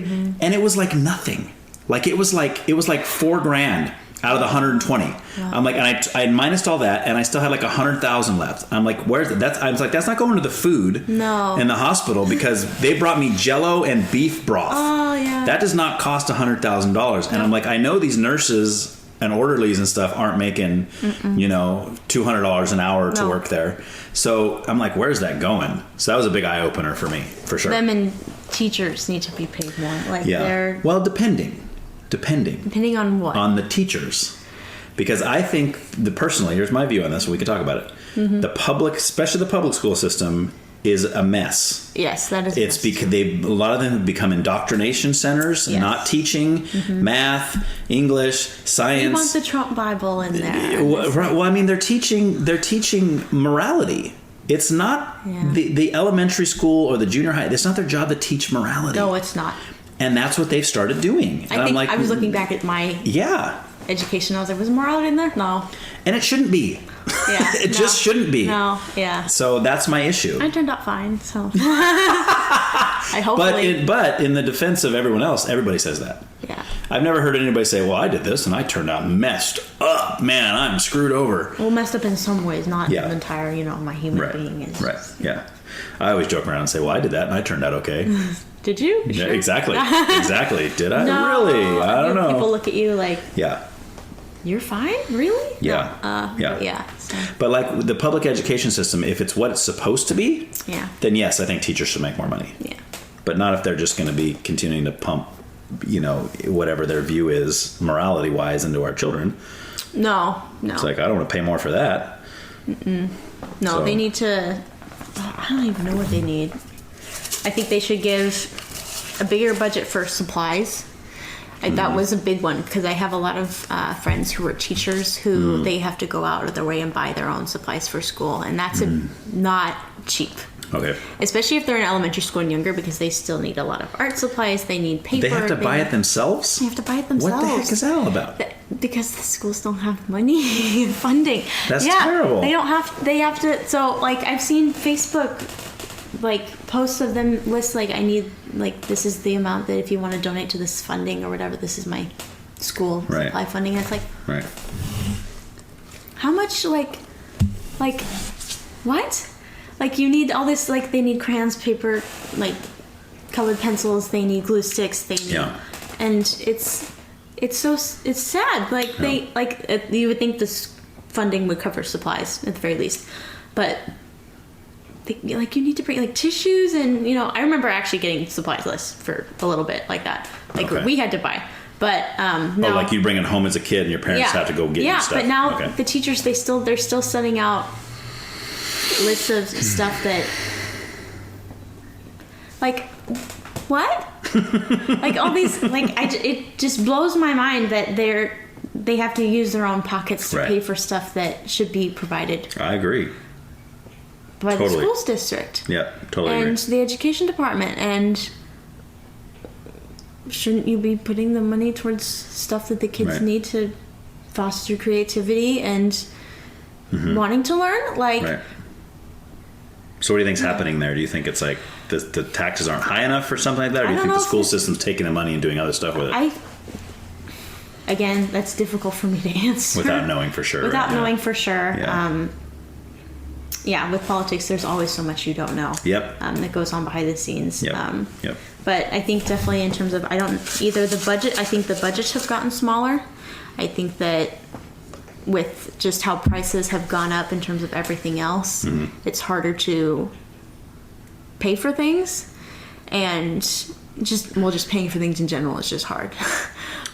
and it was like nothing. Like it was like $4,000 out of the 120. Wow. I'm like, and I had minused all that, and I still had like 100,000 left. I'm like, where's that? I was like, that's not going to the food in the hospital, because they brought me Jell-O and beef broth. Oh yeah. That does not cost $100,000. And I'm like, I know these nurses and orderlies and stuff aren't making, $200 an hour to work there. So I'm like, where's that going? So that was a big eye opener for me, for sure. Them and teachers need to be paid more. Like they're depending on what? On the teachers. Because I think, personally, here's my view on this, we can talk about it. The public, especially the public school system, is a mess. Yes, that is. It's because a lot of them have become indoctrination centers, not teaching math, English, science. You want the Trump Bible in there. Well, I mean, they're teaching morality. It's not the elementary school or the junior high. It's not their job to teach morality. No, it's not. And that's what they've started doing. And I'm like, I was looking back at my education. I was like, was morality in there? No. And it shouldn't be. Yeah, it just shouldn't be. No, yeah. So that's my issue. I turned out fine, so. I hopefully. But in the defense of everyone else, everybody says that. Yeah. I've never heard anybody say, well, I did this and I turned out messed up. Man, I'm screwed over. Well, messed up in some ways, not the entire, my human being is. Right, yeah. I always joke around and say, well, I did that and I turned out okay. Did you? Yeah, sure? Exactly. Did I? No. Really? I don't know. People look at you like. Yeah. You're fine? Really? Yeah. No. Yeah. So. But like the public education system, if it's what it's supposed to be, then yes, I think teachers should make more money. Yeah. But not if they're just going to be continuing to pump, whatever their view is morality-wise into our children. No. It's like, I don't want to pay more for that. No, so. They need to... I don't even know what they need. I think they should give a bigger budget for supplies. That was a big one, because I have a lot of friends who are teachers who they have to go out of their way and buy their own supplies for school, and that's not cheap. Okay. Especially if they're in elementary school and younger, because they still need a lot of art supplies. They need paper. They have to buy it themselves? They have to buy it themselves. What the heck is that all about? Because the schools don't have money and funding. That's terrible. They have to. So, like, I've seen Facebook, like, posts of them list, like, I need, like, this is the amount that if you want to donate to this funding or whatever, this is my school supply funding. And it's like, how much, like, what? Like, you need all this, like, they need crayons, paper, like, colored pencils, they need glue sticks, they need, and it's sad. Like, you would think this funding would cover supplies at the very least, but, you need to bring, like, tissues and, I remember actually getting supplies lists for a little bit like that. Like, we had to buy. But no. Oh, like you bring it home as a kid and your parents have to go get you stuff. Yeah, but now the teachers, they're still sending out lists of stuff that, like, what? Like, all these, like, it just blows my mind that they have to use their own pockets to pay for stuff that should be provided. I agree. By the schools district. Yeah, totally and agree. The education department. And shouldn't you be putting the money towards stuff that the kids need to foster creativity and wanting to learn? Like, so what do you think's happening there? Do you think it's like the taxes aren't high enough or something like that? Or do you think the school system's taking the money and doing other stuff with it? Again, that's difficult for me to answer. Without knowing for sure. Knowing for sure. Yeah. With politics, there's always so much you don't know. Yep. That goes on behind the scenes. Yep. But I think definitely in terms of, I think the budgets have gotten smaller. I think that with just how prices have gone up in terms of everything else, it's harder to pay for things, and just paying for things in general is just hard.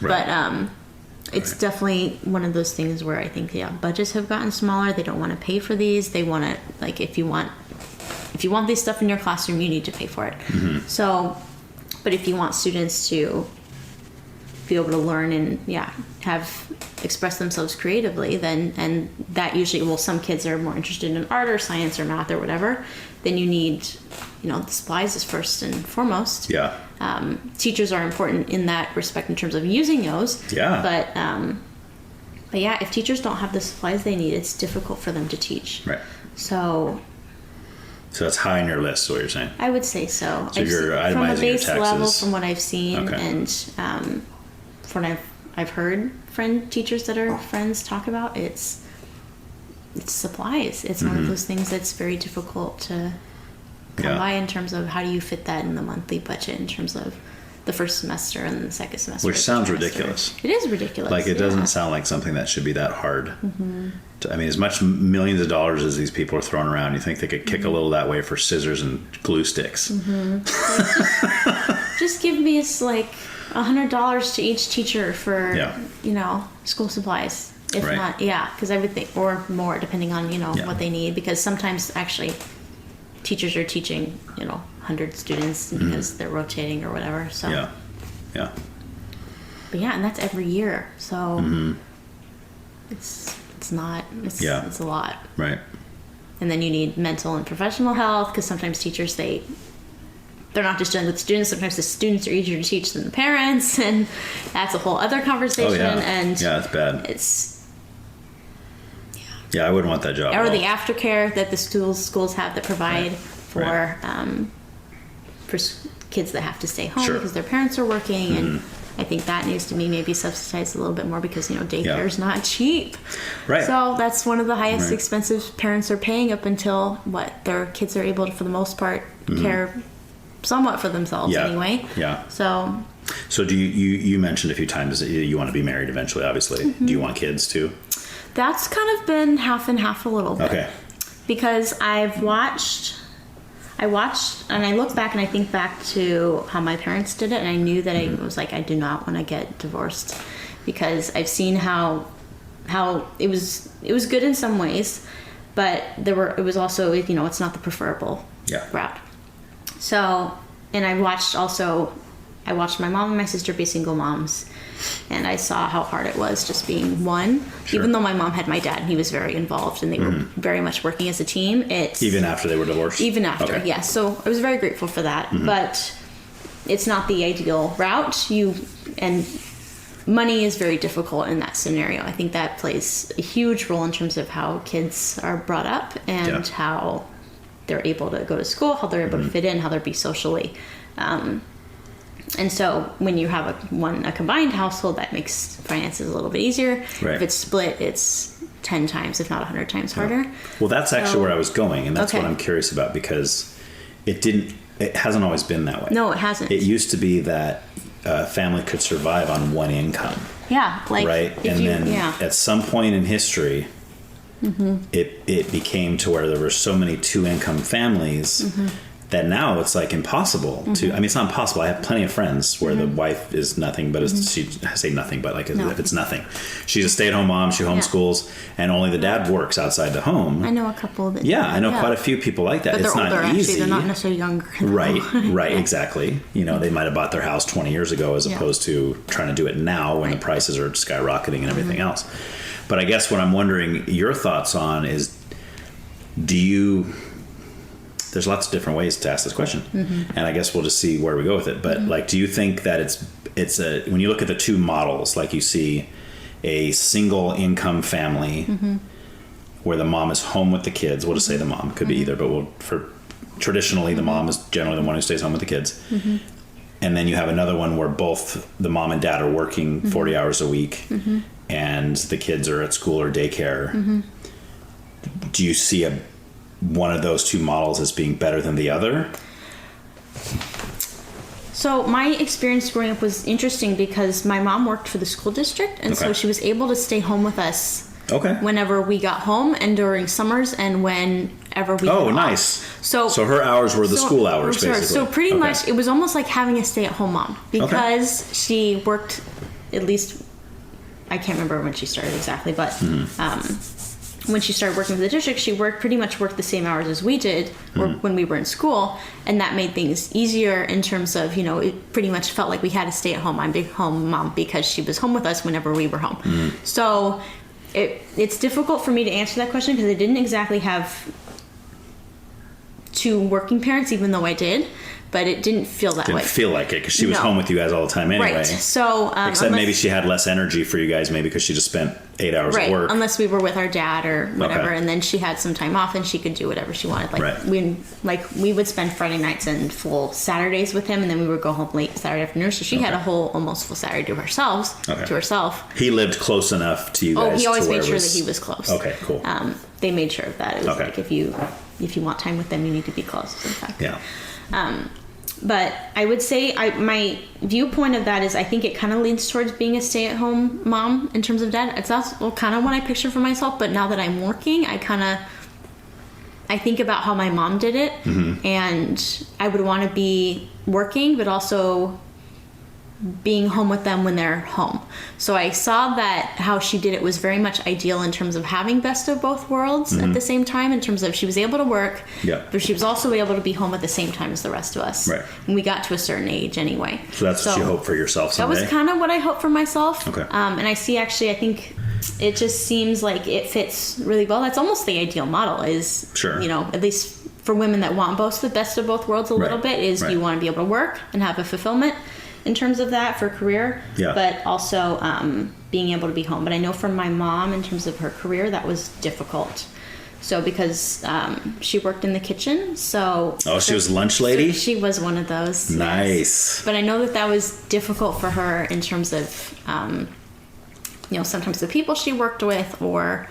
But it's definitely one of those things where I think budgets have gotten smaller. They don't want to pay for these. They want to, like, if you want this stuff in your classroom, you need to pay for it. So, but if you want students to be able to learn and have express themselves creatively, then, and that usually, well, some kids are more interested in art or science or math or whatever, then you need, the supplies is first and foremost. Yeah. Teachers are important in that respect in terms of using those. Yeah. But yeah, if teachers don't have the supplies they need, it's difficult for them to teach. Right. So that's high on your list, is what you're saying? I would say so. So you're itemizing from a your base taxes. level, from what I've seen, Okay. and from what I've heard teachers that are friends talk about, it's supplies. It's one of those things that's very difficult to come by in terms of how do you fit that in the monthly budget in terms of the first semester and the second semester. Which sounds ridiculous. It is ridiculous. Like, it doesn't sound like something that should be that hard. I mean, as much millions of dollars as these people are throwing around, you think they could kick a little that way for scissors and glue sticks. Just give me like $100 to each teacher for, school supplies. If not, because I would think, or more depending on, what they need. Because sometimes actually teachers are teaching, 100 students because they're rotating or whatever. So Yeah. But and that's every year. So it's a lot. Right. And then you need mental and professional health, because sometimes teachers, they're not just dealing with students. Sometimes the students are easier to teach than the parents, and that's a whole other conversation. Oh, yeah. And it's bad. Yeah, I wouldn't want that job. Or the aftercare that the schools have that provide for kids that have to stay home because their parents are working, and I think that needs to be maybe subsidized a little bit more, because daycare is not cheap. Right. So that's one of the highest expenses parents are paying up until their kids are able to, for the most part, care somewhat for themselves anyway. Yeah. So do you mentioned a few times that you want to be married eventually, obviously. Do you want kids too? That's kind of been half and half a little bit. Okay. Because I watched and I look back and I think back to how my parents did it, and I knew that I was like, I do not want to get divorced, because I've seen how it was good in some ways, but it was also, it's not the preferable route. So, and I watched my mom and my sister be single moms, and I saw how hard it was just being one. Sure. Even though my mom had my dad, and he was very involved, and they were very much working as a team. Even after they were divorced? Even after, yes. So I was very grateful for that. But it's not the ideal route. And money is very difficult in that scenario. I think that plays a huge role in terms of how kids are brought up, and how they're able to go to school, how they're able to fit in, how they're be socially. And so when you have a combined household, that makes finances a little bit easier. Right. If it's split, it's 10 times, if not 100 times harder. Well, that's actually where I was going, and that's what I'm curious about, because it hasn't always been that way. No, it hasn't. It used to be that a family could survive on one income. Yeah. Right? And then at some point in history, it became to where there were so many two-income families that now it's like impossible to. I mean, it's not impossible. I have plenty of friends where the wife is nothing but I say nothing, but like if it's nothing, she's a stay-at-home mom. She homeschools, and only the dad works outside the home. I know a couple that. Yeah, I know quite a few people like that. But it's they're not older, easy. Actually. They're not necessarily younger. Right, exactly. They might have bought their house 20 years ago, as opposed to trying to do it now when the prices are skyrocketing and everything else. But I guess what I'm wondering your thoughts on is, there's lots of different ways to ask this question, and I guess we'll just see where we go with it. But do you think that it's when you look at the two models, like you see a single income family where the mom is home with the kids? We'll just say the mom, could be either, but traditionally the mom is generally the one who stays home with the kids. And then you have another one where both the mom and dad are working 40 hours a week, and the kids are at school or daycare. Do you see one of those two models as being better than the other? So my experience growing up was interesting, because my mom worked for the school district, and so she was able to stay home with us whenever we got home, and during summers, and whenever we got nice off. So her hours were the school hours, basically. So pretty much it was almost like having a stay-at-home mom, because she worked, at least I can't remember when she started exactly, but when she started working for the district, she pretty much worked the same hours as we did when we were in school, and that made things easier in terms of, you know, it pretty much felt like we had to stay at home. I'm a home mom because she was home with us whenever we were home. So it's difficult for me to answer that question because I didn't exactly have two working parents, even though I did. But it didn't feel that way. Didn't feel like it because she was home with you guys all the time anyway. Right. So, except maybe she had less energy for you guys, maybe because she just spent 8 hours at work. Unless we were with our dad or whatever, and then she had some time off and she could do whatever she wanted. We would spend Friday nights and full Saturdays with him, and then we would go home late Saturday afternoon. So she had a whole almost full Saturday to herself. He lived close enough to you guys. Oh, he always made sure that he was close. Okay, cool. They made sure of that. It was like if you want time with them, you need to be close. In fact. Yeah. But I would say my viewpoint of that is I think it kind of leans towards being a stay-at-home mom in terms of dad. It's also kind of what I picture for myself. But now that I'm working, I think about how my mom did it, and I would want to be working, but also being home with them when they're home. So I saw that how she did it was very much ideal in terms of having best of both worlds at the same time, in terms of she was able to work, but she was also able to be home at the same time as the rest of us. Right. And we got to a certain age anyway. So that's what you hope for yourself someday? That was kind of what I hope for myself. Okay. And I see I think it just seems like it fits really well. That's almost the ideal model is, you know, at least for women that want both the best of both worlds a little bit, is you want to be able to work and have a fulfillment in terms of that for career, but also being able to be home. But I know for my mom, in terms of her career, that was difficult. So because she worked in the kitchen, so... Oh, she was lunch lady? So she was one of those. Nice. Yes. But I know that was difficult for her in terms of, you know, sometimes the people she worked with or...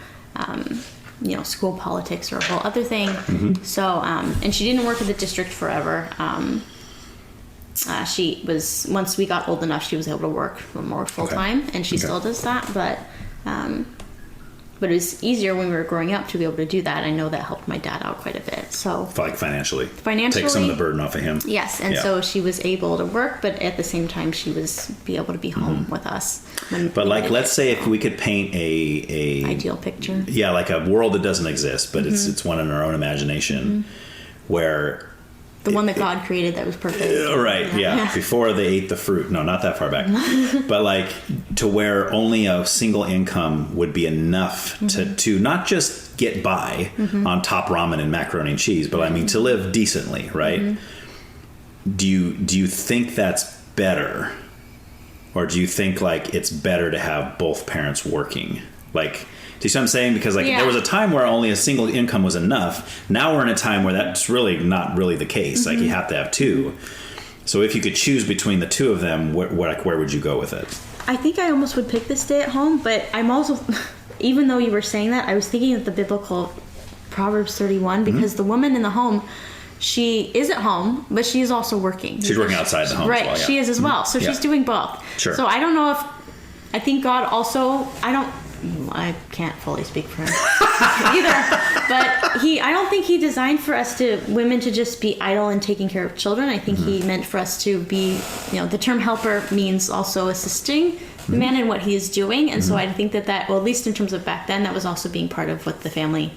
you know, school politics or a whole other thing. So, and she didn't work at the district forever. She was, once we got old enough, she was able to work more full time, and she still does that. But it was easier when we were growing up to be able to do that. I know that helped my dad out quite a bit. So, like financially, take some of the burden off of him. Yes, and so she was able to work, but at the same time, she was able to be home with us. But like, let's say if we could paint a ideal picture, like a world that doesn't exist, but it's one in our own imagination, where. The one that God created that was perfect. Right, yeah. Before they ate the fruit. No, not that far back. But like to where only a single income would be enough to not just get by on top ramen and macaroni and cheese, but I mean to live decently, right? Do you think that's better? Or do you think like it's better to have both parents working? Like... Do you see what I'm saying? Because there was a time where only a single income was enough. Now we're in a time where that's really not really the case. Like you have to have two. So if you could choose between the two of them, where would you go with it? I think I almost would pick the stay at home, but I'm also, even though you were saying that, I was thinking of the biblical Proverbs 31, because the woman in the home, she is at home, but she is also working. She's working outside the home as well. Right, she is as well. So she's doing both. Sure. So I don't know if, I think God also, I can't fully speak for him either, but I don't think he designed for us women to just be idle and taking care of children. I think he meant for us to be, you know, the term helper means also assisting the man in what he is doing. And so I think that, well, at least in terms of back then, that was also being part of what the family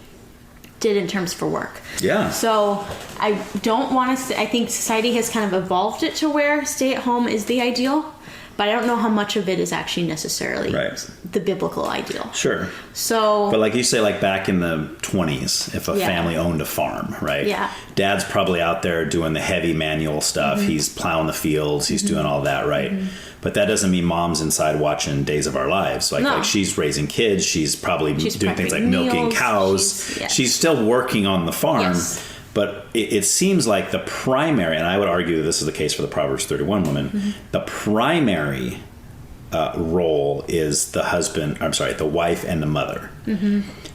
did in terms for work. Yeah. So I don't want to say, I think society has kind of evolved it to where stay at home is the ideal. But I don't know how much of it is actually necessarily the biblical ideal. Sure. So, but like you say, like back in the 20s, if a family owned a farm, right? Yeah. Dad's probably out there doing the heavy manual stuff. He's plowing the fields. He's doing all that, right? But that doesn't mean mom's inside watching Days of Our Lives. Like she's raising kids. She's probably doing things like milking cows. She's still working on the farm. Yes. But it seems like the primary, and I would argue that this is the case for the Proverbs 31 woman, the primary role is the wife and the mother.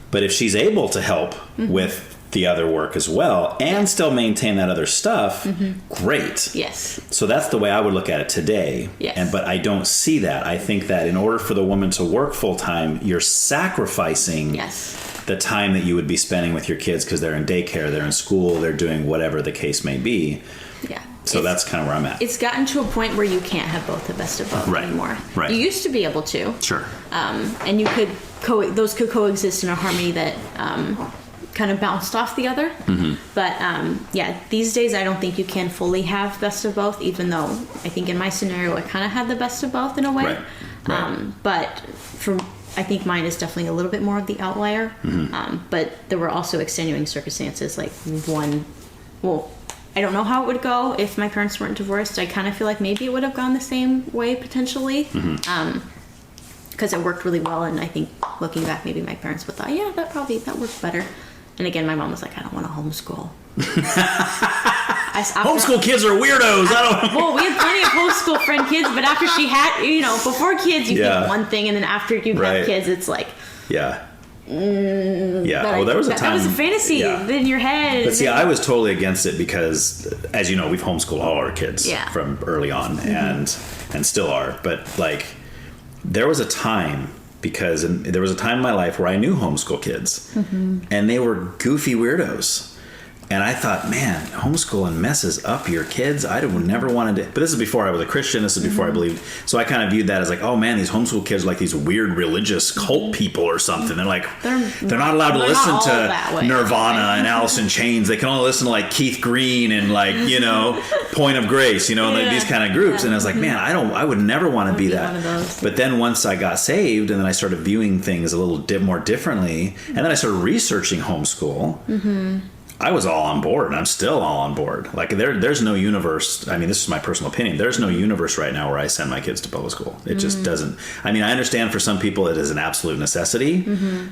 But if she's able to help with the other work as well and still maintain that other stuff, great. Yes. So that's the way I would look at it today. Yes. But I don't see that. I think that in order for the woman to work full time, you're sacrificing the time that you would be spending with your kids because they're in daycare, they're in school, they're doing whatever the case may be. Yeah. So that's kind of where I'm at. It's gotten to a point where you can't have both the best of both anymore. Right. You used to be able to. Sure. And you could those could coexist in a harmony that kind of bounced off the other. Mm-hmm. But these days I don't think you can fully have best of both, even though I think in my scenario I kind of had the best of both in a way. Right. But I think mine is definitely a little bit more of the outlier. Mm-hmm. But there were also extenuating circumstances, like I don't know how it would go if my parents weren't divorced. I kind of feel like maybe it would have gone the same way potentially. Because it worked really well, and I think looking back, maybe my parents would thought, yeah, that worked better. And again, my mom was like, I don't want to homeschool. Homeschool kids are weirdos. Well, we had plenty of homeschool friend kids, but after she had, before kids, you think one thing, and then after you have kids, it's like, yeah. Well, there was a time. That was a fantasy in your head. But see, I was totally against it because, as you know, we've homeschooled all our kids from early on, and still are. But like, there was a time in my life where I knew homeschool kids, and they were goofy weirdos. And I thought, man, homeschooling messes up your kids. I would never want to do. But this is before I was a Christian. This is before I believed. So I kind of viewed that as like, oh man, these homeschool kids are like these weird religious cult people or something. They're like, they're not allowed to listen to Nirvana and Alice in Chains. They can only listen to like Keith Green and like, Point of Grace, like these kind of groups. And I was like, man, I would never want to be that. One of those. But then once I got saved and then I started viewing things a little more differently, and then I started researching homeschool. I was all on board, and I'm still all on board. Like there's no universe. I mean, this is my personal opinion. There's no universe right now where I send my kids to public school. It just doesn't. I mean, I understand for some people it is an absolute necessity,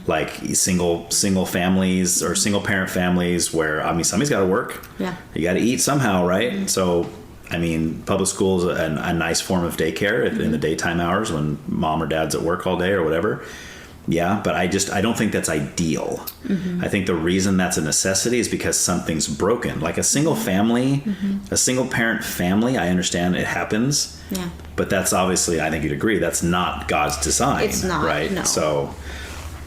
like single families or single parent families where somebody's got to work. Yeah, you got to eat somehow, right? So, I mean, public school is a nice form of daycare in the daytime hours when mom or dad's at work all day or whatever. Yeah, but I don't think that's ideal. I think the reason that's a necessity is because something's broken. Like a single family, a single parent family, I understand it happens. Yeah. But that's obviously, I think you'd agree, that's not God's design. It's not, right? No. So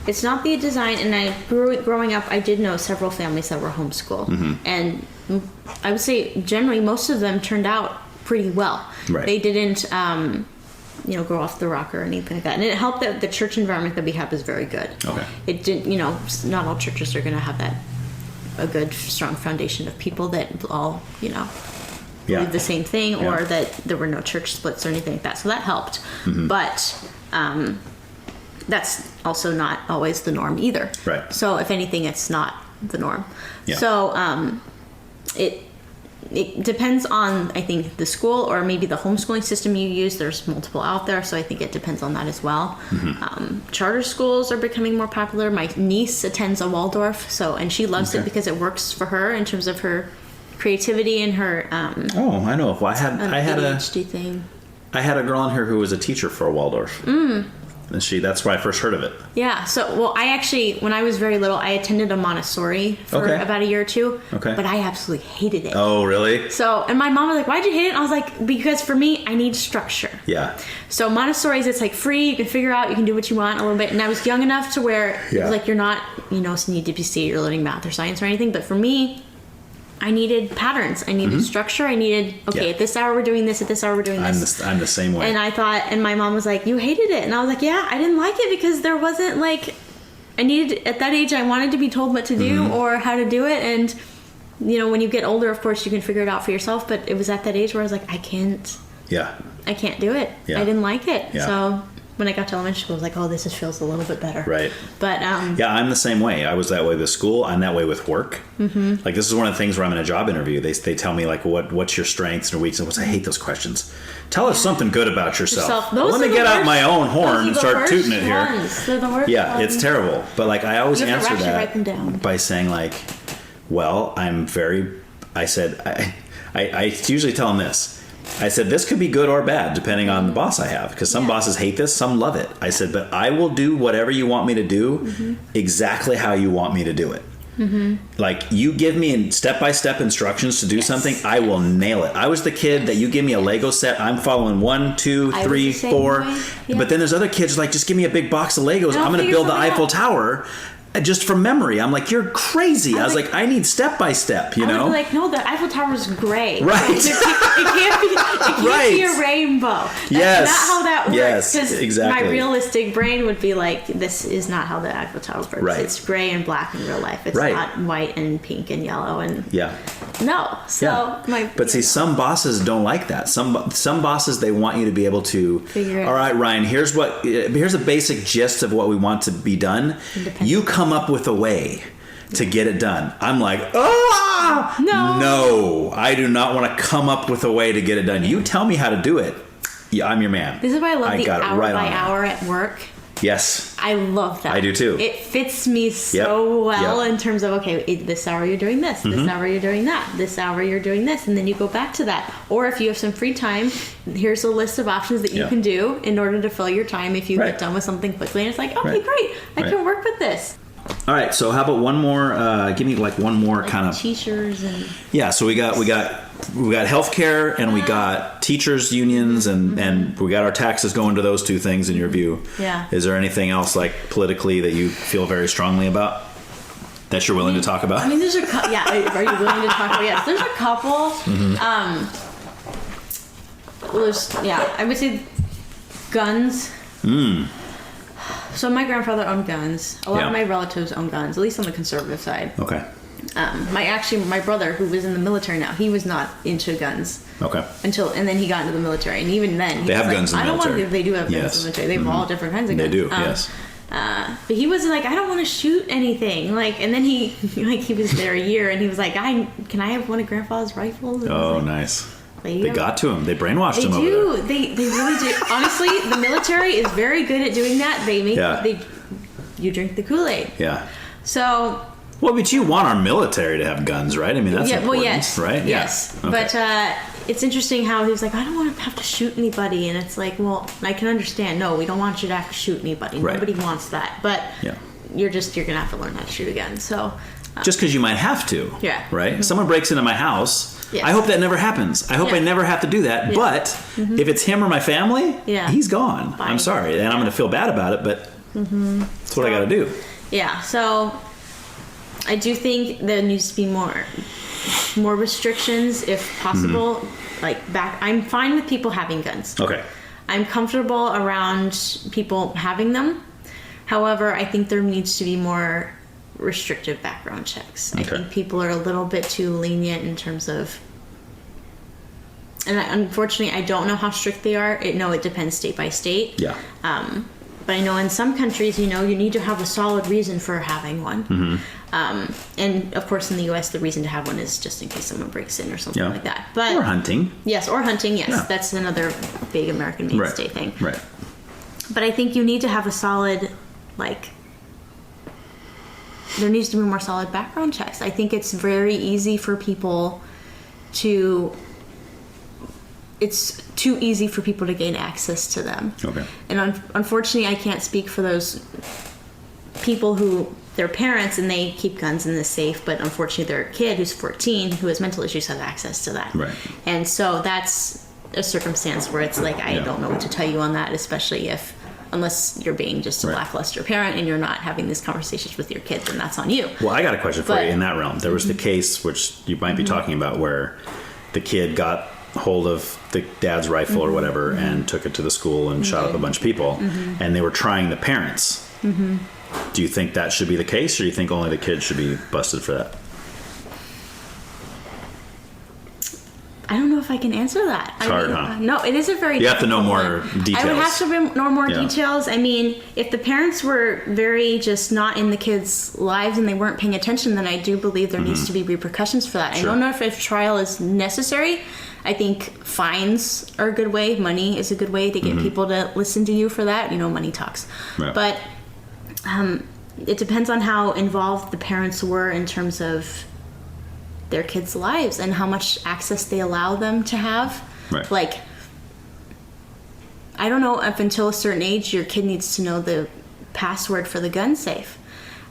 it's not the design, and growing up, I did know several families that were homeschooled. And I would say generally most of them turned out pretty well. Right. They didn't go off the rocker or anything like that. And it helped that the church environment that we have is very good. Okay. It didn't, not all churches are going to have a good, strong foundation of people that all, believe the same thing, or that there were no church splits or anything like that. So that helped. But that's also not always the norm either. Right. So if anything, it's not the norm. Yeah. So it depends on, I think, the school or maybe the homeschooling system you use. There's multiple out there, so I think it depends on that as well. Charter schools are becoming more popular. My niece attends a Waldorf, and she loves it because it works for her in terms of her creativity and her I know. Well, I had ADHD thing. I had a girl in here who was a teacher for a Waldorf. And that's where I first heard of it. Yeah. So, I actually, when I was very little, I attended a Montessori for about a year or two. Okay. But I absolutely hated it. Oh, really? So, and my mom was like, why'd you hate it? And I was like, because for me, I need structure. Yeah. So Montessori's, it's like free. You can figure out, you can do what you want a little bit. And I was young enough to where it was like, you're not, need to see you're learning math or science or anything. But for me, I needed patterns. I needed structure. I needed, at this hour we're doing this, at this hour we're doing this. I'm the same way. And I thought, and my mom was like, you hated it. And I was like, yeah, I didn't like it because there wasn't at that age, I wanted to be told what to do or how to do it. And, when you get older, of course, you can figure it out for yourself. But it was at that age where I was like, I can't do it. Yeah. I didn't like it. Yeah. So when I got to elementary school, I was like, oh, this feels a little bit better. Right. But I'm the same way. I was that way with school. I'm that way with work. Like, this is one of the things where I'm in a job interview. They tell me, like, what's your strengths and weaknesses? I hate those questions. Tell us something good about yourself. Let me get out my own horn and start tooting it here. They're the worst ones. It's terrible. But, like, I always answer that by saying, like, well, I usually tell them this. I said, this could be good or bad, depending on the boss I have, because some bosses hate this, some love it. I said, but I will do whatever you want me to do exactly how you want me to do it. Like, you give me step-by-step instructions to do something, I will nail it. I was the kid that you give me a Lego set, I'm following 1, 2, 3, 4. But then there's other kids like, just give me a big box of Legos, I'm going to build the Eiffel Tower. just from memory. I'm like, you're crazy. I was like, I need step by step, you know? I would be like, no, the Eiffel Tower's gray. Right. It can't be a rainbow. That's not how that works. Yes, exactly. My realistic brain would be like, this is not how the Eiffel Tower works. Right. It's gray and black in real life. It's not white and pink and yellow and no. So but see, some bosses don't like that. Some bosses, they want you to be able to figure it. All right, Ryan, here's a basic gist of what we want to be done. You come up with a way to get it done. I'm like, no, I do not want to come up with a way to get it done. You tell me how to do it. Yeah, I'm your man. This is why I love the hour by hour at work. Yes. I love that. I do too. It fits me so well in terms of, okay, this hour you're doing this, this hour you're doing that, this hour you're doing this, and then you go back to that. Or if you have some free time, here's a list of options that you can do in order to fill your time if you get done with something quickly. And it's like, okay, great, I can work with this. All right, so how about one more? Give me like one more kind of teachers and so we got healthcare and we got teachers unions and we got our taxes going to those two things in your view. Yeah. Is there anything else like politically that you feel very strongly about that you're willing to talk about? I mean, there's a couple. Yeah, are you willing to talk about? Yes, there's a couple. I would say guns. So my grandfather owned guns. A lot of my relatives own guns, at least on the conservative side. Okay. My brother, who was in the military now, he was not into guns. Okay. And then he got into the military, and even then they have guns in the military. They do have guns in the military. They have all different kinds of guns. They do. Yes. But he was like, I don't want to shoot anything. Like, and then he was there a year, and he was like, can I have one of Grandpa's rifles? And nice. They got to him. They brainwashed him over there. They really do. Honestly, the military is very good at doing that. You drink the Kool-Aid. Yeah. So. Well, but you want our military to have guns, right? I mean, that's important, right? Yes. Okay. But it's interesting how he was like, I don't want to have to shoot anybody. And it's like, well, I can understand. No, we don't want you to have to shoot anybody. Right. Nobody wants that. But you're going to have to learn how to shoot again. So. Just because you might have to. Yeah. Right? Mm-hmm. Someone breaks into my house. Yes. I hope that never happens. I hope I never have to do that. Yeah. But if it's him or my family, he's gone. Fine. I'm sorry. And I'm going to feel bad about it, but that's what I got to do. Yeah. So I do think there needs to be more restrictions if possible. I'm fine with people having guns. Okay. I'm comfortable around people having them. However, I think there needs to be more restrictive background checks. Okay. I think people are a little bit too lenient in terms of, and unfortunately I don't know how strict they are. It depends state by state. Yeah. But I know in some countries, you need to have a solid reason for having one. Mm-hmm. And of course in the US, the reason to have one is just in case someone breaks in or something like that. But or hunting. Yes, or hunting, yes. Yeah. That's another big American mainstay thing. Right. But I think you need to have a solid, there needs to be more solid background checks. I think it's very easy for people it's too easy for people to gain access to them. Okay. And unfortunately, I can't speak for those people who, their parents, and they keep guns in the safe, but unfortunately their kid who's 14, who has mental issues, has access to that. Right. And so that's a circumstance where it's like, I don't know what to tell you on that, especially unless you're being just a lackluster parent and you're not having these conversations with your kids, then that's on you. Well, I got a question for you in that realm. There was the case, which you might be talking about, where the kid got hold of the dad's rifle or whatever and took it to the school and shot up a bunch of people, and they were trying the parents. Do you think that should be the case, or do you think only the kid should be busted for that? I don't know if I can answer that. It's hard, huh? No, it is a very. You have to know more details. I would have to know more details. I mean, if the parents were very just not in the kids' lives and they weren't paying attention, then I do believe there needs to be repercussions for that. Sure. I don't know if trial is necessary. I think fines are a good way. Money is a good way to get people to listen to you for that. Money talks. Right. But it depends on how involved the parents were in terms of their kids' lives and how much access they allow them to have. Right. I don't know if until a certain age your kid needs to know the password for the gun safe.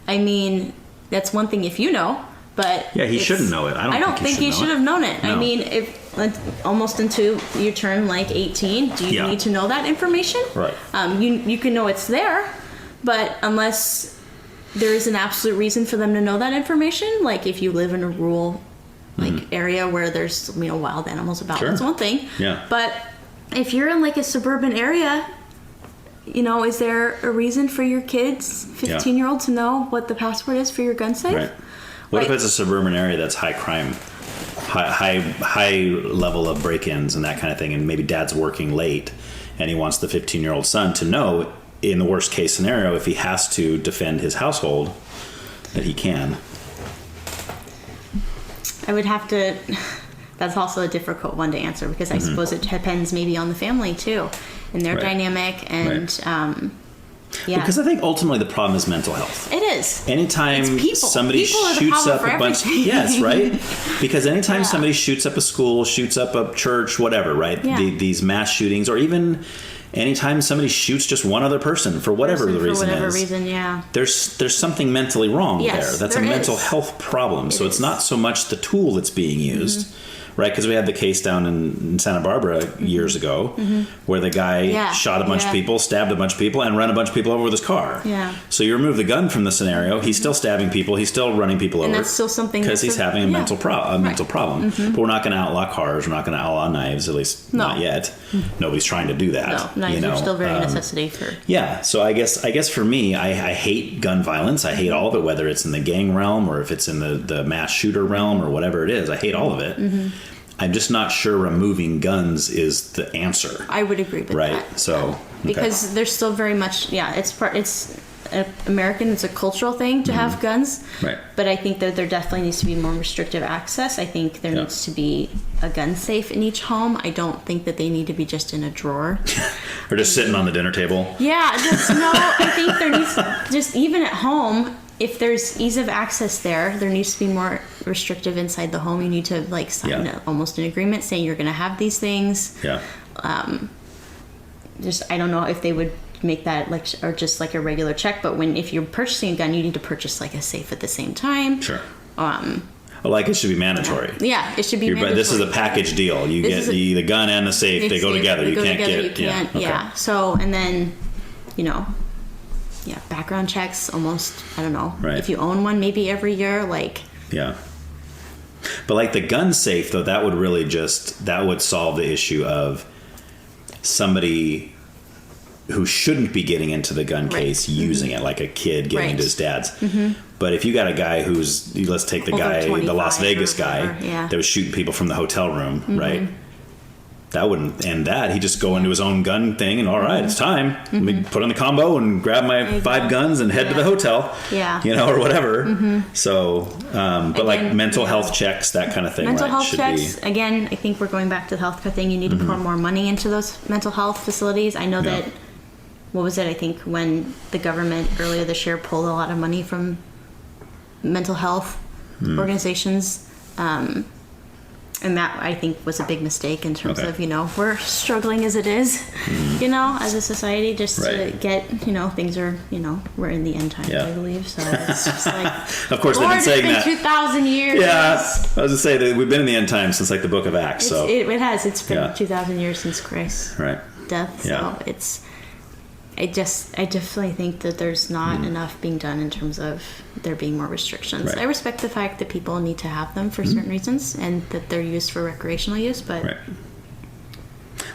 I mean, that's one thing if you know, but he shouldn't know it. I don't think he should have known it. No. I mean, if almost until you turn 18, do you need to know that information? Right. You can know it's there, but unless there is an absolute reason for them to know that information. Like if you live in a rural area where there's wild animals about, Sure. that's one thing. Yeah. But if you're in like a suburban area, is there a reason for your kids, 15-year-old, to know what the password is for your gun safe? Right. What if it's a suburban area that's high crime, high level of break-ins and that kind of thing, and maybe dad's working late, and he wants the 15-year-old son to know, in the worst case scenario, if he has to defend his household, that he can. I would have to. That's also a difficult one to answer because I suppose it depends maybe on the family too, and their dynamic and. Because I think ultimately the problem is mental health. It is. Anytime somebody shoots up a bunch, yes, right? Because anytime somebody shoots up a school, shoots up a church, whatever, right? Yeah. These mass shootings, or even anytime somebody shoots just one other person for whatever the reason is, there's something mentally wrong there. That's a mental health problem. So it's not so much the tool that's being used. Right, because we had the case down in Santa Barbara years ago where the guy shot a bunch of people, stabbed a bunch of people, and ran a bunch of people over with his car. Yeah. So you remove the gun from the scenario, he's still stabbing people, he's still running people over. And that's still something because he's having a mental problem. But we're not going to outlaw cars, we're not going to outlaw knives, at least not yet. Nobody's trying to do that. No, knives are still very necessity for. Yeah, so I guess for me, I hate gun violence. I hate all of it, whether it's in the gang realm or if it's in the mass shooter realm or whatever it is. I hate all of it. I'm just not sure removing guns is the answer. I would agree with that. Right. So because there's still very much it's American. It's a cultural thing to have guns. Right. But I think that there definitely needs to be more restrictive access. I think there needs to be a gun safe in each home. I don't think that they need to be just in a drawer or just sitting on the dinner table. Yeah. I think there needs just even at home. If there's ease of access there needs to be more restrictive inside the home. You need to sign almost an agreement saying you're going to have these things. Yeah. I don't know if they would make that or just like a regular check, but if you're purchasing a gun, you need to purchase like a safe at the same time. Sure. It should be mandatory. Yeah, it should be mandatory. This is a package deal. You get the gun and the safe. They go together. You can't get. Yeah. So and then, background checks almost, I don't know. Right. If you own one, maybe every year, Yeah. But the gun safe, though, that would really that would solve the issue of somebody who shouldn't be getting into the gun case using it, like a kid getting into his dad's. But if you got a guy who's, let's take the guy, the Las Vegas guy that was shooting people from the hotel room, right? That wouldn't end that. He'd just go into his own gun thing and, all right, it's time. Let me put on the combo and grab my 5 guns and head to the hotel. Yeah. Or whatever. So, but mental health checks, that kind of thing. Mental health checks, again, I think we're going back to the healthcare thing. You need to pour more money into those mental health facilities. I know that, what was it? I think when the government earlier this year pulled a lot of money from mental health organizations. And that, I think, was a big mistake in terms of, we're struggling as it is, as a society, just to get, things are, we're in the end times, I believe. So it's just of course, they've been saying that. 2,000 years. Yeah, I was going to say that we've been in the end times since the book of Acts. So it has. It's been 2,000 years since Christ's death. So I definitely think that there's not enough being done in terms of there being more restrictions. I respect the fact that people need to have them for certain reasons and that they're used for recreational use, but...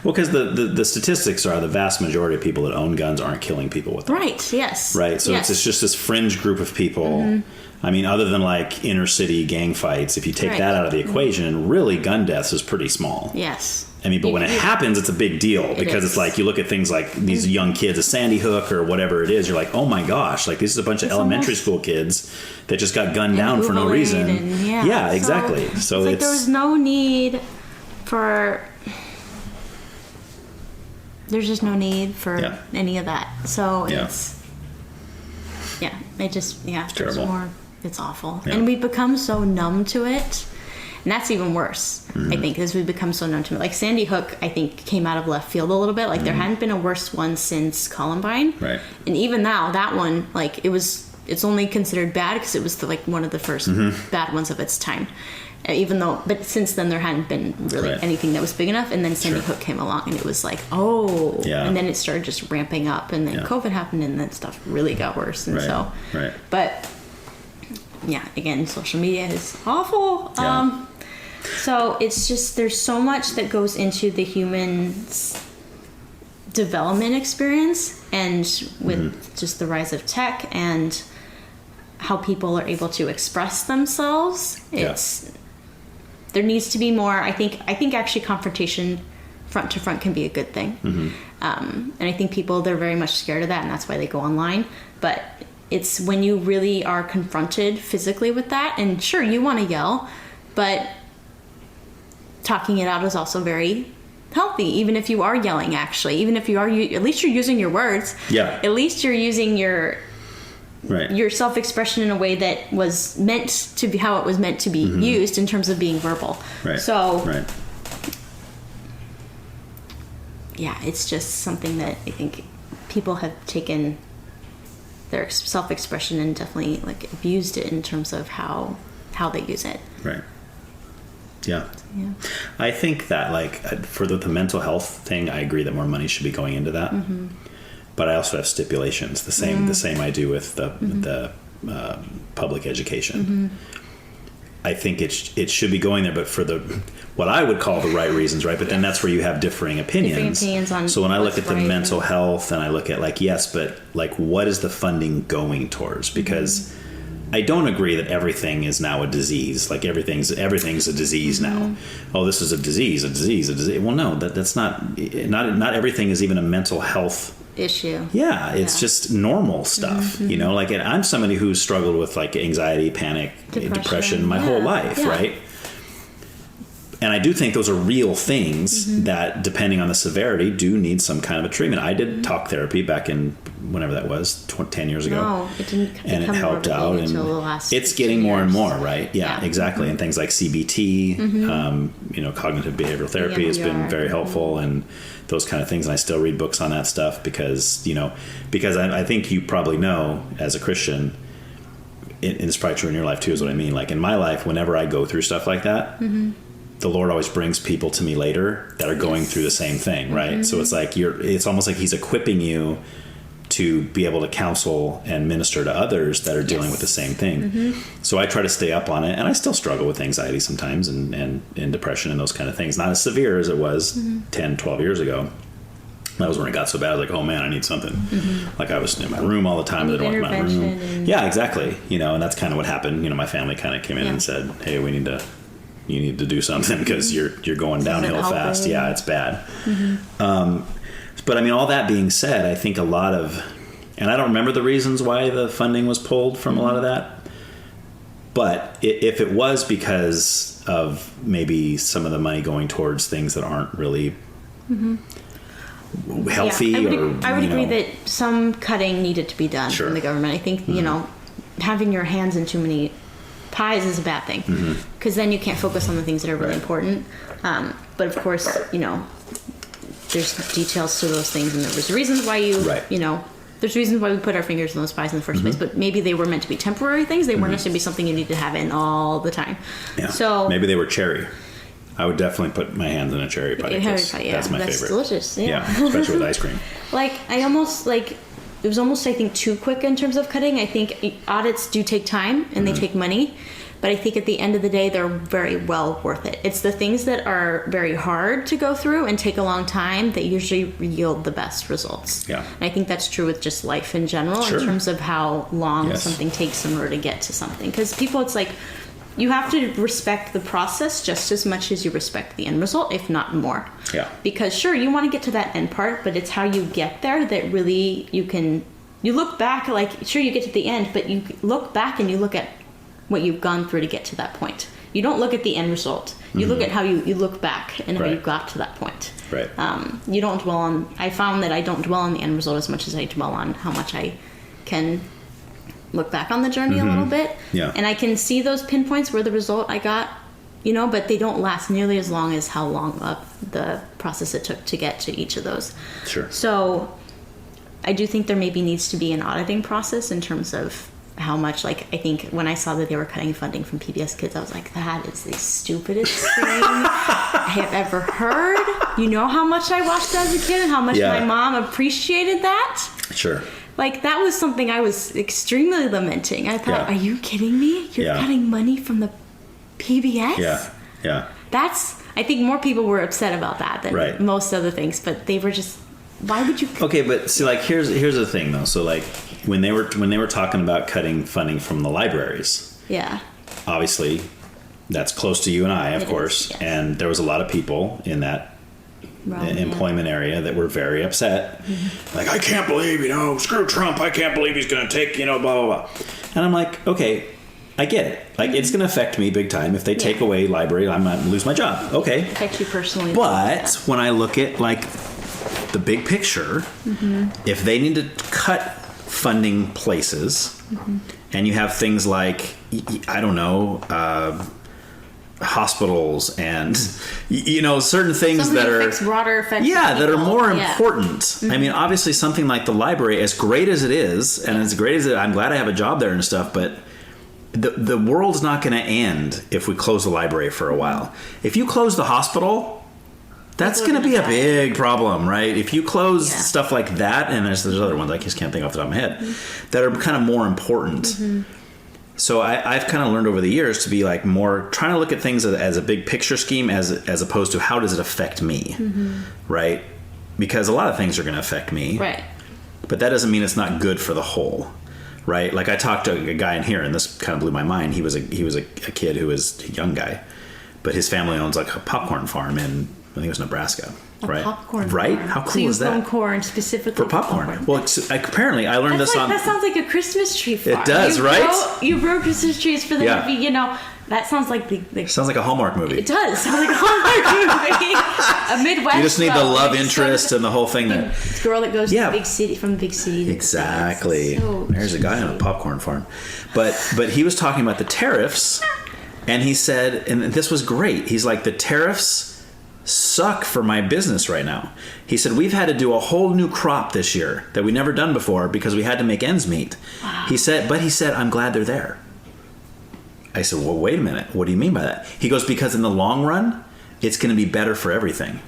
Well, because the statistics are the vast majority of people that own guns aren't killing people with them. Right, yes. Right, so it's just this fringe group of people. I mean, other than inner city gang fights, if you take that out of the equation, really gun deaths is pretty small. Yes. I mean, but when it happens, it's a big deal because it's you look at things like these young kids, a Sandy Hook or whatever it is, you're like, oh my gosh, this is a bunch of elementary school kids that just got gunned down for no reason. And, exactly. So it's there was no need for... There's just no need for any of that. So it's... Yeah, it just... Yeah, it's terrible. It's awful. And we've become so numb to it. And that's even worse, I think, because we've become so numb to it. Sandy Hook, I think, came out of left field a little bit. There hadn't been a worse one since Columbine. Right. And even now, that one, it's only considered bad because it was one of the first bad ones of its time. But since then there hadn't been really anything that was big enough, and then Sandy Hook came along, and it was like, and then it started just ramping up, and then COVID happened, and then stuff really got worse, and but yeah, again, social media is awful. So it's just, there's so much that goes into the human's development experience, and with just the rise of tech and how people are able to express themselves, there needs to be more. I think actually confrontation front to front can be a good thing. And I think people, they're very much scared of that, and that's why they go online. But it's when you really are confronted physically with that, and sure, you want to yell, but talking it out is also very healthy. Even if you are yelling, actually, even if you are, at least you're using your words. Yeah. At least you're using your self-expression in a way that was meant to be how it was meant to be used in terms of being verbal. So, yeah, it's just something that I think people have taken their self-expression and definitely like abused it in terms of how they use it. Yeah. I think that like for the mental health thing, I agree that more money should be going into that. But I also have stipulations. The same I do with the public education. I think it should be going there, but for what I would call the right reasons, right? But then that's where you have differing opinions. On so when I look at the mental health, and I look at like, yes, but like, what is the funding going towards? Because I don't agree that everything is now a disease. Like everything's a disease now. Oh, this is a disease. Well, no, that's not everything is even a mental health issue. Yeah, it's just normal stuff, you know, like, and I'm somebody who's struggled with like anxiety, panic, depression my whole life, right? And I do think those are real things that, depending on the severity, do need some kind of a treatment. I did talk therapy back in whenever that was, 10 years ago. No, it didn't. And it helped out. And the last it's getting more and more, right? Yeah, exactly. And things like CBT, you know, cognitive behavioral therapy has been very helpful, and those kind of things. And I still read books on that stuff because I think you probably know, as a Christian, and it's probably true in your life too, is what I mean. Like in my life, whenever I go through stuff like that, the Lord always brings people to me later that are going through the same thing, right? So it's like it's almost like He's equipping you to be able to counsel and minister to others that are dealing with the same thing. So I try to stay up on it, and I still struggle with anxiety sometimes and depression and those kind of things. Not as severe as it was 10, 12 years ago. That was when it got so bad. I was like, oh man, I need something. Like I was in my room all the time. I didn't want my room. Yeah, exactly. You know, and that's kind of what happened. You know, my family kind of came in and said, hey, you need to do something because you're going downhill fast. Yeah, it's bad. But I mean, all that being said, I think a lot of, and I don't remember the reasons why the funding was pulled from a lot of that, but if it was because of maybe some of the money going towards things that aren't really healthy, I would agree that some cutting needed to be done from the government. I think, you know, having your hands in too many pies is a bad thing, because then you can't focus on the things that are really important. But of course, you know, there's details to those things, and there was reasons why you know, there's reasons why we put our fingers in those pies in the first place, but maybe they were meant to be temporary things. They weren't necessarily something you need to have in all the time. So maybe they were cherry. I would definitely put my hands in a cherry pie. That's my favorite. That's delicious. Yeah, especially with ice cream. Like it was almost, I think, too quick in terms of cutting. I think audits do take time and they take money, but I think at the end of the day, they're very well worth it. It's the things that are very hard to go through and take a long time that usually yield the best results. Yeah. And I think that's true with just life in general, in terms of how long something takes in order to get to something. Because people, it's like, you have to respect the process just as much as you respect the end result, if not more. Yeah. Because sure, you want to get to that end part, but it's how you get there that really you look back, like, sure, you get to the end, but you look back and you look at what you've gone through to get to that point. You don't look at the end result. You look at how you look back and how you got to that point. Right. You don't dwell on, I found that I don't dwell on the end result as much as I dwell on how much I can look back on the journey a little bit. Yeah. And I can see those pinpoints where the result I got, you know, but they don't last nearly as long as how long the process it took to get to each of those. Sure. So I do think there maybe needs to be an auditing process in terms of how much, like, I think when I saw that they were cutting funding from PBS Kids, I was like, that is the stupidest thing I have ever heard. You know how much I watched as a kid and how much my mom appreciated that? Sure. Like, that was something I was extremely lamenting. I thought, are you kidding me? You're cutting money from the PBS? Yeah. I think more people were upset about that than most other things, but they were just, why would you? Okay, but see, like, here's the thing though. So like when they were talking about cutting funding from the libraries, obviously that's close to you and I, of course, and there was a lot of people in that employment area that were very upset. Like, I can't believe, screw Trump. I can't believe he's going to take, blah, blah, blah. And I'm like, okay, I get it. Like, it's going to affect me big time. If they take away library, I'm going to lose my job. Okay. Affect you personally. But when I look at, like, the big picture, if they need to cut funding places, and you have things like, I don't know, hospitals and certain things something that are broader effects that are more important. I mean, obviously something like the library, as great as it is, and as great as I'm glad I have a job there and stuff, but the world's not going to end if we close the library for a while. If you close the hospital, that's going to be a big problem, right? If you close stuff like that, and there's other ones I just can't think off the top of my head that are kind of more important. So I've kind of learned over the years to be like more trying to look at things as a big picture scheme as opposed to how does it affect me, right? Because a lot of things are going to affect me, right? But that doesn't mean it's not good for the whole, right? Like I talked to a guy in here, and this kind of blew my mind. He was a kid who was a young guy, but his family owns like a popcorn farm in, I think it was Nebraska. Right. Popcorn right? Farm. How cool is that? So corn specifically for popcorn. Well, apparently I learned this on... That sounds like a Christmas tree farm. It does, right? You grow Christmas trees for the movie, that sounds like the... Sounds like a Hallmark movie. It does. Sounds like a Hallmark movie. A Midwest. You just need the love interest and the whole thing there. The girl that goes to the big city, from the big city. Exactly. There's a guy on a popcorn farm. But he was talking about the tariffs, and he said, and this was great, he's like, the tariffs suck for my business right now. He said, we've had to do a whole new crop this year that we never done before because we had to make ends meet. Wow. He said, I'm glad they're there. I said, well, wait a minute. What do you mean by that? He goes, because in the long run, it's going to be better for everything.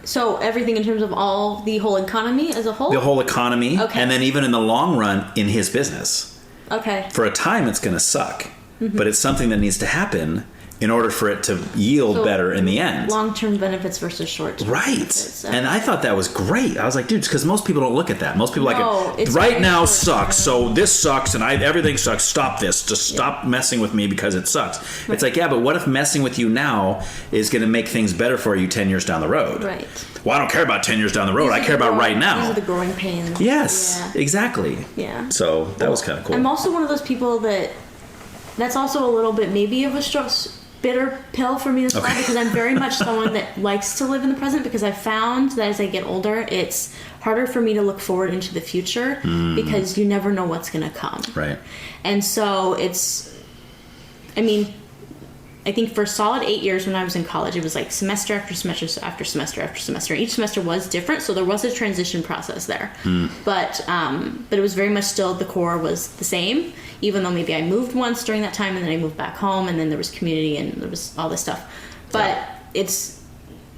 So everything in terms of the whole economy as a whole? The whole economy. Okay. And then even in the long run, in his business. Okay. For a time, it's going to suck. But it's something that needs to happen in order for it to yield better in the end. Long-term benefits versus short-term benefits. And I thought that was great. I was like, dude, because most people don't look at that. Most people right now sucks, so this sucks, and everything sucks. Stop this. Just stop messing with me because it sucks. Right. It's like, yeah, but what if messing with you now is going to make things better for you 10 years down the road? Right. Well, I don't care about 10 years down the road. I care about right now. These are the growing pains. Yes, exactly. Yeah. So that was kind of cool. I'm also one of those people that's also a little bit maybe of a bitter pill for me to swallow because I'm very much someone that likes to live in the present, because I found that as I get older, it's harder for me to look forward into the future because you never know what's going to come. Right. And so I think for a solid 8 years when I was in college, it was like semester after semester after semester after semester. Each semester was different, so there was a transition process there. But it was very much still, the core was the same, even though maybe I moved once during that time, and then I moved back home, and then there was community, and there was all this stuff. But it's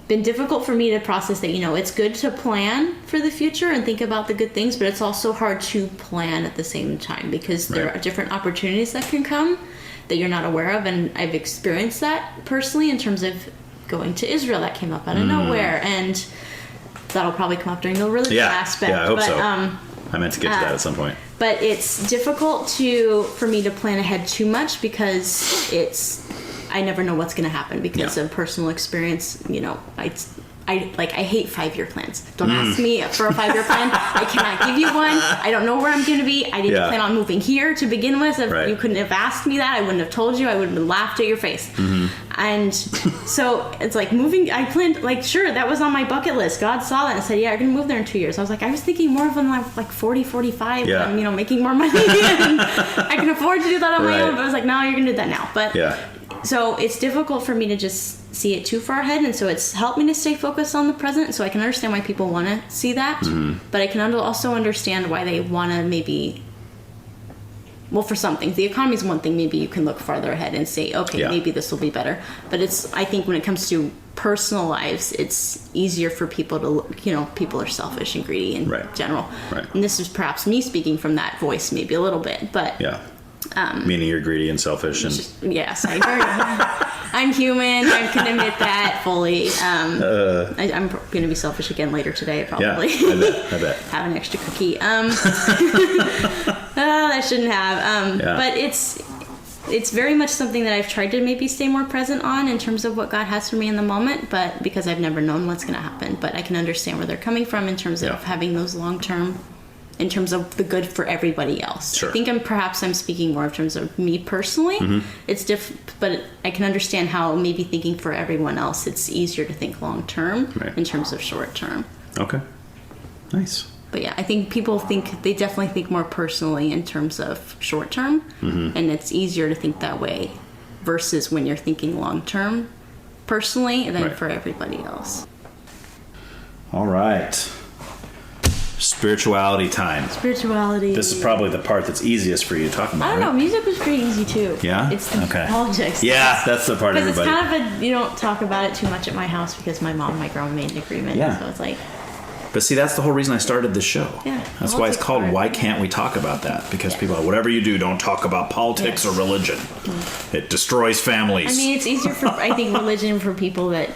been difficult for me to process that, it's good to plan for the future and think about the good things, but it's also hard to plan at the same time because there are different opportunities that can come that you're not aware of, and I've experienced that personally in terms of going to Israel. That came up out of nowhere, and that'll probably come up during the religious aspect. Yeah, I hope so. I meant to get to that at some point. But it's difficult for me to plan ahead too much because I never know what's going to happen because of personal experience. I hate 5-year plans. Don't ask me for a 5-year plan. I cannot give you one. I don't know where I'm going to be. I didn't plan on moving here to begin with. If you couldn't have asked me that, I wouldn't have told you. I would have been laughed at your face. And so it's like moving. I planned, sure, that was on my bucket list. God saw that and said, yeah, you're going to move there in 2 years. I was like, I was thinking more of when I'm 40, 45, when I'm, making more money. And I can afford to do that on my own. But I was like, no, you're going to do that now. But so it's difficult for me to just see it too far ahead, and so it's helped me to stay focused on the present, so I can understand why people want to see that, but I can also understand why they want to maybe well, for some things, the economy is one thing. Maybe you can look farther ahead and say, okay, Yeah. maybe this will be better. But I think when it comes to personal lives, it's easier for people to, people are selfish and greedy in Right. general. Right. And this is perhaps me speaking from that voice maybe a little bit, but Yeah. Meaning you're greedy and selfish and yes, I'm human. I can admit that fully. I'm going to be selfish again later today, probably. Yeah, I bet. Have an extra cookie. I shouldn't have. But it's very much something that I've tried to maybe stay more present on in terms of what God has for me in the moment, but because I've never known what's going to happen. But I can understand where they're coming from in terms of having those long-term, in terms of the good for everybody else. Sure. I think I'm speaking more in terms of me personally. Mm-hmm. It's different, but I can understand how maybe thinking for everyone else, it's easier to think long-term in terms of short-term. Okay. Nice. But yeah, I think people they definitely think more personally in terms of short term, and it's easier to think that way versus when you're thinking long term personally than for everybody else. All right. Spirituality time. Spirituality. This is probably the part that's easiest for you to talk about. I don't know. right? Music was pretty easy too. Yeah? It's the Okay. politics. Yeah, that's the part Because everybody. it's kind of you don't talk about it too much at my house because my mom and my grandma made an agreement. Yeah. So it's like. But see, that's the whole reason I started this show. Yeah, That's why it's politics called part. Why Can't We Talk About That? Because people are, whatever you do, don't talk about politics or religion. It destroys families. I mean, it's easier for, I think, religion for people that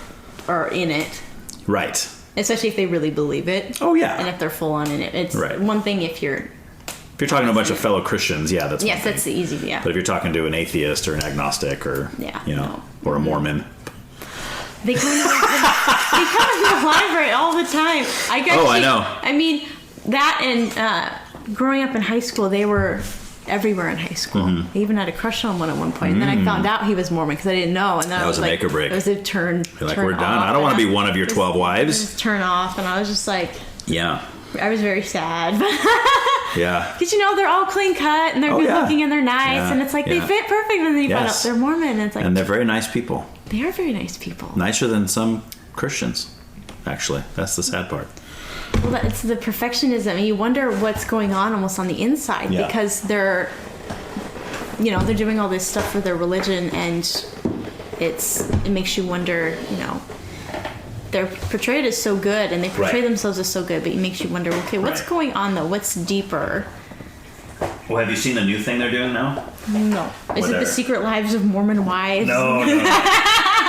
are in it. Right. Especially if they really believe it. Oh, yeah. And if they're full on in it. It's Right. one thing if you're... If you're talking to a bunch of fellow Christians, yeah, that's one Yes, thing. that's the easy, yeah. But if you're talking to an atheist or an agnostic or, or a Mormon. They come into the library all the time. I know. I mean, that and growing up in high school, they were everywhere in high school. I even had a crush on one at one point. And then I found out he was Mormon because I didn't know. And then That I was a like, make or break. It was a turn. You're like, turn we're done. off. I don't want to And be one of your 12 wives. just turn off. And I was just like, Yeah. I was very sad. Yeah. Because, they're all clean cut and they're good looking and they're nice. Yeah. And it's like, they Yeah. fit perfect. And then you find out Yes. they're Mormon. And it's like, And they're very nice people. they are very nice people. Nicer than some Christians, actually. That's the sad part. Well, it's the perfectionism. You wonder what's going on almost on the inside because they're doing all this stuff for their religion, and it makes you wonder. They're portrayed as so good, and they portray themselves as so good, but it makes you wonder. Okay, what's going on though? What's deeper? Well, have you seen the new thing they're doing now? No, is it the Secret Lives of Mormon Wives? No.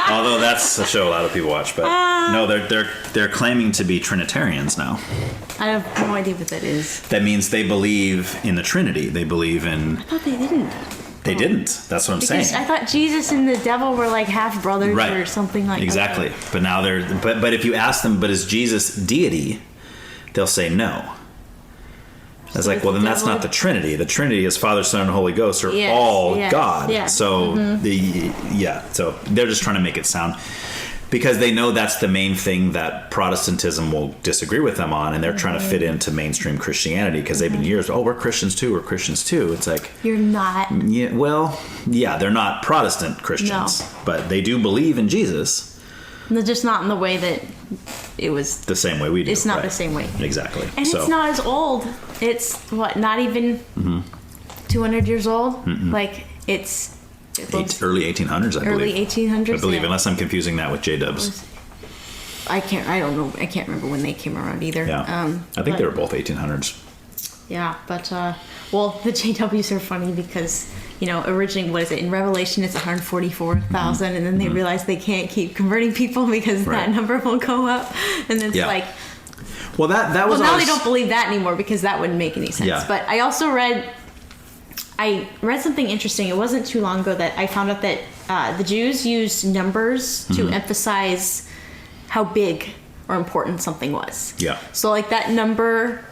Although that's a show a lot of people watch, but no, they're claiming to be Trinitarians now. I have no idea what that is. That means they believe in the Trinity. They believe in. I thought they didn't. They didn't. That's what I'm Because saying. I thought Jesus and the devil were like half brothers or something like that. Exactly. But now but if you ask them, but is Jesus deity? They'll say no. It's So like, is well, the then that's devil- not the Trinity. The Trinity is Father, Son, and Holy Ghost are Yes, all yes, God. yes. So so they're just trying to make it sound, because they know that's the main thing that Protestantism will disagree with them on, and they're trying to fit into mainstream Christianity because they've been years. Oh, we're Christians too. It's like, You're not. they're not Protestant Christians, but they do believe in Jesus. They're just not in the way that it was. The same way we do. It's not right. the same way. Exactly. And it's not as old. It's not even 200 years old. Like it's early 1800s, I believe. early 1800s. I believe, unless I'm confusing that with J-dubs. I don't know. I can't remember when they came around either. Yeah. I think they were both 1800s. Yeah, but the JWs are funny because originally, what is it in Revelation? It's 144,000, and then they realize they can't keep converting people because that number will go up, and it's like. Well, that was. Well, now they don't believe that anymore because that wouldn't make any sense. Yeah. But I also read something interesting. It wasn't too long ago that I found out that the Jews used numbers to emphasize how big or important something was. Yeah. So like that number,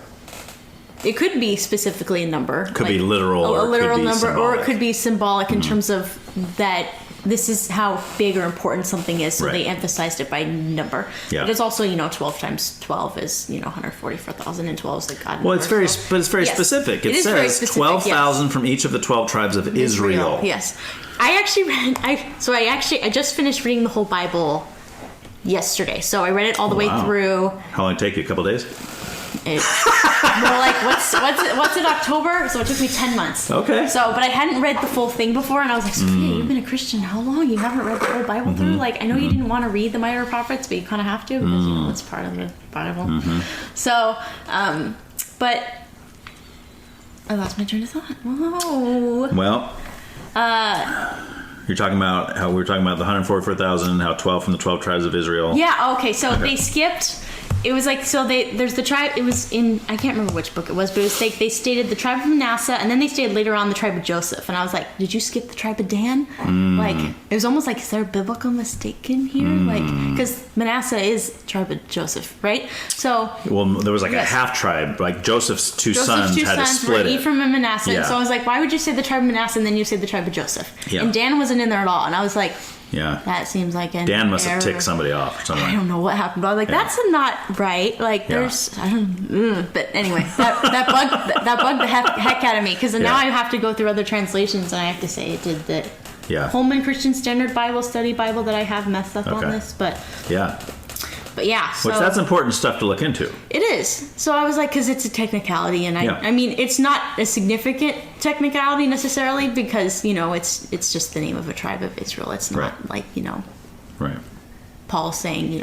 it could be specifically a number. Could be literal, a or literal could be number, symbolic. or it could be symbolic in terms of that. This is how big or important something is, so they emphasized it by number. Yeah. But it's also, 12 times 12 is, 144,000, and 12 is the God number. Well, it's very specific. It is very says specific, 12,000 from each of the 12 tribes of Israel. Yes. I actually read, I just finished reading the whole Bible yesterday. So I read it all the way through. How long did it take you? A couple days? we're like, what's it, October? So it took me 10 months. Okay. So, but I hadn't read the full thing before, and I was like, Sophia, you've been a Christian how long? You haven't read the whole Bible through? Like, I know you didn't want to read the minor prophets, but you kind of have to because it's part of the Bible. So, but I lost my train of thought. Whoa. Well, you're talking about how we were talking about the 144,000, how 12 from the 12 tribes of Israel. Yeah. Okay. So they skipped. It was like, so there's the tribe, it was in, I can't remember which book it was, but it was like, they stated the tribe of Manasseh, and then they stated later on the tribe of Joseph. And I was like, did you skip the tribe of Dan? Like, it was almost like, is there a biblical mistake in here? Like, because Manasseh is tribe of Joseph, right? So. Well, there was like a half tribe, like Joseph's two sons had to split it. Ephraim and Manasseh. Yeah. And so I was like, why would you say the tribe of Manasseh and then you say the tribe of Joseph? Yeah. And Dan wasn't in there at all. And I was like, yeah, that seems like an Dan must have error. ticked somebody off or something. I don't know what happened, but I was like, that's not right. Like, there's, I don't. But anyway, that bugged the heck out of me, because now I have to go through other translations, and I have to say it did the Holman Christian Standard Bible Study Bible that I have messed up on this, but yeah. But yeah, so which that's important stuff to look into. It is. So I was like, because it's a technicality, and I mean, it's not a significant technicality necessarily, because it's just the name of a tribe of Israel. It's not like right. Paul saying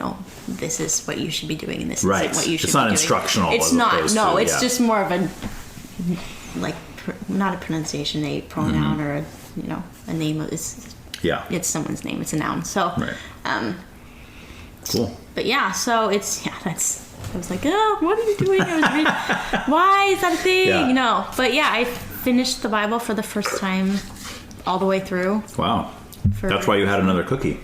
this is what you should be doing, and this right. isn't what you should. It's not be doing. instructional. It's not. No, it's yeah. just more of a not a pronunciation, a pronoun or a name. It's someone's name. It's a noun. So cool. But yeah, so it's I was like, oh, what are you doing? I was reading, why is that a thing? Yeah. But yeah, I finished the Bible for the first time all the way through. Wow. That's why you had another cookie.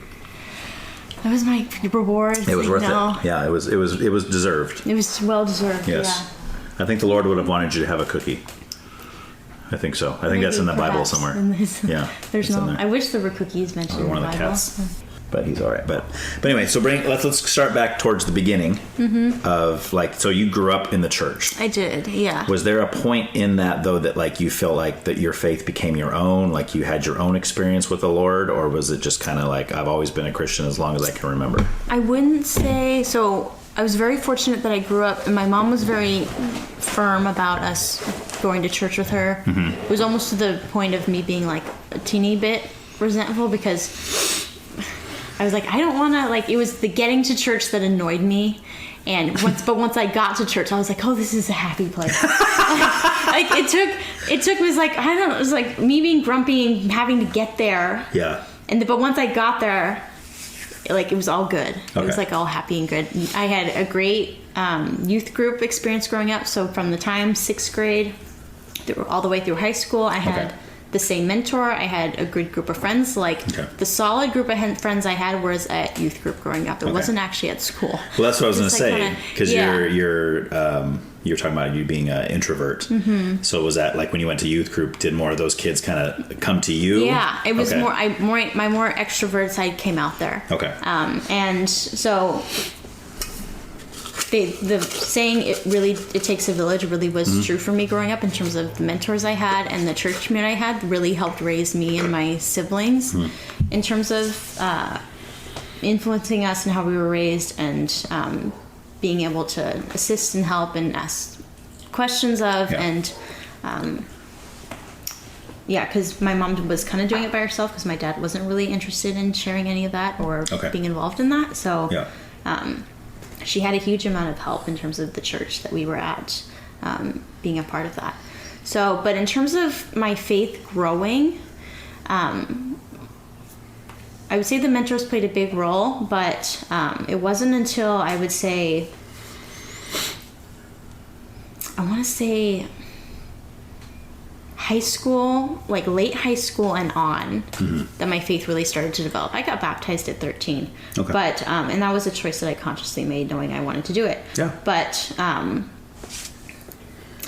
That was my reward. It was worth it. Yeah, it was deserved. It was well deserved. Yes. Yeah. I think the Lord would have wanted you to have a cookie. I think so. I think that's in the Bible somewhere. Yeah. There's no. I wish there were cookies mentioned in the Bible. One of the cats. But he's all right. But anyway, so let's start back towards the beginning of so you grew up in the church. I did, yeah. Was there a point in that though that you feel like that your faith became your own, like you had your own experience with the Lord, or was it just kind of like I've always been a Christian as long as I can remember? I wouldn't say so. I was very fortunate that I grew up, and my mom was very firm about us going to church with her. It was almost to the point of me being like a teeny bit resentful, because I was like, I don't want to, it was the getting to church that annoyed me. And once I got to church, I was like, oh, this is a happy place. It was like, I don't know, it was like me being grumpy and having to get there. Yeah. But once I got there, it was all good. Okay. It was all happy and good. I had a great youth group experience growing up. So from the time 6th grade all the way through high school, I had the same mentor. I had a good group of friends. The solid group of friends I had was at youth group growing up. It wasn't actually at school. Well, that's what I was going to say, because you're talking about you being an introvert. So was that when you went to youth group, did more of those kids kind of come to you? Yeah, it was more. My more extrovert side came out there. Okay. And so the saying it takes a village really was true for me growing up, in terms of the mentors I had and the church community I had really helped raise me and my siblings in terms of influencing us and how we were raised, and being able to assist and help and ask questions of and because my mom was kind of doing it by herself, because my dad wasn't really interested in sharing any of that or being involved in that. So she had a huge amount of help in terms of the church that we were at, being a part of that. So, but in terms of my faith growing, I would say the mentors played a big role, but it wasn't until I would say, high school, late high school and on, that my faith really started to develop. I got baptized at 13, but and that was a choice that I consciously made, knowing I wanted to do it. Yeah. But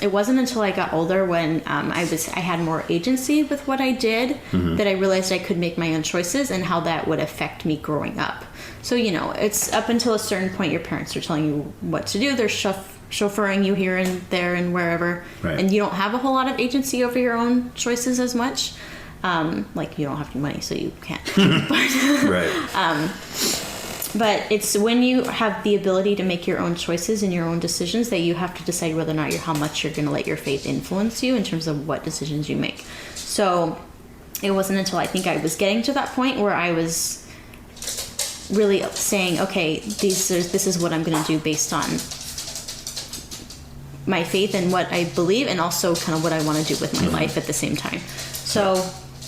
it wasn't until I got older, when I had more agency with what I did, that I realized I could make my own choices and how that would affect me growing up. So it's up until a certain point your parents are telling you what to do. They're chauffeuring you here and there and wherever, and you don't have a whole lot of agency over your own choices as much. You don't have any money, so you can't. But it's when you have the ability to make your own choices and your own decisions that you have to decide whether or not how much you're going to let your faith influence you in terms of what decisions you make. So it wasn't until I think I was getting to that point where I was really saying, okay, this is what I'm going to do based on my faith and what I believe, and also kind of what I want to do with my life at the same time. So,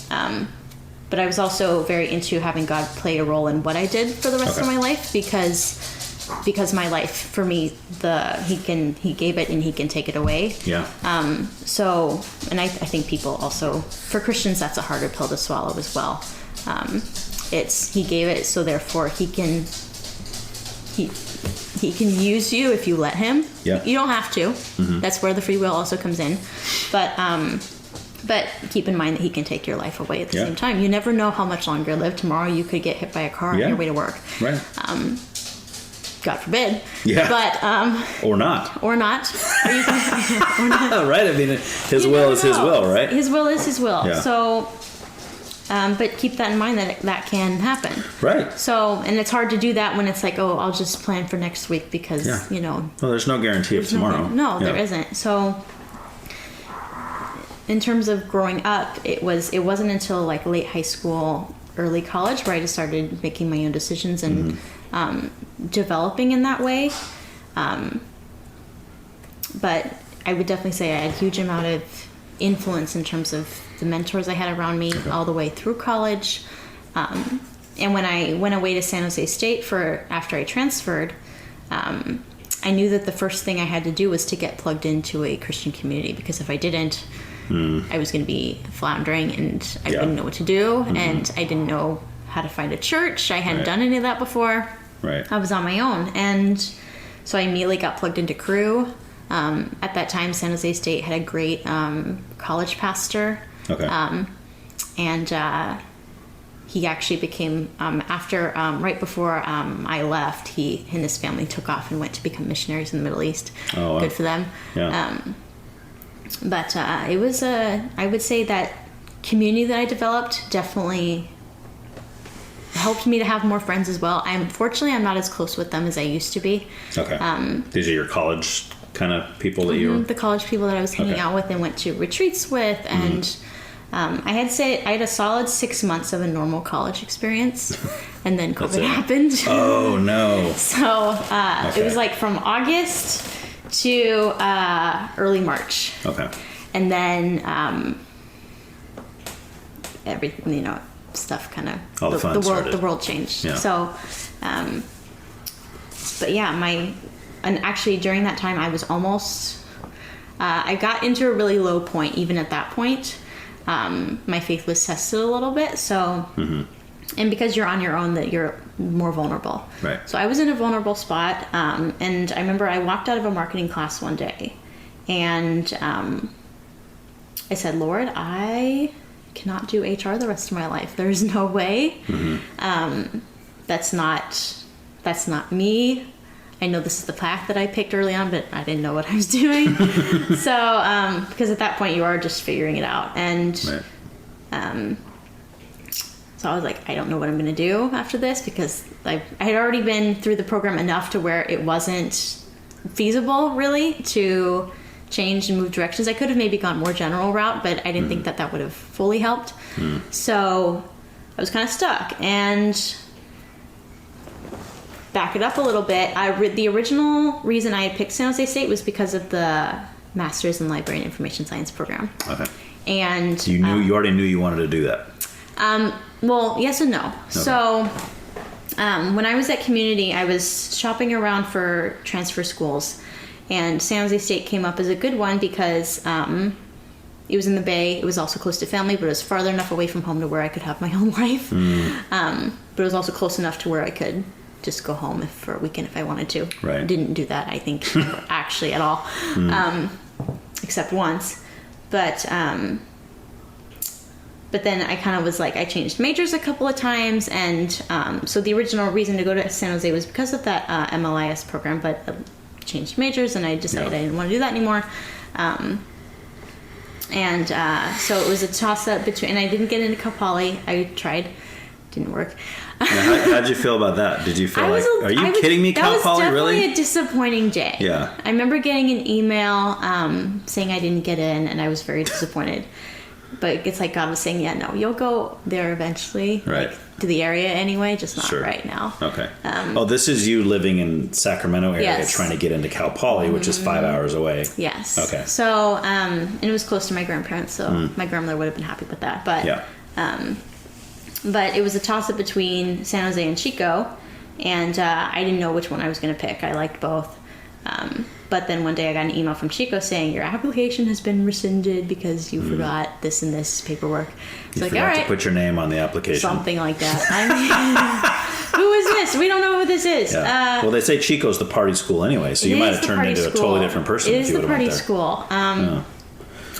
but I was also very into having God play a role in what I did for the rest of my life, because my life, for me, he gave it and he can take it away. Yeah. So, and I think people also, for Christians, that's a harder pill to swallow as well. He gave it, so therefore he can use you if you let him. Yeah. You don't have to. Mm-hmm. That's where the free will also comes in. But keep in mind that he can take your life away at the same time. You never know how much longer you live. Tomorrow you could get hit by a car on your way to work. Right. God forbid. Yeah. But or not. Or not. Or not. Right. I mean, his will is his will, right? His will is his will. Yeah. So, but keep that in mind that can happen. Right. So, and it's hard to do that when it's like, oh, I'll just plan for next week because Well, there's no guarantee of tomorrow. There isn't. So, in terms of growing up, it wasn't until like late high school, early college where I just started making my own decisions and developing in that way. But I would definitely say I had a huge amount of influence in terms of the mentors I had around me all the way through college. And when I went away to San Jose State after I transferred, I knew that the first thing I had to do was to get plugged into a Christian community, because if I didn't, I was going to be floundering and I wouldn't know what to do. And I didn't know how to find a church. I hadn't done any of that before. Right. I was on my own. And so I immediately got plugged into Crew. At that time, San Jose State had a great college pastor. Okay. And he actually became, right before I left, he and his family took off and went to become missionaries in the Middle East. Oh, wow. Good for them. Yeah. But it was I would say that community that I developed definitely helped me to have more friends as well. Unfortunately, I'm not as close with them as I used to be. Okay. These are your college kind of people that you were... The college people that I was hanging out with and went to retreats with. And I had a solid 6 months of a normal college experience. And then COVID happened. Oh, no. So it was like from August to early March. Okay. And then everything, stuff kind of... All the fun started. The world changed. Yeah. So, but yeah, and actually during that time I was almost... I got into a really low point even at that point. My faith was tested a little bit, so... And because you're on your own, that you're more vulnerable. Right. So I was in a vulnerable spot, and I remember I walked out of a marketing class one day, and I said, Lord, I cannot do HR the rest of my life. There's no way. That's not me. I know this is the path that I picked early on, but I didn't know what I was doing. So, because at that point you are just figuring it out. And, so I was like, I don't know what I'm going to do after this, because I had already been through the program enough to where it wasn't feasible really to change and move directions. I could have maybe gone more general route, but I didn't think that would have fully helped. So I was kind of stuck. And back it up a little bit, the original reason I had picked San Jose State was because of the Master's in Library and Information Science program. Okay. And you already knew you wanted to do that. Well, yes and no. Okay. So when I was at Community, I was shopping around for transfer schools, and San Jose State came up as a good one because it was in the Bay. It was also close to family, but it was farther enough away from home to where I could have my own life. But it was also close enough to where I could just go home for a weekend if I wanted to. Right. Didn't do that, I think, actually at all, except once. But then I kind of was like, I changed majors a couple of times, and so the original reason to go to San Jose was because of that MLIS program, but I changed majors, and I decided I didn't want to do that anymore. So it was a toss-up between, and I didn't get into Cal Poly. I tried, didn't work. How'd you feel about that? Did you feel are you kidding me, Cal Poly? Really? That was definitely a disappointing day. Yeah. I remember getting an email saying I didn't get in, and I was very disappointed. But it's like God was saying, yeah, no, you'll go there eventually. Right. Like, to the area anyway, just not right now. Okay. This is you living in Sacramento area trying to get into Cal Poly, which is 5 hours away. Yes. Okay. So, and it was close to my grandparents, so my grandmother would have been happy with that. But, but it was a toss-up between San Jose and Chico, and I didn't know which one I was going to pick. I liked both. But then one day I got an email from Chico saying, your application has been rescinded because you forgot this and this paperwork. It's you like, forgot all right. to put your name on the application. Something like that. I mean, who is this? We don't know who this is. Yeah. Well, they say Chico's the party school anyway, so you might have turned into a totally different person if you would have went there. It is the party school.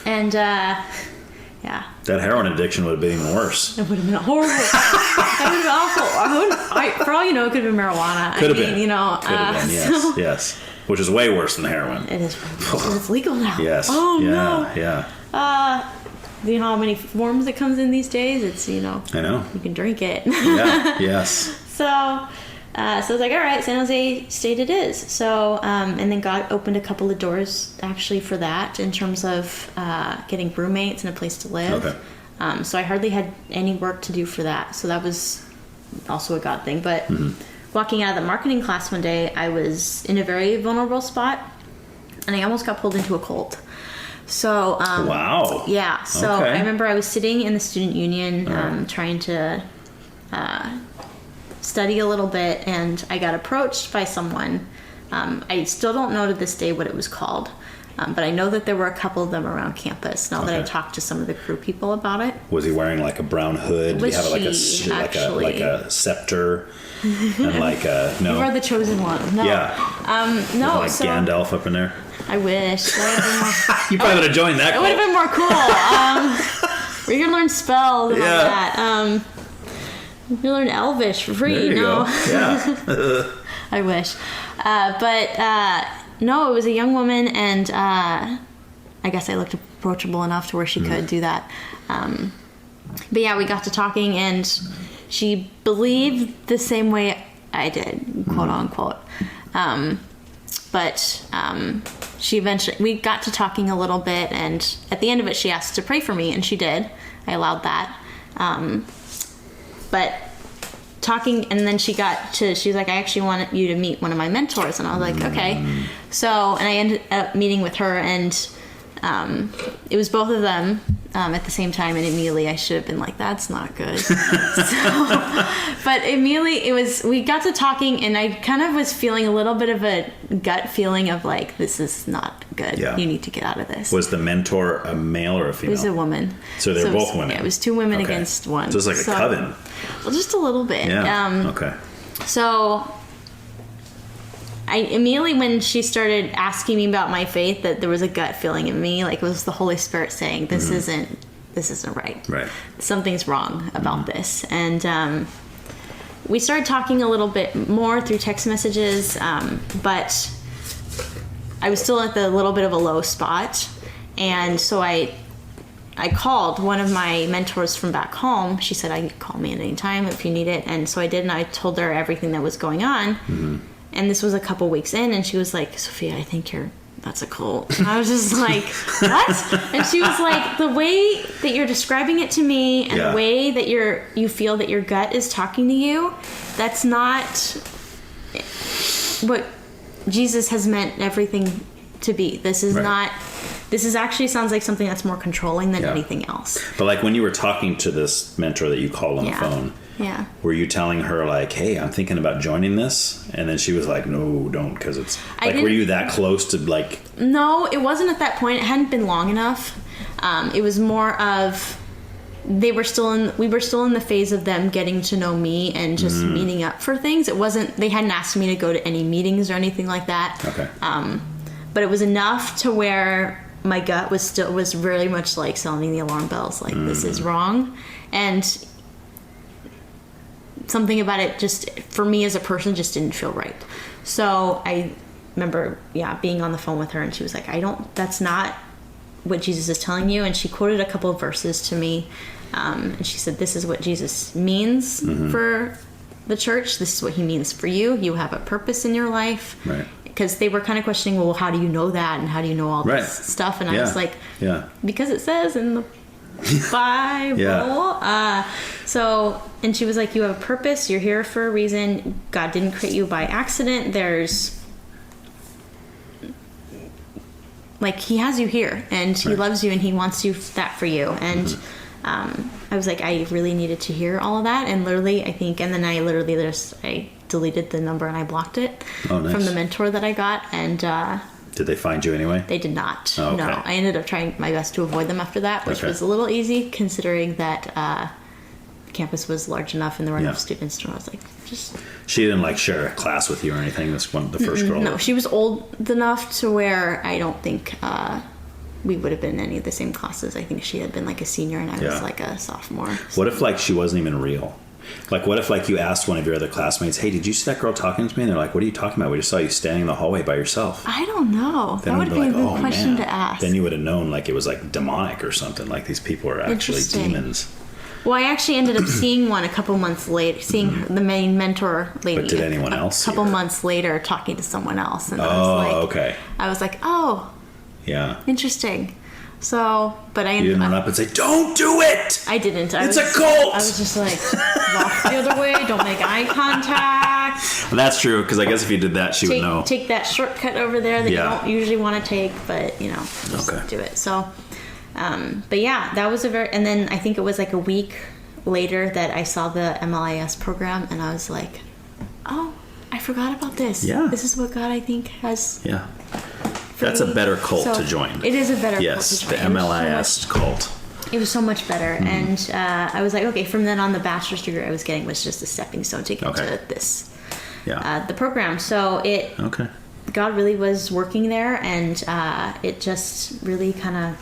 And, yeah. That heroin addiction would have been even worse. It would have been horrible. That would have been awful. For all you know, it could have been marijuana. Could have been. You know. Could have been, yes, yes. Which is way worse than heroin. It is. It's legal now. Yes. Oh, no. Yeah. You know how many forms it comes in these days? It's, you know. I know. You can drink it. Yeah, yes. So I was like, all right, San Jose State it is. So, and then God opened a couple of doors actually for that in terms of getting roommates and a place to live. Okay. So I hardly had any work to do for that. So that was also a God thing. But walking out of the marketing class one day, I was in a very vulnerable spot, and I almost got pulled into a cult. So, wow. Yeah. So I remember I was sitting in the student union trying to study a little bit, and I got approached by someone. I still don't know to this day what it was called, but I know that there were a couple of them around campus now that I talked to some of the crew people about it. Was he wearing like a brown hood? Did he have like a scepter? And like no. You are the chosen one. No. Yeah. No. Like so, Gandalf up in there. I wish. You probably would have joined that. It would have been more cool. We could learn spells and like that. You learn Elvish for free. There you go. Yeah. I wish. But no, it was a young woman, and I guess I looked approachable enough to where she could do that. But yeah, we got to talking, and she believed the same way I did, quote unquote. But she eventually, we got to talking a little bit, and at the end of it, she asked to pray for me, and she did. I allowed that. But talking, and then she was like, I actually want you to meet one of my mentors. And I was like, okay. So, and I ended up meeting with her, and it was both of them at the same time, and immediately I should have been like, that's not good. But immediately we got to talking, and I kind of was feeling a little bit of a gut feeling of like, this is not good. Yeah. You need to get out of this. Was the mentor a male or a female? It was a woman. So they're both women? Yeah, it was two women against one. So it's like a coven. Well, just a little bit. Yeah. Okay. So I immediately, when she started asking me about my faith, that there was a gut feeling in me, like it was the Holy Spirit saying, this isn't right. Right. Something's wrong about this. And we started talking a little bit more through text messages, but I was still at the little bit of a low spot. And so I called one of my mentors from back home. She said, I could call me at any time if you need it. And so I did, and I told her everything that was going on. And this was a couple weeks in, and she was like, Sophia, I think that's a cult. And I was just like, what? And she was like, the way that you're describing it to me, and the way that you feel that your gut is talking to you, that's not what Jesus has meant everything to be. This is not... This actually sounds like something that's more controlling than anything else. But like when you were talking to this mentor that you called on the phone, were you telling her like, hey, I'm thinking about joining this? And then she was like, no, don't, because it's... Like, were you that close to like... No, it wasn't at that point. It hadn't been long enough. It was more of... We were still in the phase of them getting to know me and just meeting up for things. It wasn't... They hadn't asked me to go to any meetings or anything like that. Okay. But it was enough to where... My gut was very much like sounding the alarm bells, like this is wrong, and something about it just for me as a person just didn't feel right. So I remember being on the phone with her, and she was like, that's not what Jesus is telling you. And she quoted a couple of verses to me. And she said, this is what Jesus means for the church. This is what he means for you. You have a purpose in your life. Right. Because they were kind of questioning, well, how do you know that? And how do you know all this stuff? And I was like, because it says in the Bible. And she was like, you have a purpose. You're here for a reason. God didn't create you by accident. He has you here, and he loves you, and he wants that for you. And I was like, I really needed to hear all of that. And literally, I think, and then I deleted the number and I blocked it from the mentor that I got. And did they find you anyway? They did not. Oh, okay. No, I ended up trying my best to avoid them after that, which was a little easy considering that the campus was large enough and there were enough students. And I was like, She didn't share a class with you or anything. This one, the first girl. No, she was old enough to where I don't think we would have been in any of the same classes. I think she had been a senior and I was a sophomore. What if she wasn't even real? What if you asked one of your other classmates, hey, did you see that girl talking to me? And they're like, what are you talking about? We just saw you standing in the hallway by yourself. I don't know. Then that would have been a good question to ask. Then you would have known it was demonic or something. These people are actually demons. Well, I actually ended up seeing one a couple months later, seeing the main mentor lady. But did anyone else? A couple months later, talking to someone else. And okay. I was like, oh. Yeah. Interesting. So, but I... You didn't run up and say, don't do it! I didn't. It's a cult! I was just walk the other way, don't make eye contact. Well, that's true, because I guess if you did that, she would know. Take that shortcut over there that you don't usually want to take, but, just do it. So, but yeah, that was and then I think it was a week later that I saw the MLIS program, and I was like, oh, I forgot about this. Yeah. This is what God, I think, has... Yeah. That's a better cult to join. It is a better cult to join. Yes, the MLIS cult. It was so much better. And I was like, okay, from then on, the bachelor's degree I was getting was just a stepping stone to get to this, the program. So God really was working there, and it just really kind of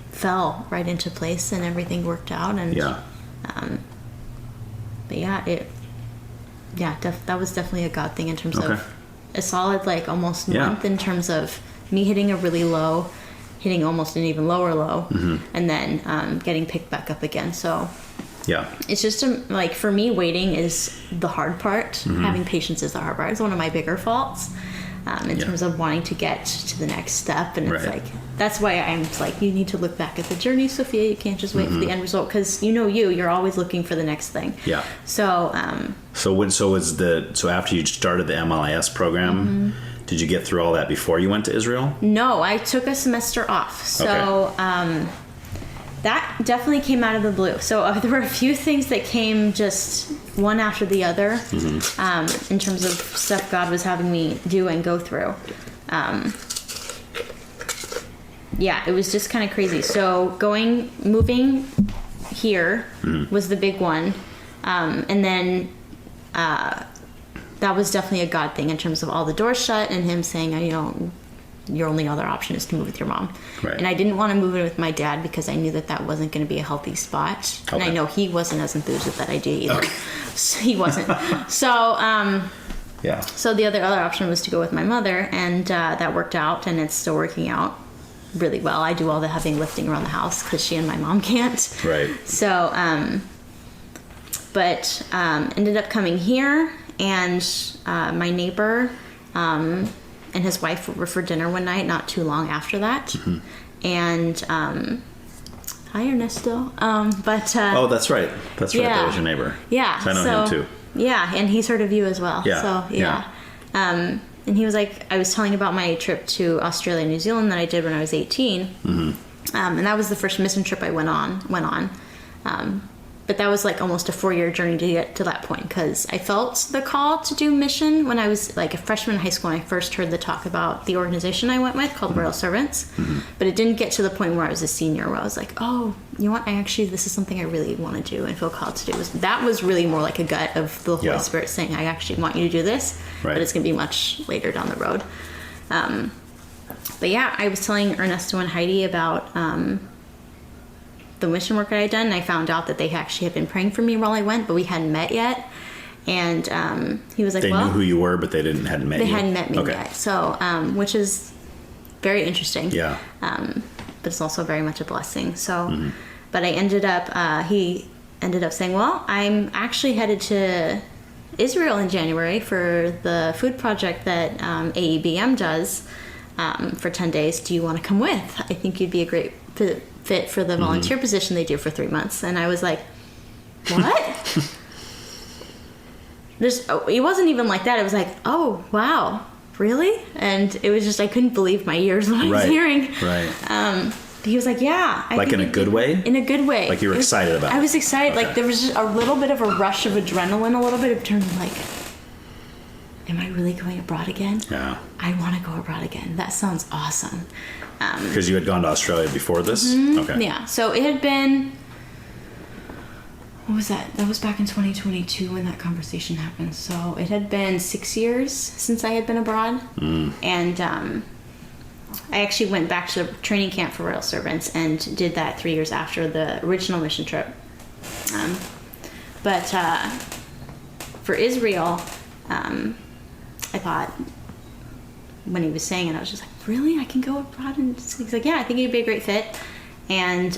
fell right into place, and everything worked out. And but that was definitely a God thing in terms of a solid almost month in terms of me hitting a really low, hitting almost an even lower low, and then getting picked back up again. So it's just for me, waiting is the hard part. Having patience is the hard part. It's one of my bigger faults in terms of wanting to get to the next step. And it's that's why I'm you need to look back at the journey, Sophia. You can't just wait for the end result, because you're always looking for the next thing. Yeah. So So after you started the MLIS program, did you get through all that before you went to Israel? No, I took a semester off. So that definitely came out of the blue. So there were a few things that came just one after the other in terms of stuff God was having me do and go through. It was just kind of crazy. So moving here was the big one. And then that was definitely a God thing in terms of all the doors shut and him saying, your only other option is to move with your mom. Right. And I didn't want to move in with my dad because I knew that wasn't going to be a healthy spot. Okay. And I know he wasn't as enthused with that idea either. Okay. So he wasn't. So, so the other option was to go with my mother, and that worked out, and it's still working out really well. I do all the heavy lifting around the house because she and my mom can't. Right. So, but ended up coming here, and my neighbor and his wife were for dinner one night not too long after that. And hi Ernesto. Oh, that's right. That's right. That was your neighbor. Yeah. So I know him too. Yeah, and he's heard of you as well. Yeah. So and he was like, I was telling about my trip to Australia and New Zealand that I did when I was 18. And that was the first mission trip I went on. But that was almost a 4-year journey to get to that point, because I felt the call to do mission when I was a freshman in high school, and I first heard the talk about the organization I went with called Royal Servants. But it didn't get to the point where I was a senior, where I was like, oh, you know what, this is something I really want to do and feel called to do. That was really more like a gut of the Holy Spirit saying, I actually want you to do this, but it's going to be much later down the road. But I was telling Ernesto and Heidi about the mission work that I had done, and I found out that they actually had been praying for me while I went, but we hadn't met yet. And he was like, they knew who you were, but they hadn't met you. They hadn't met me yet. So, which is very interesting. Yeah. but it's also very much a blessing. So, but I ended up, he ended up saying, well, I'm actually headed to Israel in January for the food project that AEBM does for 10 days. Do you want to come with? I think you'd be a great fit for the volunteer position they do for 3 months. And I was like, what? It wasn't even like that. It was like, oh, wow, really? And it was just, I couldn't believe my ears when I was hearing. Right. He was like, yeah. Like in a good way? In a good way. Like you were excited about it? I was excited. Okay. Like there was just a little bit of a rush of adrenaline, a little bit of turning like, am I really going abroad again? Yeah. I want to go abroad again. That sounds awesome. Because you had gone to Australia before this? Okay. Yeah. So it had been, what was that? That was back in 2022 when that conversation happened. So it had been 6 years since I had been abroad. And I actually went back to the training camp for Royal Servants and did that 3 years after the original mission trip. But for Israel, I thought, when he was saying it, I was just like, really? I can go abroad? And he's like, yeah, I think you'd be a great fit. And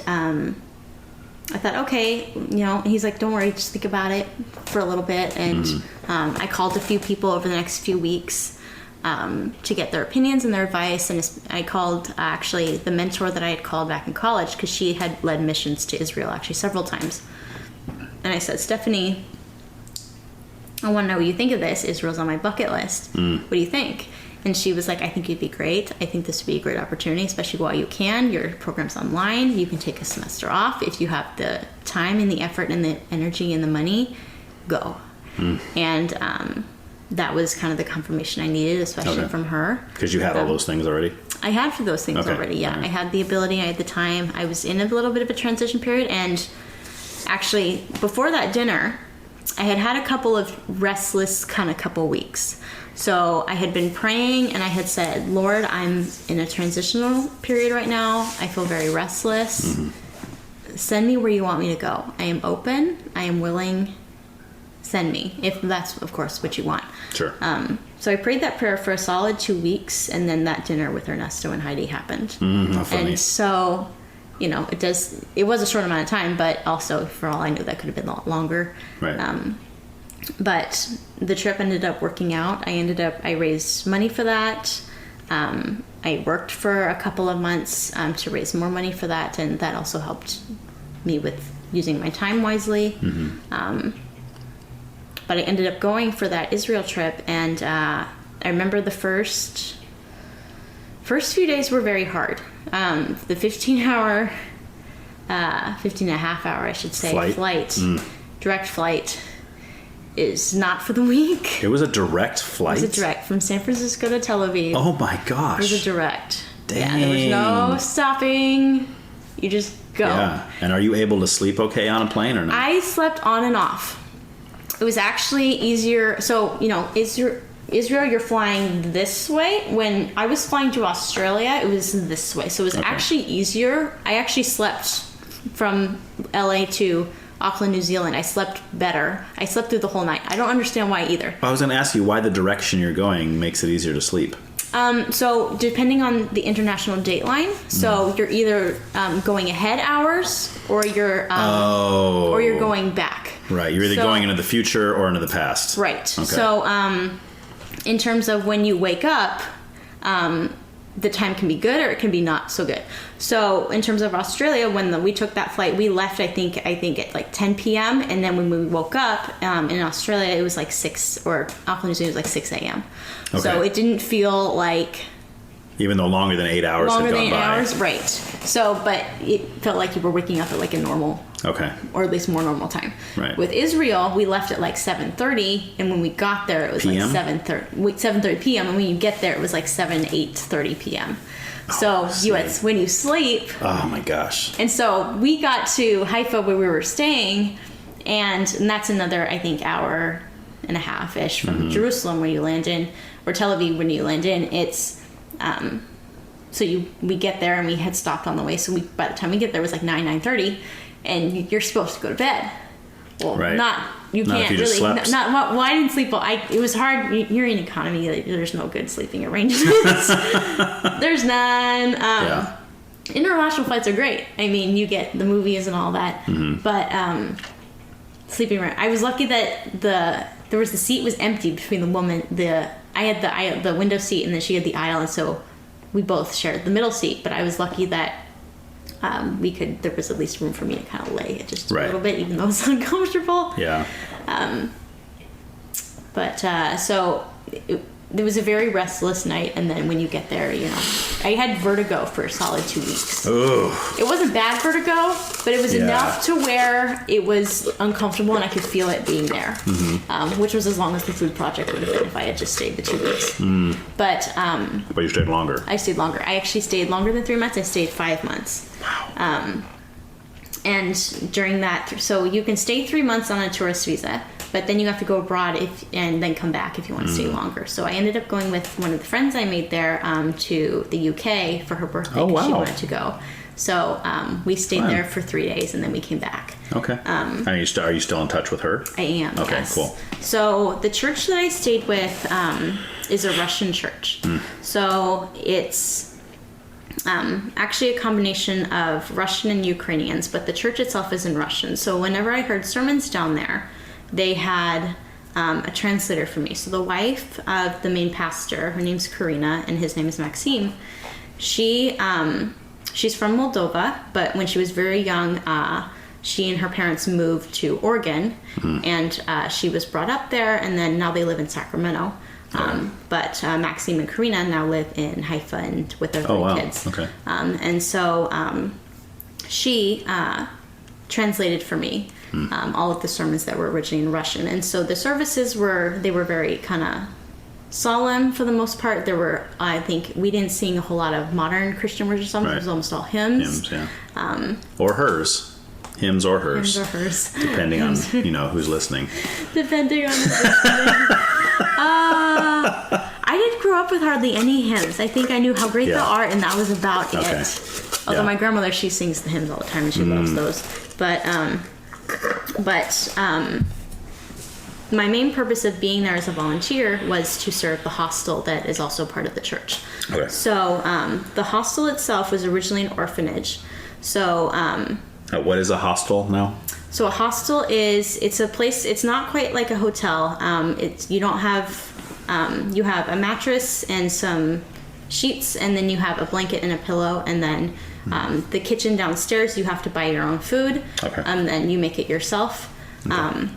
I thought, okay, and he's like, don't worry, just think about it for a little bit. And I called a few people over the next few weeks to get their opinions and their advice. And I called actually the mentor that I had called back in college, because she had led missions to Israel actually several times. And I said, Stephanie, I want to know what you think of this. Israel's on my bucket list. What do you think? And she was like, I think you'd be great. I think this would be a great opportunity, especially while you can. Your program's online. You can take a semester off. If you have the time and the effort and the energy and the money, go. And that was kind of the confirmation I needed, especially from her. Because you had all those things already? I had for those things already, yeah. Right. I had the ability, I had the time. I was in a little bit of a transition period. And actually, before that dinner, I had a couple of restless kind of couple weeks. So I had been praying and I had said, Lord, I'm in a transitional period right now. I feel very restless. Send me where you want me to go. I am open. I am willing. Send me, if that's, of course, what you want. Sure. So I prayed that prayer for a solid 2 weeks, and then that dinner with Ernesto and Heidi happened. How funny. And so, it was a short amount of time, but also, for all I knew, that could have been a lot longer. Right. But the trip ended up working out. I raised money for that. I worked for a couple of months to raise more money for that, and that also helped me with using my time wisely. But I ended up going for that Israel trip, and I remember the first few days were very hard. The 15 and a half hour, I should say, flight, direct flight, is not for the weak. It was a direct flight? It was a direct from San Francisco to Tel Aviv. Oh my gosh. It was a direct. Dang. Yeah, there was no stopping. You just go. Yeah. And are you able to sleep okay on a plane or not? I slept on and off. It was actually easier. So, Israel, you're flying this way. When I was flying to Australia, it was this way. So it was actually easier. I actually slept from LA to Auckland, New Zealand. I slept better. I slept through the whole night. I don't understand why either. I was going to ask you why the direction you're going makes it easier to sleep. So depending on the international date line, so you're either going ahead hours or you're going back. Right. You're either going into the future or into the past. Right. Okay. So in terms of when you wake up, the time can be good or it can be not so good. So in terms of Australia, when we took that flight, we left, I think at like 10 p.m. And then when we woke up in Australia, it was like 6, or Auckland, New Zealand, it was like 6 a.m. Okay. So it didn't feel like... Even though longer than 8 hours had gone by. Longer than 8 hours, right. So, but it felt like you were waking up at like a normal... Okay. Or at least more normal time. Right. With Israel, we left at like 7:30, and when we got there, it was PM? like 7:30 p.m. And when you get there, it was like 8:30 p.m. So when you sleep. Oh my gosh. And so we got to Haifa where we were staying, and that's another, I think, hour and a half ish from Jerusalem when you land in, or Tel Aviv when you land in. It's we get there and we had stopped on the way. So by the time we get there, it was like 9:30. And you're supposed to go to bed. Well, right. You not can't if you really. Well, I didn't sleep well. It was hard. You're in economy. There's no good sleeping arrangements. There's none. international flights are great. I mean, you get the movies and all that, but sleeping around. I was lucky that the seat was empty between the woman. I had the window seat, and then she had the aisle, and so we both shared the middle seat. But I was lucky that there was at least room for me to kind of lay it just a little bit, even though it's uncomfortable. Yeah. So it was a very restless night, and then when you get there, I had vertigo for a solid 2 weeks. Ooh. It wasn't bad vertigo, but it was enough to where it was uncomfortable and I could feel it being there, which was as long as the food project would have been if I had just stayed the 2 weeks. But you stayed longer. I stayed longer. I actually stayed longer than 3 months. I stayed 5 months. Wow. And during that, so you can stay 3 months on a tourist visa, but then you have to go abroad and then come back if you want to stay longer. So I ended up going with one of the friends I made there to the UK for her birthday. Oh, wow. She wanted to go. So we stayed there for 3 days and then we came back. Okay. Are you still in touch with her? I am. Okay, yes. cool. So the church that I stayed with is a Russian church. So it's actually a combination of Russian and Ukrainians, but the church itself is in Russian. So whenever I heard sermons down there, they had a translator for me. So the wife of the main pastor, her name's Karina, and his name is Maxime. She's from Moldova, but when she was very young, she and her parents moved to Oregon, and she was brought up there, and then now they live in Sacramento. But Maxime and Karina now live in Haifa and with their three kids. Okay. And so she translated for me all of the sermons that were originally in Russian. And so the services were very kind of solemn for the most part. There were, I think, we didn't sing a whole lot of modern Christian worship songs. It was almost all hymns. Hymns, yeah. Or hers. Hymns or hers. Hymns or hers. Depending on, who's listening. Depending on who's listening. I didn't grow up with hardly any hymns. I think I knew How Great Thou Art, and that was about it. Although my grandmother, she sings the hymns all the time, and she loves those. But my main purpose of being there as a volunteer was to serve the hostel that is also part of the church. Okay. So the hostel itself was originally an orphanage. So what is a hostel now? So a hostel it's a place. It's not quite like a hotel. You have a mattress and some sheets, and then you have a blanket and a pillow, and then the kitchen downstairs, you have to buy your own food. Okay. And then you make it yourself. Okay.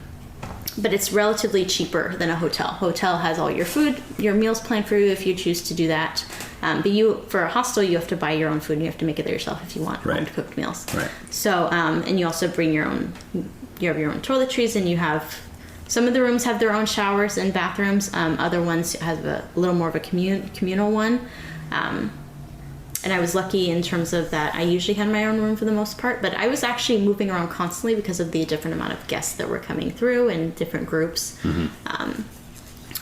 But it's relatively cheaper than a hotel. Hotel has all your food, your meals planned for you if you choose to do that. But for a hostel, you have to buy your own food and you have to make it there yourself if you want home cooked meals. Right. So, and you also bring you have your own toiletries, and you have, some of the rooms have their own showers and bathrooms. Other ones have a little more of a communal one. And I was lucky in terms of that I usually had my own room for the most part, but I was actually moving around constantly because of the different amount of guests that were coming through and different groups.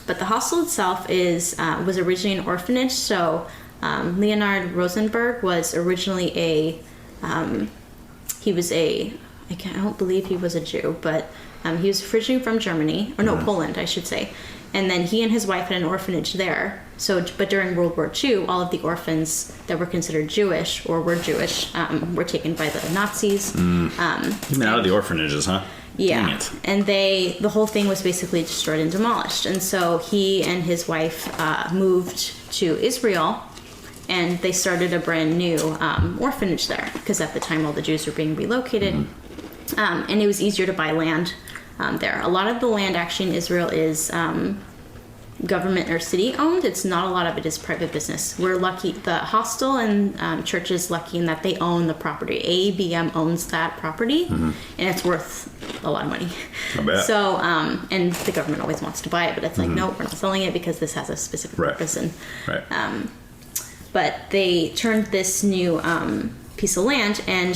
But the hostel itself was originally an orphanage. So Leonard Rosenberg was originally I don't believe he was a Jew, but he was originally from Germany, Poland, I should say. And then he and his wife had an orphanage there. But during World War II, all of the orphans that were considered Jewish or were Jewish were taken by the Nazis. Even out of the orphanages, huh? Yeah. Dang it. And the whole thing was basically destroyed and demolished. And so he and his wife moved to Israel, and they started a brand new orphanage there, because at the time all the Jews were being relocated. And it was easier to buy land there. A lot of the land actually in Israel is government or city owned. It's not a lot of it is private business. We're lucky. The hostel and church is lucky in that they own the property. ABM owns that property, and it's worth a lot of money. I bet. So, and the government always wants to buy it, but it's like, no, we're not selling it because this has a specific purpose. And but they turned this new piece of land, and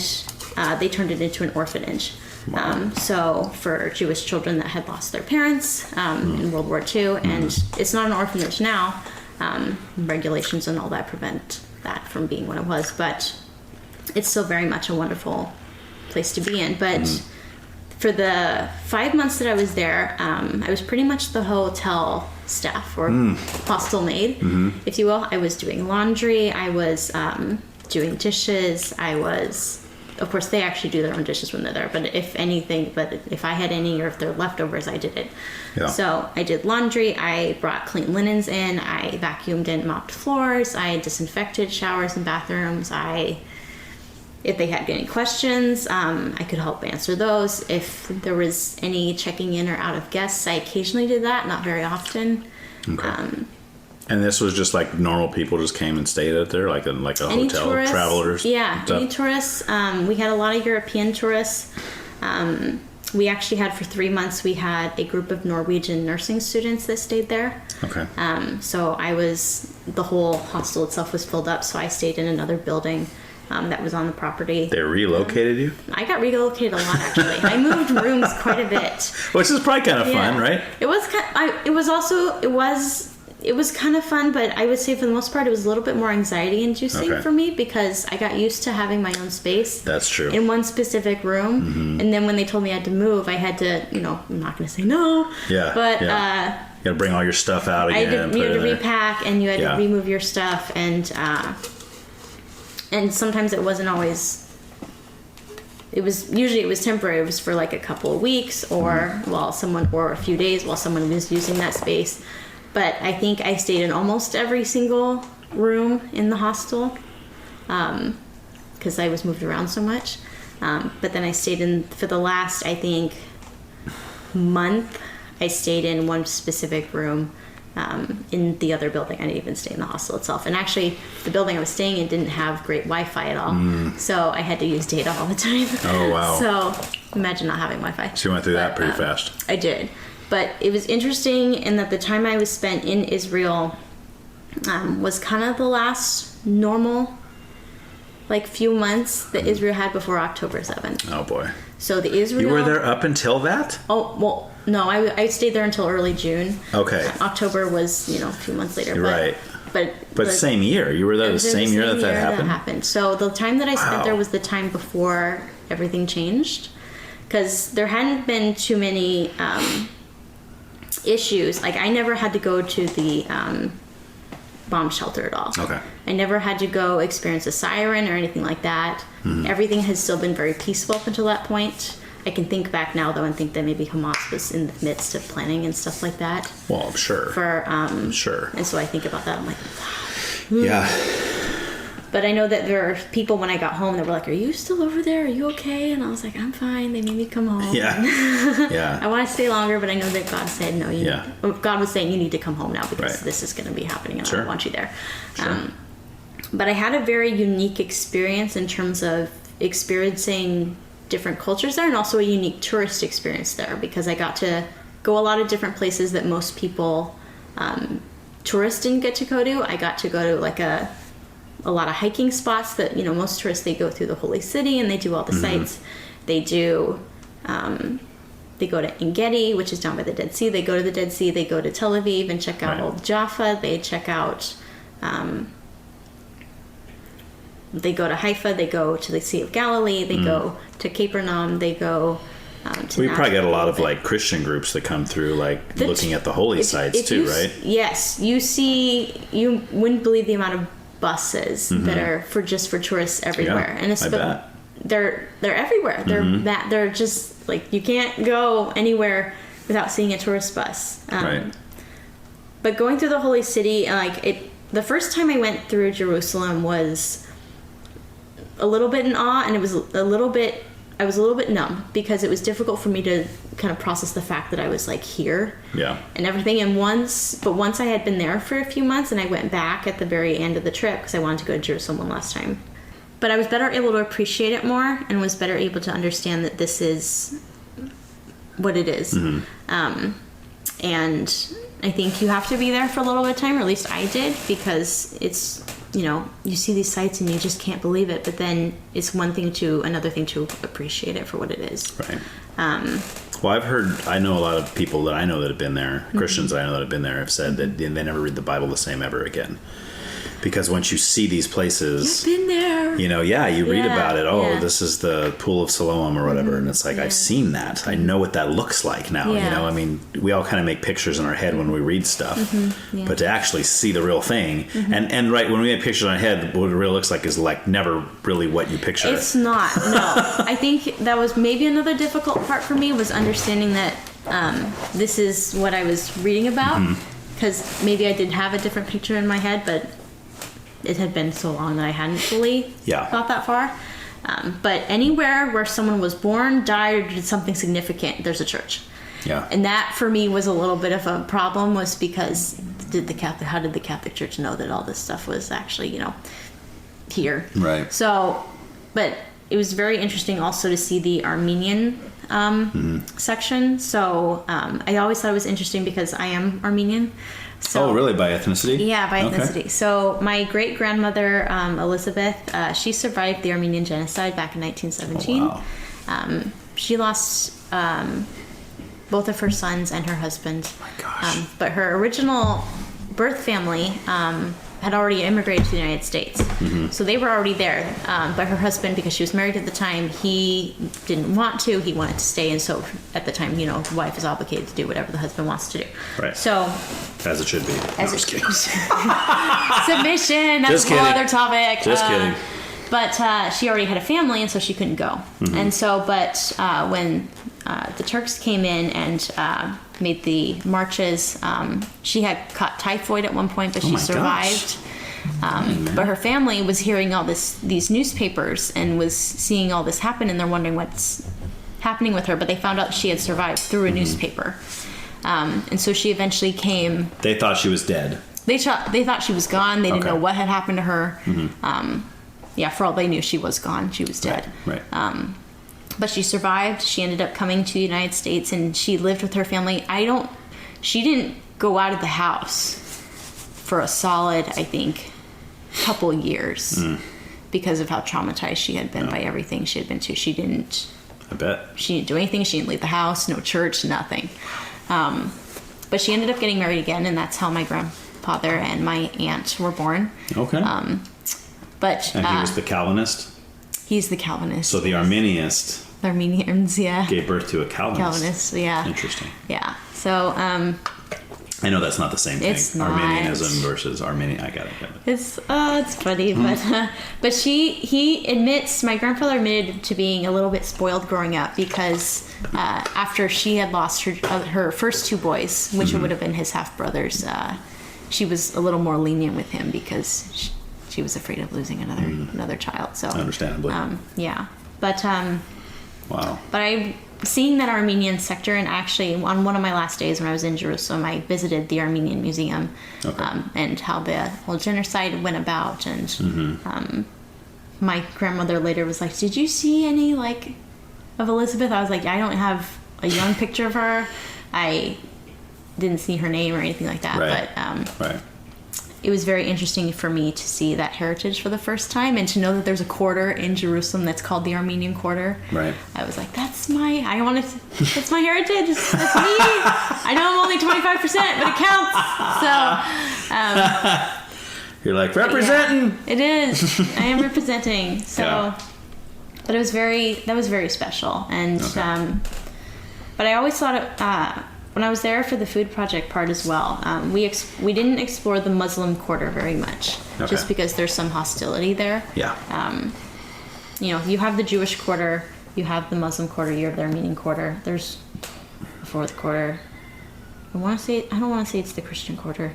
they turned it into an orphanage. Wow. So for Jewish children that had lost their parents in World War II, and it's not an orphanage now. Regulations and all that prevent that from being what it was, but it's still very much a wonderful place to be in. But for the 5 months that I was there, I was pretty much the hotel staff or hostel maid, if you will. I was doing laundry. I was doing dishes. I was, of course, they actually do their own dishes when they're there, but if I had any or if they're leftovers, I did it. Yeah. So I did laundry. I brought clean linens in. I vacuumed and mopped floors. I disinfected showers and bathrooms. If they had any questions, I could help answer those. If there was any checking in or out of guests, I occasionally did that, not very often. Okay. And this was just like normal people just came and stayed out there, like a hotel, tourists, travelers? Yeah, stuff? any tourists. We had a lot of European tourists. We actually had, for 3 months, we had a group of Norwegian nursing students that stayed there. Okay. So the whole hostel itself was filled up, so I stayed in another building that was on the property. They relocated you? I got relocated a lot, actually. I moved rooms quite a bit. Which is probably kind of fun, right? It was kind of fun, but I would say for the most part it was a little bit more anxiety inducing for me, because I got used to having my own space. That's true. In one specific room. Mm-hmm. And then when they told me I had to move, I had to, I'm not going to say no. Yeah. But you got to bring all your stuff out again. You had to repack, and you had to remove your stuff, and sometimes it wasn't always. It was temporary. It was for like a couple of weeks, or or a few days while someone was using that space. But I think I stayed in almost every single room in the hostel, because I was moved around so much. But then I stayed in, for the last, I think, month, I stayed in one specific room in the other building. I didn't even stay in the hostel itself. And actually, the building I was staying in didn't have great Wi-Fi at all. So I had to use data all the time. Oh, wow. So imagine not having Wi-Fi. So you went through that pretty fast. I did. But it was interesting in that the time I was spent in Israel was kind of the last normal, few months that Israel had before October 7th. Oh, boy. So the Israel... You were there up until that? Oh, well, no, I stayed there until early June. Okay. October was, a few months later. Right. But same year. You were there the same year that happened? So the time that I spent there was the time before everything changed. Because there hadn't been too many... issues. I never had to go to the bomb shelter at all. Okay. I never had to go experience a siren or anything like that. Mm-hmm. Everything has still been very peaceful up until that point. I can think back now, though, and think that maybe Hamas was in the midst of planning and stuff like that. Well, I'm sure. Sure. And so I think about that. I'm like, yeah. But I know that there are people when I got home that were like, "Are you still over there? Are you okay?" And I was like, "I'm fine." They made me come home. Yeah. Yeah. I want to stay longer, but I know that God said no. God was saying you need to come home now because this is going to be happening, and I don't want you there. Sure. But I had a very unique experience in terms of experiencing different cultures there, and also a unique tourist experience there, because I got to go a lot of different places that most people, tourists, didn't get to go to. I got to go to a lot of hiking spots that, most tourists, they go through the holy city and they do all the sites. They do, they go to En-Gedi, which is down by the Dead Sea. They go to the Dead Sea. They go to Tel Aviv and check out Old Jaffa. They check out, they go to Haifa. They go to the Sea of Galilee. They go to Capernaum. They go to... We probably get a lot of Christian groups that come through, looking at the holy sites too, right? Yes. You wouldn't believe the amount of buses that are for tourists everywhere. Yeah, and I bet. They're everywhere. They're just you can't go anywhere without seeing a tourist bus. Right. But going through the holy city, the first time I went through Jerusalem was a little bit in awe, and I was a little bit numb, because it was difficult for me to kind of process the fact that I was here. Yeah. And everything. And once I had been there for a few months, and I went back at the very end of the trip because I wanted to go to Jerusalem one last time. But I was better able to appreciate it more, and was better able to understand that this is what it is. And I think you have to be there for a little bit of time, or at least I did, because it's, you see these sites and you just can't believe it. But then it's another thing to appreciate it for what it is. Right. Well, I know a lot of people that I know that have been there, Christians that I know that have been there, have said that they never read the Bible the same ever again. Because once you see these places... You've been there! You know, you read about it. Oh, this is the Pool of Siloam or whatever. And it's like, I've seen that. I know what that looks like now. You know, I mean, we all kind of make pictures in our head when we read stuff. But to actually see the real thing. And right, when we make pictures in our head, what it really looks like is like never really what you picture. It's not, no. I think that was maybe another difficult part for me, was understanding that this is what I was reading about. Because maybe I did have a different picture in my head, but it had been so long that I hadn't fully thought that far. But anywhere where someone was born, died, or did something significant, there's a church. Yeah. And that for me was a little bit of a problem, was because how did the Catholic Church know that all this stuff was actually, you know, here? Right. So, but it was very interesting also to see the Armenian section. So I always thought it was interesting because I am Armenian. So, oh, really? By ethnicity? Yeah, by ethnicity. So my great-grandmother, Elizabeth, she survived the Armenian genocide back in 1917. Oh, wow. She lost both of her sons and her husband. Oh, my gosh. But her original birth family had already immigrated to the United States. So they were already there. But her husband, because she was married at the time, he didn't want to. He wanted to stay. And so at the time, you know, the wife is obligated to do whatever the husband wants to do. Right. So... as it should be. As it should. Submission. That's a whole other topic. Just kidding. But she already had a family, and so she couldn't go. And so, but when the Turks came in and made the marches, she had caught typhoid at one point, but she survived. But her family was hearing all these newspapers and was seeing all this happen, and they're wondering what's happening with her. But they found out she had survived through a newspaper. And so she eventually came. They thought she was dead. They thought she was gone. They didn't know what had happened to her. For all they knew, she was gone. She was dead. Right. But she survived. She ended up coming to the United States, and she lived with her family. She didn't go out of the house for a solid, I think, couple years because of how traumatized she had been by everything she had been to. She didn't. I bet. She didn't do anything. She didn't leave the house. No church. Nothing. But she ended up getting married again, and that's how my grandfather and my aunt were born. Okay. And he was the Calvinist? He's the Calvinist. So the Arminians... The Armenians, gave birth to a Calvinist. Calvinist, yeah. Interesting. Yeah. So, I know that's not the same thing. It's not. Arminianism versus Armenian. I got it. It's funny, but he admits, my grandfather admitted to being a little bit spoiled growing up because after she had lost her first two boys, which would have been his half brothers, she was a little more lenient with him because she was afraid of losing another child. So understandably, but wow. But I. Seeing that Armenian sector, and actually on one of my last days when I was in Jerusalem, I visited the Armenian Museum and how the whole genocide went about. And my grandmother later was like, "Did you see any of Elizabeth?" I was like, "I don't have a young picture of her. I didn't see her name or anything like that." Right. But it was very interesting for me to see that heritage for the first time and to know that there's a quarter in Jerusalem that's called the Armenian Quarter. Right. I was like, that's my heritage. That's me. I know I'm only 25%, but it counts. So, you're like, representing. Yeah, it is. I am representing. So, but that was very special. And, but I always thought when I was there for the food project part as well, we didn't explore the Muslim quarter very much, just because there's some hostility there. Yeah. You have the Jewish quarter, you have the Muslim quarter, you have the Armenian quarter. There's a fourth quarter. I don't want to say it's the Christian quarter.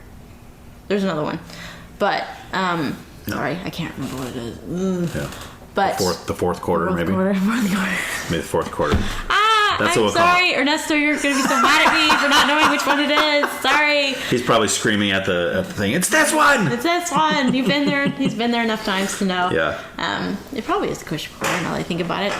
There's another one, but sorry, I can't remember what it is. Yeah. But the fourth quarter, maybe. Maybe the fourth quarter. That's I'm sorry, Ernesto. You're going to be so mad at me for not knowing which one it is. Sorry. He's probably screaming at the thing. It's this one. It's this one. You've been there. He's been there enough times to know. Yeah. It probably is the Christian quarter now that I think about it.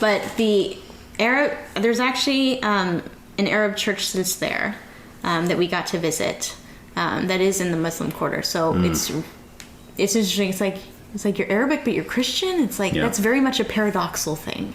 But the Arab, there's actually an Arab church that's there that we got to visit. That is in the Muslim quarter. So it's interesting. It's like you're Arabic but you're Christian. It's like that's very much a paradoxal thing.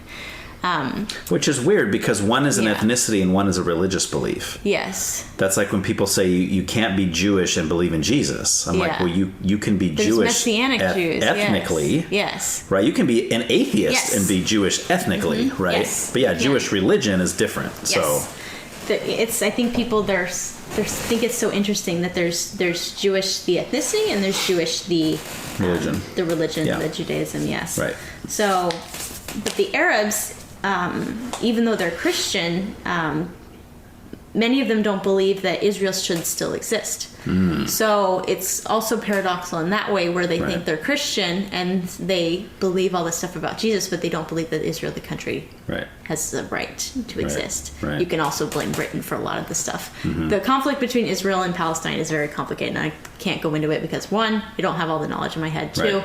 Which is weird because one is an ethnicity and one is a religious belief. Yes. That's like when people say you can't be Jewish and believe in Jesus. I'm like, well, you can be There's Jewish Messianic Jews. ethnically. Yes. Right? You can be an atheist and be Jewish ethnically, right? Yes. But Jewish religion is different. Yes. So I think people think it's so interesting that there's Jewish the ethnicity and there's Jewish the religion, the Judaism, yes. Right. So, but the Arabs, even though they're Christian, many of them don't believe that Israel should still exist. So it's also paradoxical in that way, where they think they're Christian and they believe all this stuff about Jesus, but they don't believe that Israel, the country, has the right to exist. Right. You can also blame Britain for a lot of this stuff. The conflict between Israel and Palestine is very complicated, and I can't go into it because, one, I don't have all the knowledge in my head. Two,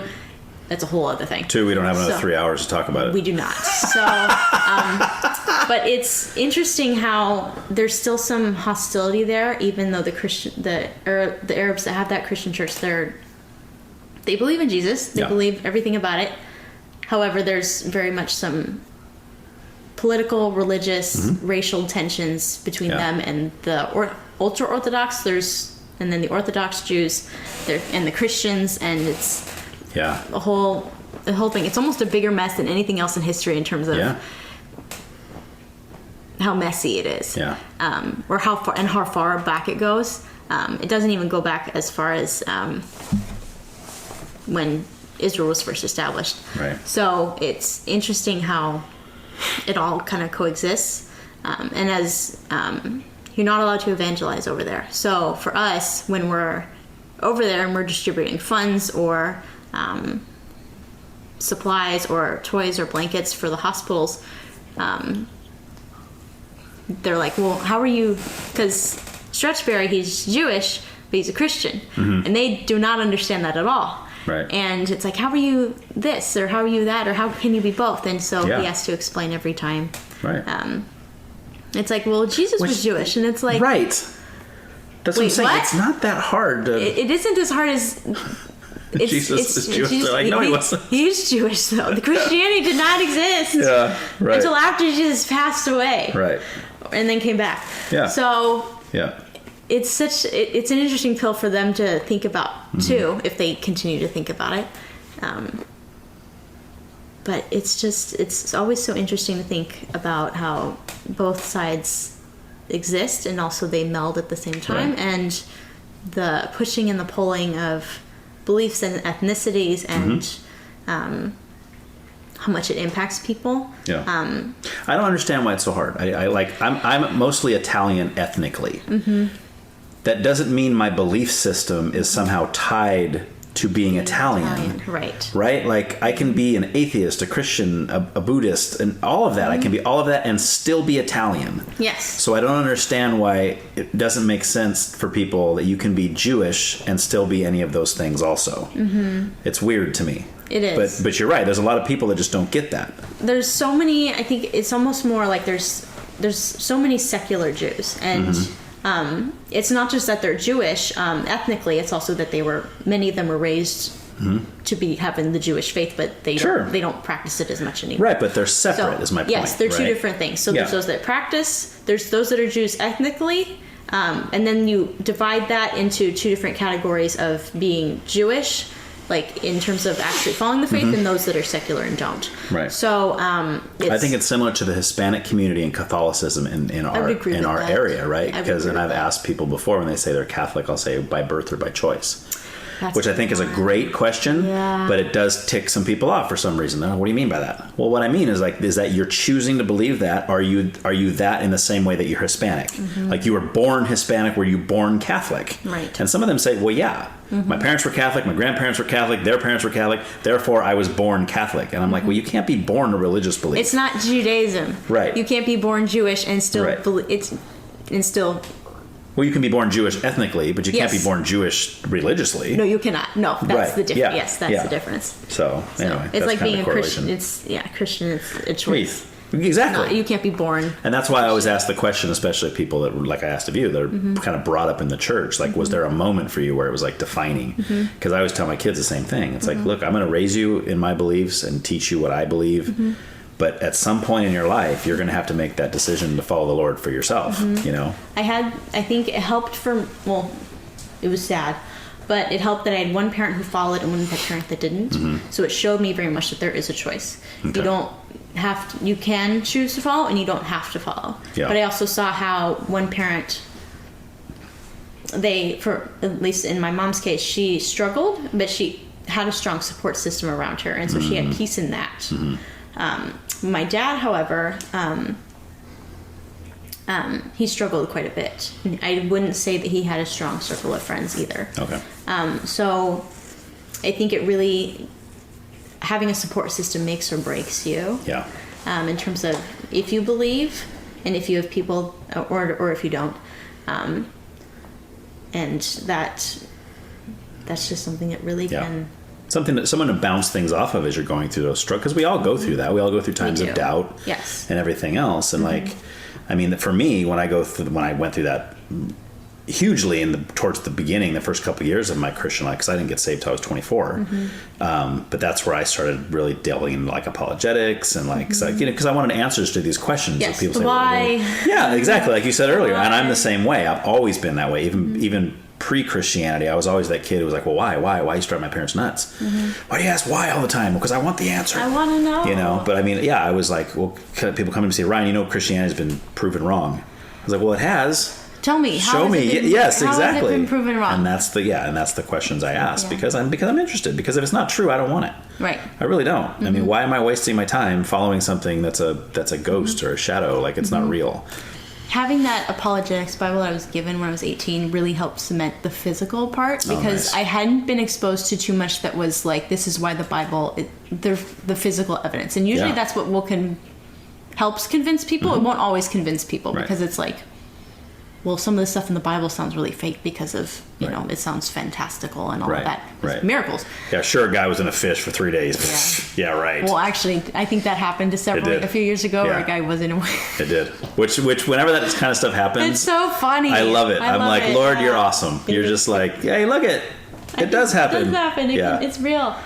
that's a whole other thing. Two, we don't have another 3 hours to talk about it. We do not. So, but it's interesting how there's still some hostility there, even though the Arabs that have that Christian church, they believe in Jesus. They believe everything about it. However, there's very much some political, religious, racial tensions between them and the ultra-Orthodox. And then the Orthodox Jews, and the Christians, and it's the whole thing. It's almost a bigger mess than anything else in history in terms of how messy it is, or how far back it goes. It doesn't even go back as far as when Israel was first established. Right. So it's interesting how it all kind of coexists, and as you're not allowed to evangelize over there. So for us, when we're over there and we're distributing funds or supplies or toys or blankets for the hospitals, they're like, well, how are you? Because Stretchberry, he's Jewish, but he's a Christian, and they do not understand that at all. Right. And it's like, how are you this, or how are you that, or how can you be both? And so he has to explain every time. Right. It's like, well, Jesus was Jewish, and it's like, right. That's what I'm saying. What? It's not that hard to. It isn't as hard as. Jesus is Jewish. They're like, no, he wasn't. He's Jewish, though. The Christianity did not exist until after Jesus passed away. Right. And then came back. Yeah. So. Yeah. It's an interesting pill for them to think about too, if they continue to think about it. But it's always so interesting to think about how both sides exist and also they meld at the same time, and the pushing and the pulling of beliefs and ethnicities and how much it impacts people. Yeah. I don't understand why it's so hard. I'm mostly Italian ethnically. That doesn't mean my belief system is somehow tied to being Italian. Right. Right? Like, I can be an atheist, a Christian, a Buddhist, and all of that. I can be all of that and still be Italian. Yes. So I don't understand why it doesn't make sense for people that you can be Jewish and still be any of those things also. It's weird to me. It is. But you're right. There's a lot of people that just don't get that. There's so many, I think it's almost more like there's so many secular Jews, and it's not just that they're Jewish ethnically. It's also that many of them were raised to be having the Jewish faith, but they don't practice it as much anymore. Right, but they're separate. Is my point. Yes, they're two different things. So there's those that practice. There's those that are Jews ethnically, and then you divide that into two different categories of being Jewish, like in terms of actually following the faith, and those that are secular and don't. Right. So I think it's similar to the Hispanic community and Catholicism in our area, right? Because I've asked people before when they say they're Catholic, I'll say by birth or by choice. Which I think is a great question, but it does tick some people off for some reason. What do you mean by that? Well, what I mean is that you're choosing to believe that. Are you that in the same way that you're Hispanic? Like, you were born Hispanic, were you born Catholic? Right. And some of them say, well, yeah, my parents were Catholic, my grandparents were Catholic, their parents were Catholic, therefore I was born Catholic. And I'm like, well, you can't be born a religious belief. It's not Judaism. Right. You can't be born Jewish and still Well, you can be born Jewish ethnically, but you can't be born Jewish religiously. No, you cannot. No, that's the difference. Yeah. Yes, that's the difference. So anyway, it's like being a Christian. Christian. It's a choice. Exactly. You can't be born. And that's why I always ask the question, especially people that, like I asked of you, that are kind of brought up in the church. Like, was there a moment for you where it was like defining? Because I always tell my kids the same thing. It's like, look, I'm going to raise you in my beliefs and teach you what I believe. But at some point in your life, you're going to have to make that decision to follow the Lord for yourself, you know? I think it helped it was sad, but it helped that I had one parent who followed and one parent that didn't. So it showed me very much that there is a choice. Okay. You don't have to, you can choose to follow and you don't have to follow. Yeah. But I also saw how one parent, for at least in my mom's case, she struggled, but she had a strong support system around her. And so she had peace in that. My dad, however, he struggled quite a bit. I wouldn't say that he had a strong circle of friends either. Okay. So I think it really, having a support system makes or breaks you. Yeah. In terms of if you believe and if you have people or if you don't. And that's just something that really can... Something that someone to bounce things off of as you're going through those struggles, because we all go through that. We all go through times of doubt, and everything else. And like, I mean, for me, when I went through that hugely towards the beginning, the first couple of years of my Christian life, because I didn't get saved till I was 24. But that's where I started really delving into like apologetics and like, so, you know, because I wanted answers to these questions. Yes, that people say, why? Well, yeah, exactly, like you said earlier. And I'm the same way. I've always been that way, even pre-Christianity. I was always that kid who was like, well, why you drive my parents nuts? Why do you ask why all the time? Because I want the answer. I want to know. You know, but I mean, yeah, I was like, well, people come to me and say, Ryan, you know, Christianity has been proven wrong. I was like, well, it has. Tell me. Show me. Yes, exactly. How has it been proven wrong? And that's the questions I ask because I'm interested. Because if it's not true, I don't want it. Right. I really don't. I mean, why am I wasting my time following something that's a ghost or a shadow? Like it's not real. Having that apologetics Bible that I was given when I was 18 really helped cement the physical part because I hadn't been exposed to too much that was like, this is why the Bible, the physical evidence. And usually that's what helps convince people. It won't always convince people because it's like, well, some of the stuff in the Bible sounds really fake because of, you know, it sounds fantastical and all of that. Miracles. Yeah, sure, a guy was in a fish for 3 days. Yeah, right. Well, actually, I think that happened to a few years ago where a guy was in a way. It did. Which whenever that kind of stuff happens. It's so funny. I love it. I'm like, Lord, you're awesome. You're just like, hey, look it. It does happen. It does happen. It's real.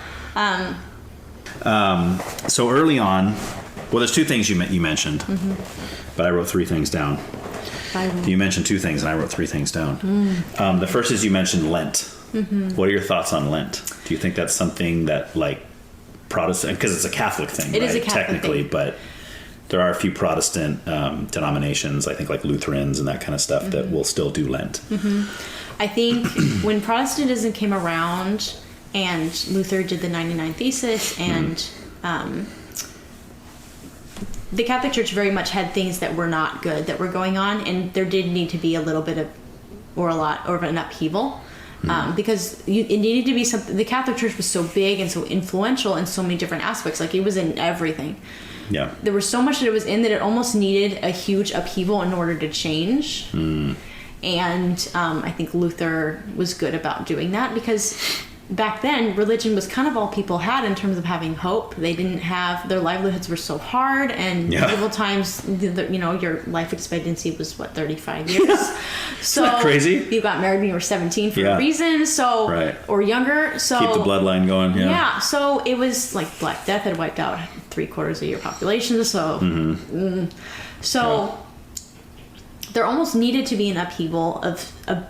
So early on, well, there's two things you mentioned, but I wrote 3 things down. You mentioned 2 things, and I wrote 3 things down. The first is you mentioned Lent. What are your thoughts on Lent? Do you think that's something that, like, Protestant, because it's a Catholic thing, it right? Is a Catholic technically, thing. But there are a few Protestant denominations, I think, like Lutherans and that kind of stuff, that will still do Lent. I think when Protestantism came around, and Luther did the 99 Thesis, and the Catholic Church very much had things that were not good that were going on, and there did need to be a little bit of, or a lot, or an upheaval, because it needed to be something. The Catholic Church was so big and so influential in so many different aspects. Like, it was in everything. Yeah. There was so much that it was in that it almost needed a huge upheaval in order to change. And I think Luther was good about doing that because back then, religion was kind of all people had in terms of having hope. They didn't have, their livelihoods were so hard, and medieval times, you know, your life expectancy was 35 years. So isn't that crazy? You got married when you were 17 for a reason, so or younger. So keep the bloodline going. Yeah. So it was like Black Death had wiped out 3/4 of your population. So there almost needed to be an upheaval of a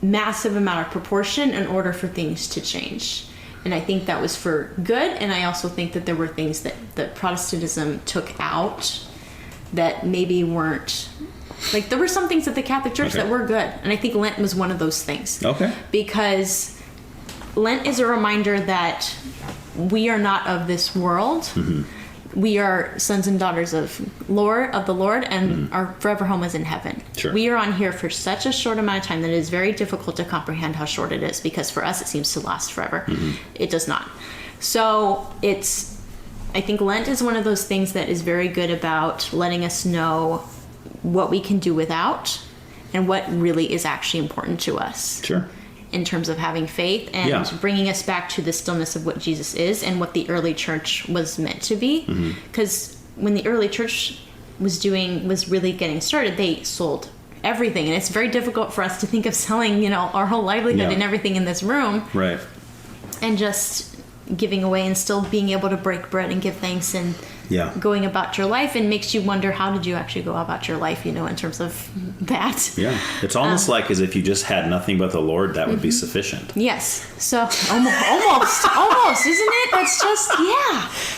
massive amount of proportion in order for things to change. And I think that was for good, and I also think that there were things that Protestantism took out that maybe weren't, like, there were some things at the Catholic Church that were good, and I think Lent was one of those things. Because Lent is a reminder that we are not of this world. We are sons and daughters of the Lord, and our forever home is in heaven. We are on here for such a short amount of time that it is very difficult to comprehend how short it is, because for us it seems to last forever. It does not. So I think Lent is one of those things that is very good about letting us know what we can do without and what really is actually important to us. In terms of having faith and bringing us back to the stillness of what Jesus is and what the early church was meant to be. Because when the early church was really getting started, they sold everything. And it's very difficult for us to think of selling, you know, our whole livelihood and everything in this room. And just giving away and still being able to break bread and give thanks and going about your life, and makes you wonder, how did you actually go about your life, in terms of that. Yeah. It's almost like as if you just had nothing but the Lord, that would be sufficient. Yes. So almost, isn't it? That's just,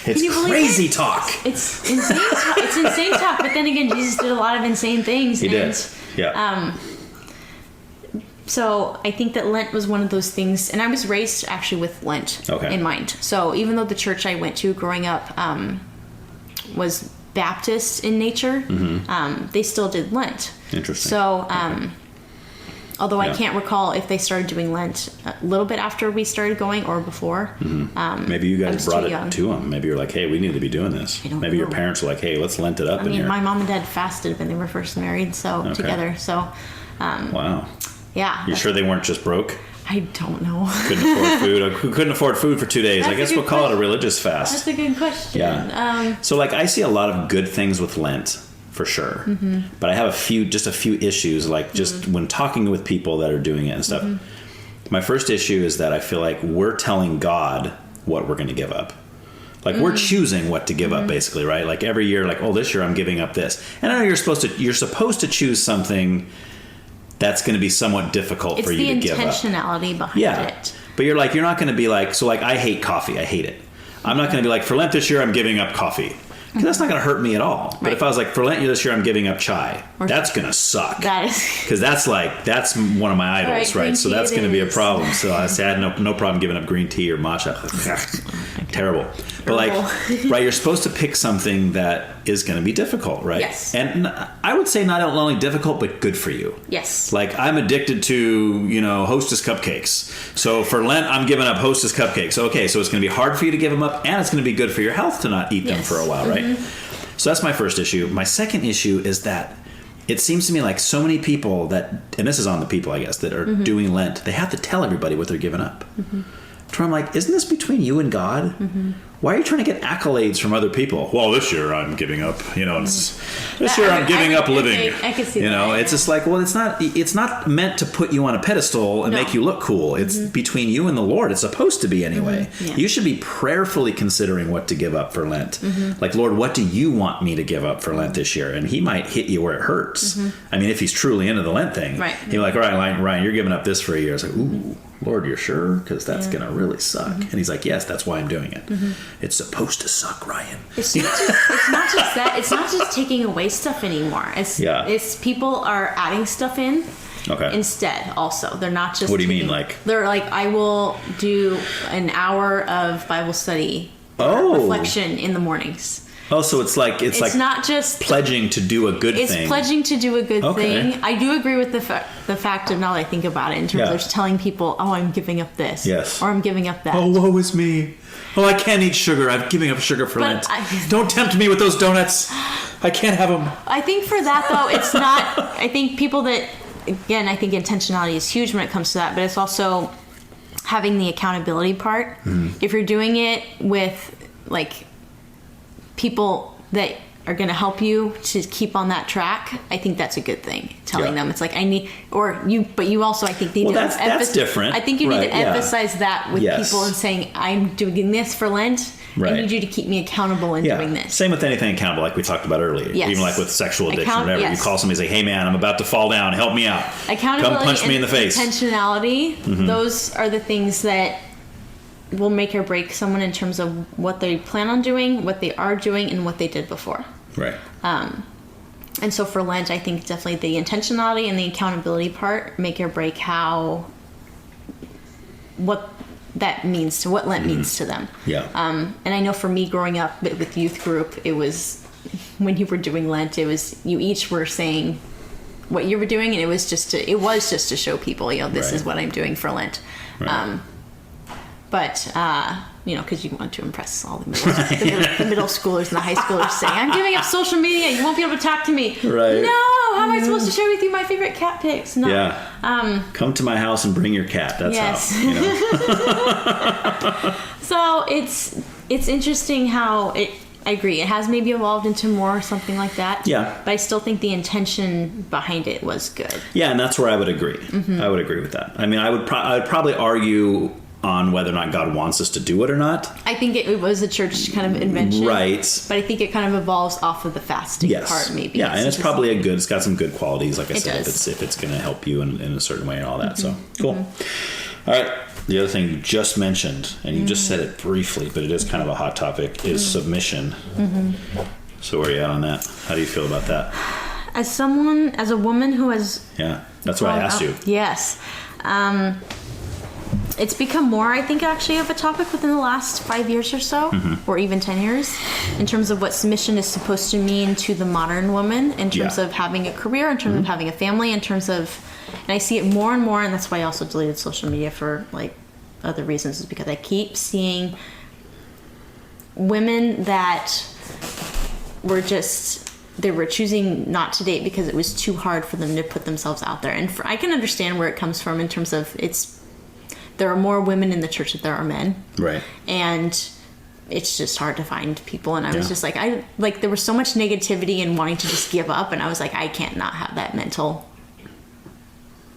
It's crazy talk. It's insane talk. It's insane talk. But then again, Jesus did a lot of insane things. He did. Yeah. So I think that Lent was one of those things, and I was raised actually with Lent in mind. So even though the church I went to growing up was Baptist in nature, they still did Lent. Interesting. So although I can't recall if they started doing Lent a little bit after we started going or before. Maybe you guys brought it to them. Maybe you're like, hey, we need to be doing this. Maybe your parents were like, hey, let's Lent it up in here. My mom and dad fasted when they were first married, together. So wow. Yeah. You sure they weren't just broke? I don't know. Couldn't afford food. Who couldn't afford food for 2 days? I guess we'll call it a religious fast. That's a good question. Yeah. So I see a lot of good things with Lent, for sure. But I have a few issues, just when talking with people that are doing it and stuff. My first issue is that I feel like we're telling God what we're going to give up. We're choosing what to give up, basically, right? Like every year, this year I'm giving up this. And I know you're supposed to choose something that's going to be somewhat difficult for you to give up. It's the intentionality behind it. But you're not going to be I hate coffee. I hate it. I'm not going to be for Lent this year, I'm giving up coffee. Because that's not going to hurt me at all. But if I was for Lent this year, I'm giving up chai. That's going to suck. That is. Because that's one of my idols, right? So that's going to be a problem. So I had no problem giving up green tea or matcha. Terrible. But you're supposed to pick something that is going to be difficult, right? Yes. And I would say not only difficult, but good for you. Yes. I'm addicted to, Hostess cupcakes. So for Lent, I'm giving up Hostess cupcakes. Okay, so it's going to be hard for you to give them up, and it's going to be good for your health to not eat them for a while, right? So that's my first issue. My second issue is that it seems to me like so many people and this is on the people, I guess, that are doing Lent, they have to tell everybody what they're giving up. So I'm isn't this between you and God? Why are you trying to get accolades from other people? Well, this year I'm giving up, this year I'm giving up living. I can see that. It's just it's not meant to put you on a pedestal and make you look cool. It's between you and the Lord. It's supposed to be anyway. Yeah. You should be prayerfully considering what to give up for Lent. Lord, what do you want me to give up for Lent this year? And he might hit you where it hurts. I mean, if he's truly into the Lent thing, he'll be all right, Ryan, you're giving up this for a year. It's ooh, Lord, you're sure? Because that's going to really suck. And he's like, yes, that's why I'm doing it. It's supposed to suck, Ryan. It's not just that. It's not just taking away stuff anymore. It's people are adding stuff in instead also. They're not just... What do you mean? They're I will do an hour of Bible study reflection in the mornings. Oh, so it's not just pledging to do a good thing. It's pledging to do a good thing. I do agree with the fact of, now that I think about it, in terms of telling people, oh, I'm giving up this. Yes. Or I'm giving up that. Oh, woe is me. Oh, I can't eat sugar. I'm giving up sugar for Lent. Don't tempt me with those donuts. I can't have them. I think for that, though, it's not... I think people that... Again, I think intentionality is huge when it comes to that, but it's also having the accountability part. If you're doing it with, people that are going to help you to keep on that track, I think that's a good thing. Telling them it's I need, but you also, I think, need to that's different. I think you need to emphasize that with people and saying, I'm doing this for Lent. I need you to keep me accountable in doing this. Same with anything accountable, like we talked about earlier. Yes. Even with sexual addiction or whatever. You call somebody and say, hey man, I'm about to fall down. Help me out. Accountability, come punch me in the face. Intentionality, those are the things that will make or break someone in terms of what they plan on doing, what they are doing, and what they did before. Right. And so for Lent, I think definitely the intentionality and the accountability part make or break what that means to what Lent means to them. Yeah. And I know for me growing up with youth group, it was when you were doing Lent, it was you each were saying what you were doing, and it was just to show people, this is what I'm doing for Lent. Right. But because you want to impress all the middle schoolers and the high schoolers, saying, I'm giving up social media, you won't be able to talk to me. Right. No, how am I supposed to share with you my favorite cat pics? No. Yeah. Come to my house and bring your cat. That's how. So it's interesting how I agree. It has maybe evolved into more something like that. Yeah. But I still think the intention behind it was good. Yeah, and that's where I would agree. I would agree with that. I mean, I would probably argue on whether or not God wants us to do it or not. I think it was a church kind of invention. Right. But I think it kind of evolves off of the fasting part, maybe. Yeah, and it's probably it's got some good qualities, like I said, does. if it's going to help you in a certain way and all that. So, cool. All right. The other thing you just mentioned, and you just said it briefly, but it is kind of a hot topic, is submission. So where are you at on that? How do you feel about that? As a woman who has... Yeah, that's why I asked you. Yes. It's become more, I think, actually, of a topic within the last 5 years or so, or even 10 years, in terms of what submission is supposed to mean to the modern woman, in terms of having a career, in terms of having a family, in terms of... And I see it more and more, and that's why I also deleted social media for, like, other reasons, is because I keep seeing women that were just... They were choosing not to date because it was too hard for them to put themselves out there. And I can understand where it comes from in terms of there are more women in the church than there are men. Right. And it's just hard to find people. And I was just like, there was so much negativity and wanting to just give up. And I was like, I can't not have that mental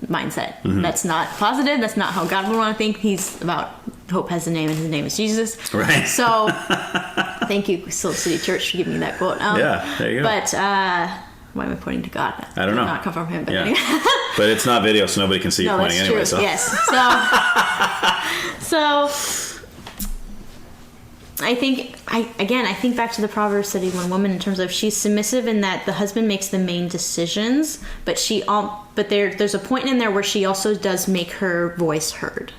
mindset. That's not positive. That's not how God would want to think. He's about hope has a name and his name is Jesus. Right. So thank you, Soul City Church, for giving me that quote. Yeah, there you go. But why am I pointing to God? I don't know. Not come from him, but Yeah. anyway. But it's not video, so nobody can see you No, pointing that's anyway. true. So. Yes. So I think back to the Proverbs 31 woman in terms of she's submissive in that the husband makes the main decisions, but there's a point in there where she also does make her voice heard.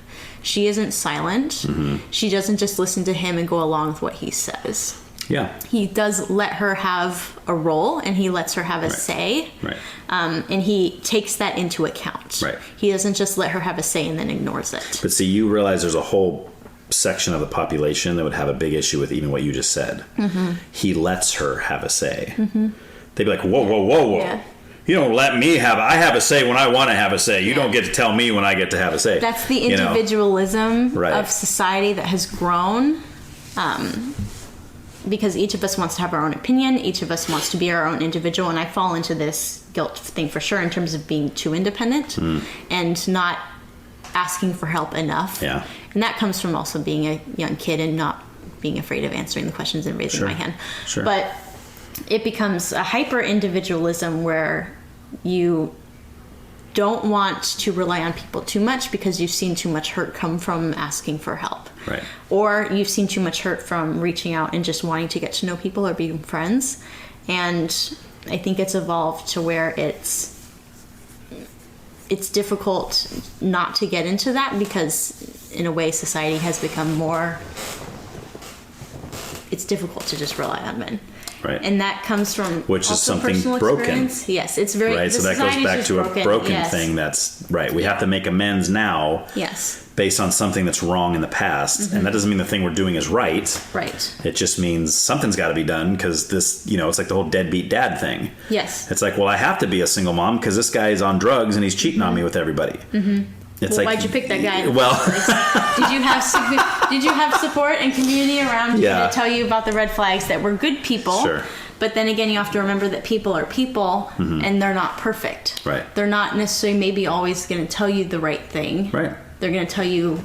She isn't silent. She doesn't just listen to him and go along with what he says. Yeah. He does let her have a role, and he lets her have a say. Right. And he takes that into account. Right. He doesn't just let her have a say and then ignores it. But see, you realize there's a whole section of the population that would have a big issue with even what you just said. He lets her have a say. They'd be like, whoa, whoa, whoa, whoa. Yeah. You don't let me I have a say when I want to have a say. You don't get to tell me when I get to have a say. That's the individualism Right. of society that has grown. Because each of us wants to have our own opinion. Each of us wants to be our own individual. And I fall into this guilt thing for sure in terms of being too independent and not asking for help enough. Yeah. And that comes from also being a young kid and not being afraid of answering the questions and raising my hand. Sure. But it becomes a hyper individualism where you don't want to rely on people too much because you've seen too much hurt come from asking for help. Right. Or you've seen too much hurt from reaching out and just wanting to get to know people or being friends. And I think it's evolved to where it's difficult not to get into that because in a way society has become more... It's difficult to just rely on men. Right. And that comes from which is also something personal broken. Experience. Yes, it's very right. the So that goes society's back just to a broken yes. thing. That's right. We have to make amends now. Yes. Based on something that's wrong in the past, and that doesn't mean the thing we're doing is right. Right. It just means something's got to be done because this, it's like the whole deadbeat dad thing. Yes. It's like, well, I have to be a single mom because this guy is on drugs and he's cheating on me with everybody. It's Well, why'd you pick that guy? Well, did you have support and community around you Yeah. to tell you about the red flags that were good people? Sure. But then again, you have to remember that people are people, and they're not perfect. Right. They're not necessarily maybe always going to tell you the right thing. Right. They're going to tell you.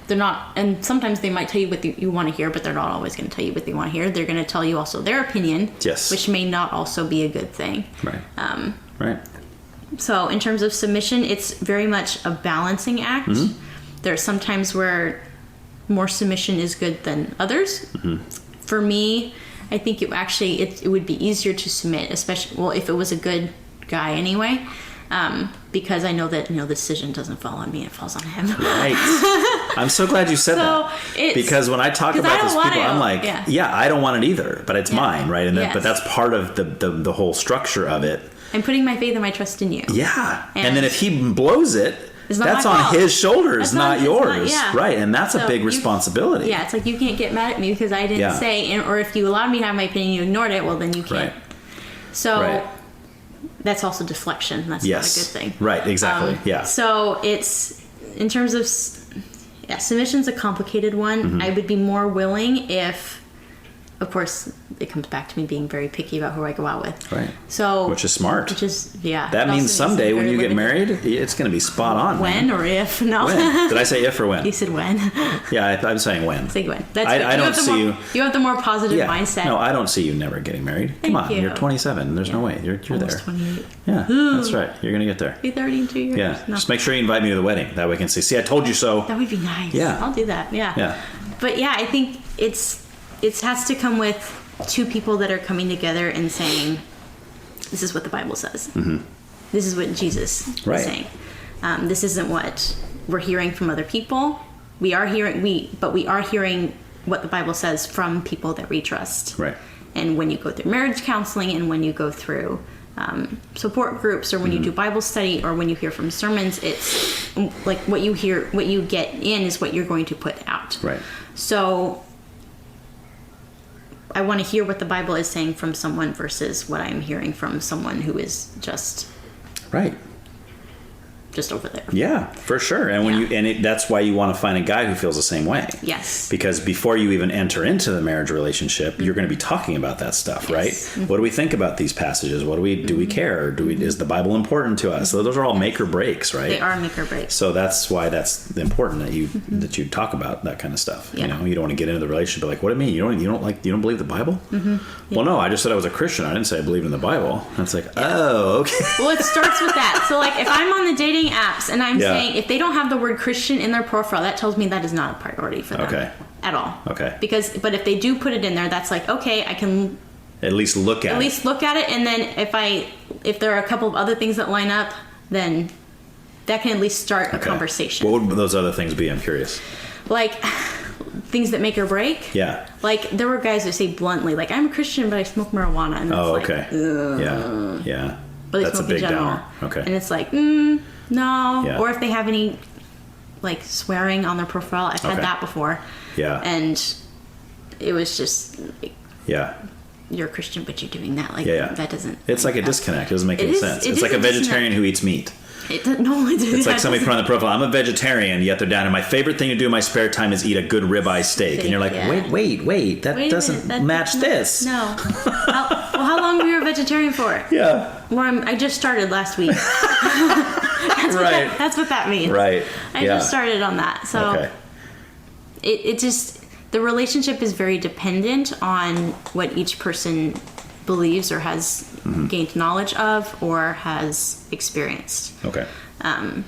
They're not, and sometimes they might tell you what you want to hear, but they're not always going to tell you what they want to hear. They're going to tell you also their opinion, Yes. which may not also be a good thing. Right. Right. So in terms of submission, it's very much a balancing act. There are some times where more submission is good than others. For me, I think it would be easier to submit, especially if it was a good guy anyway, because I know that the decision doesn't fall on me; it falls on him. Right. I'm so glad you said that because when I talk about these people, I'm like, yeah, I don't want it either, but it's mine, right? And but that's part of the whole structure of it. I'm putting my faith and my trust in you. Yeah, and then if he blows it, that's on his shoulders, not yours, right? And that's a big responsibility. Yeah, it's like you can't get mad at me because I didn't say, or if you allowed me to have my opinion, you ignored it. Well, then you can't. Right. So that's also deflection. That's not a good thing. Right. Exactly. Yeah. So it's in terms of submission's a complicated one. I would be more willing if of course, it comes back to me being very picky about who I go out with. Right. So, which is smart. Which is, yeah. That means someday when you get married, it's going to be spot on. When man. or if? No. When? Did I say if or when? You said when. Yeah, I'm saying when. Say when. That's I don't see you. You have the more positive mindset. No, I don't see you never getting married. Come on, you're 27. There's no way. You're there. 28. Yeah, that's right. You're going to get there. Be 30 in 2 years. Yeah. No. Just make sure you invite me to the wedding. That way we can say, see, I told you so. That would be nice. Yeah. I'll do that. Yeah. Yeah. But yeah, I think it has to come with two people that are coming together and saying, this is what the Bible says. Mm-hmm. This is what Jesus is saying. This isn't what we're hearing from other people. We are hearing what the Bible says from people that we trust. Right. And when you go through marriage counseling and when you go through support groups or when you do Bible study or when you hear from sermons, it's like what you get in is what you're going to put out. Right. So I want to hear what the Bible is saying from someone versus what I'm hearing from someone who is just over there. Yeah, for sure. And that's why you want to find a guy who feels the same way. Yes. Because before you even enter into the marriage relationship, you're going to be talking about that stuff, right? Mm-hmm. What do we think about these passages? Do we care? Is the Bible important to us? So those are all make or breaks, right? They are make or breaks. So that's why that's important that you talk about that kind of stuff. Yeah. You don't want to get into the relationship like, what do you mean? You don't believe the Bible? Mm-hmm. Yeah. Well, no, I just said I was a Christian. I didn't say I believed in the Bible. And it's like, oh, okay. Well, it starts with that. So like if I'm on the dating apps and I'm saying if they don't have the word Christian in their profile, that tells me that is not a priority for them at all. Okay. But if they do put it in there, that's like, okay, I can at least look at it. And then if there are a couple of other things that line up, then that can at least start a conversation. What would those other things be? I'm curious. Like things that make or break. Yeah. Like there were guys that say bluntly, like, I'm a Christian, but I smoke marijuana. And okay. Yeah. But that's a big downer. Okay. And it's like, no. Yeah. Or if they have any like swearing on their profile, I've had that before. Yeah. And it was just like, yeah. You're a Christian, but you're doing that. Like that doesn't. It's like a disconnect. It doesn't make any sense. It's like a vegetarian who eats meat. It's like somebody put on the profile, I'm a vegetarian, yet they're down. And my favorite thing to do in my spare time is eat a good ribeye steak. And you're like, wait, that doesn't match this. No. How long were you a vegetarian for? Yeah. Well, I just started last week. That's what that means. Right. I just started on that. So it just, the relationship is very dependent on what each person believes or has gained knowledge of or has experienced. Okay. Do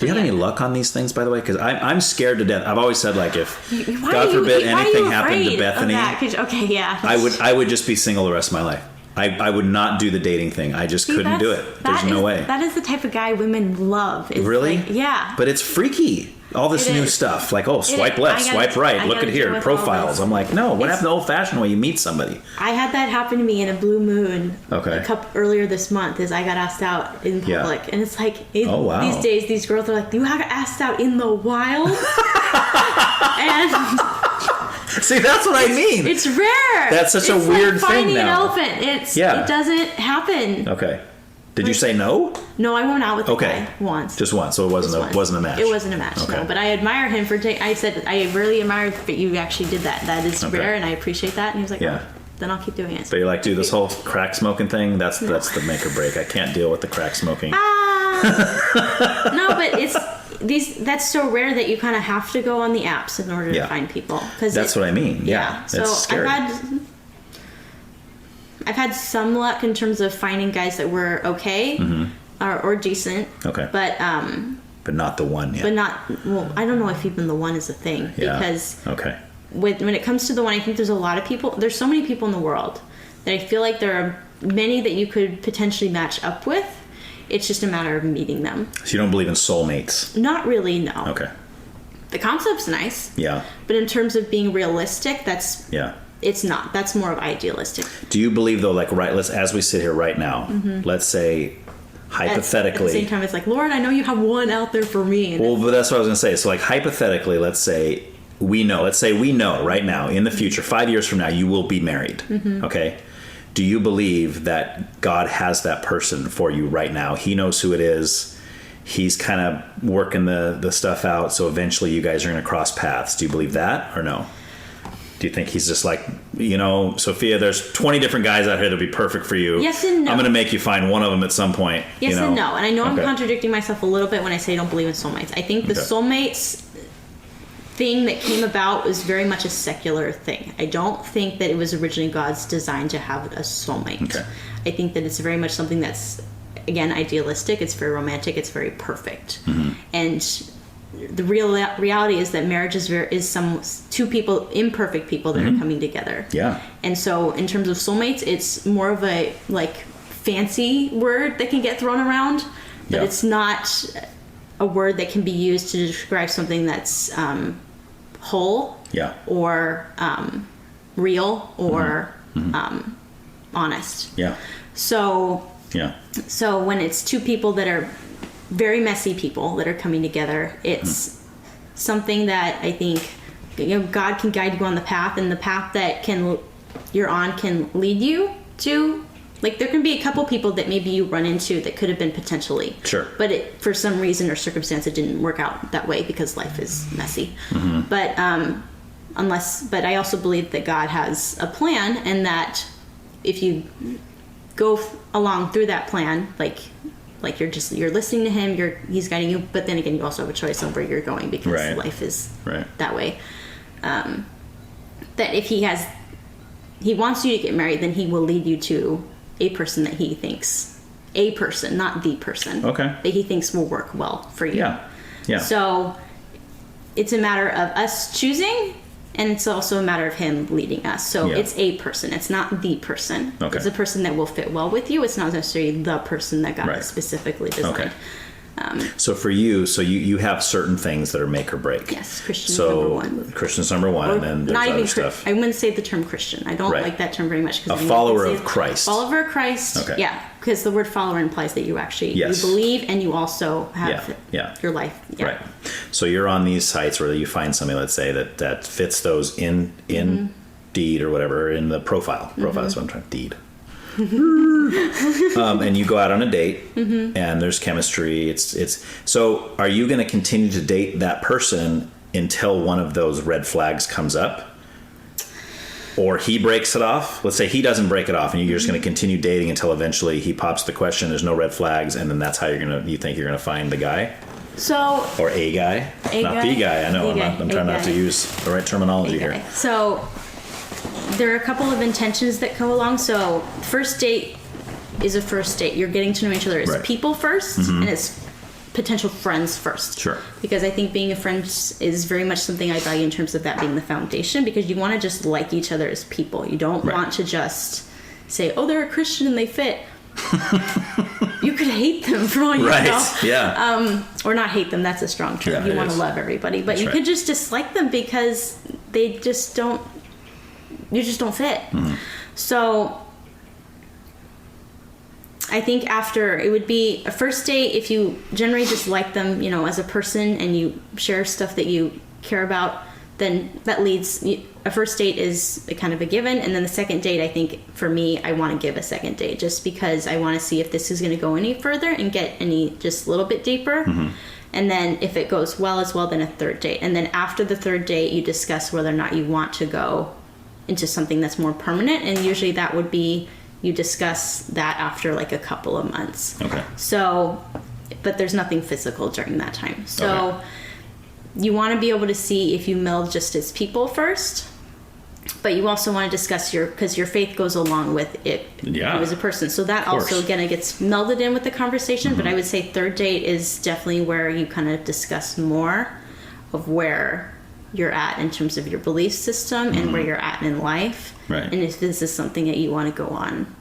you have any luck on these things, by the way? Because I'm scared to death. I've always said, like, if God forbid anything happened to Bethany, I would just be single the rest of my life. I would not do the dating thing. I just couldn't do it. There's no way. That is the type of guy women love. Really? Like, yeah. But it's freaky. All this new stuff. Like, swipe left, swipe right, look at here, profiles. I'm like, no, what happened to the old-fashioned way you meet somebody? I had that happen to me in a blue moon earlier this month as I got asked out in public. Yeah. And it's like, these days, these girls are like, you got asked out in the wild? And... See, that's what I mean. It's rare. That's such a weird thing now. Finding an elephant. It doesn't happen. Okay. Did you say no? No, I went out with the guy once. Just once, so it wasn't a match. It wasn't a match, no. But I admire him for I said, I really admire that you actually did that. That is rare, and I appreciate that. And he was like, then I'll keep doing it. But you're like, dude, this whole crack smoking thing, that's the make or break. I can't deal with the crack smoking. No, but that's so rare that you kind of have to go on the apps in order to find people. That's what I mean. Yeah. So it's scary. I've had some luck in terms of finding guys that were okay or decent. Okay. But not the one yet. I don't know if even the one is a thing. Yeah. Because when it comes to the one, I think there's a lot of people. There's so many people in the world that I feel like there are many that you could potentially match up with. It's just a matter of meeting them. So you don't believe in soulmates? Not really, no. Okay. The concept's nice. Yeah. But in terms of being realistic, it's not. That's more of idealistic. Do you believe, though, like, as we sit here right now, let's say, hypothetically... At the same time, it's like, Lord, I know you have one out there for me. Well, but that's what I was going to say. So, like, hypothetically, let's say we know right now, in the future, 5 years from now, you will be married, okay? Do you believe that God has that person for you right now? He knows who it is. He's kind of working the stuff out, so eventually you guys are going to cross paths. Do you believe that or no? Do you think he's just like, Sophia, there's 20 different guys out here that'd be perfect for you. Yes and no. I'm going to make you find one of them at some point. Yes and no. And I know I'm contradicting myself a little bit when I say I don't believe in soulmates. I think the soulmates thing that came about was very much a secular thing. I don't think that it was originally God's design to have a soulmate. Okay. I think that it's very much something that's, again, idealistic. It's very romantic. It's very perfect. Mm-hmm. And the reality is that marriage is two people, imperfect people that are coming together. Yeah. And so in terms of soulmates, it's more of a fancy word that can get thrown around, but it's not a word that can be used to describe something that's whole or real or honest. Yeah. So when it's two people that are very messy people that are coming together, it's something that I think God can guide you on the path, and the path that you're on can lead you to, there can be a couple people that maybe you run into that could have been potentially, but for some reason or circumstance it didn't work out that way because life is messy. But but I also believe that God has a plan, and that if you go along through that plan, you're listening to him, he's guiding you, but then again you also have a choice on where you're going because life is that way. That if he wants you to get married, then he will lead you to a person that he thinks, a person, not the person, that he thinks will work well for you. Yeah. So it's a matter of us choosing, and it's also a matter of him leading us. So it's a person. It's not the person. Okay. It's a person that will fit well with you. It's not necessarily the person that God specifically designed. Okay. So for you, you have certain things that are make or break. Yes, Christian's number one. Christian's number one, and then there's other stuff. I wouldn't say the term Christian. I don't like that term very much. A follower of Christ. Follower of Christ. Okay. Yeah, because the word follower implies that you actually you believe and you also have your life. Yeah. Right. So you're on these sites where you find somebody, let's say, that fits those in deed or whatever in the profile. Profile is what I'm trying to deed. And you go out on a date and there's chemistry. It's so are you going to continue to date that person until one of those red flags comes up, or he breaks it off? Let's say he doesn't break it off and you're just going to continue dating until eventually he pops the question, there's no red flags, and then that's how you think you're going to find the guy. So or a guy, not the guy. I know I'm trying not to use the right terminology here. So there are a couple of intentions that go along. So first date is a first date. You're getting to know each other as people first, and it's potential friends first. Sure. Because I think being a friend is very much something I value in terms of that being the foundation, because you want to just like each other as people. You don't want to just say, oh, they're a Christian and they fit. You could hate them for all you know. Yeah. Or not hate them, that's a strong term. Yeah, you want to love everybody. But you could just dislike them because they just don't fit. So I think after, it would be a first date if you generally just like them, as a person, and you share stuff that you care about, then that leads, a first date is a kind of a given. And then the second date, I think for me, I want to give a second date just because I want to see if this is going to go any further and get just a little bit deeper. And then if it goes well as well, then a third date. And then after the third date, you discuss whether or not you want to go into something that's more permanent. And usually that would be, you discuss that after like a couple of months. Okay. So, but there's nothing physical during that time. So you want to be able to see if you meld just as people first, but you also want to discuss because your faith goes along with it you as a person. So that also, again, it gets melded in with the conversation. But I would say third date is definitely where you kind of discuss more of where you're at in terms of your belief system and where you're at in life. Right. And if this is something that you want to go on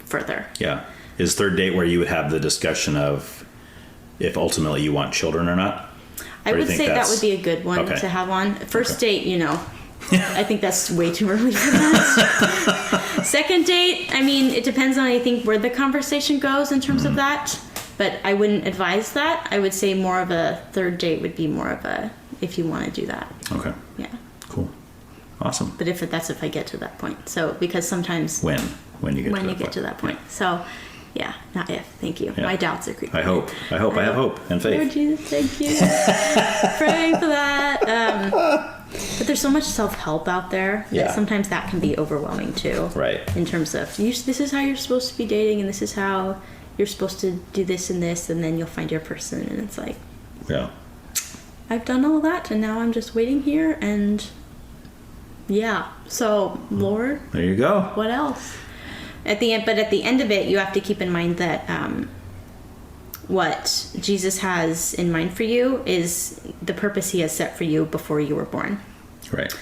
further. Yeah. Is third date where you would have the discussion of if ultimately you want children or not? I would say that would be a good one to have on. First date, I think that's way too early for that. Second date, I mean, it depends on, I think, where the conversation goes in terms of that. But I wouldn't advise that. I would say more of a third date would be more of a, if you want to do that. Okay. Yeah. Cool. Awesome. But if I get to that point. So, because sometimes... When you get to that point. So... Yeah, not if. Thank you. Yeah. My doubts are creeping. I hope. I have hope and faith. Lord Jesus, thank you. Praying for that. But there's so much self-help out there that sometimes that can be overwhelming too. Right. In terms of, this is how you're supposed to be dating, and this is how you're supposed to do this and this, and then you'll find your person. And it's like, Yeah. I've done all that, and now I'm just waiting here, and so, Lord. There you go. What else? At the end of it, you have to keep in mind that what Jesus has in mind for you is the purpose he has set for you before you were born. Right.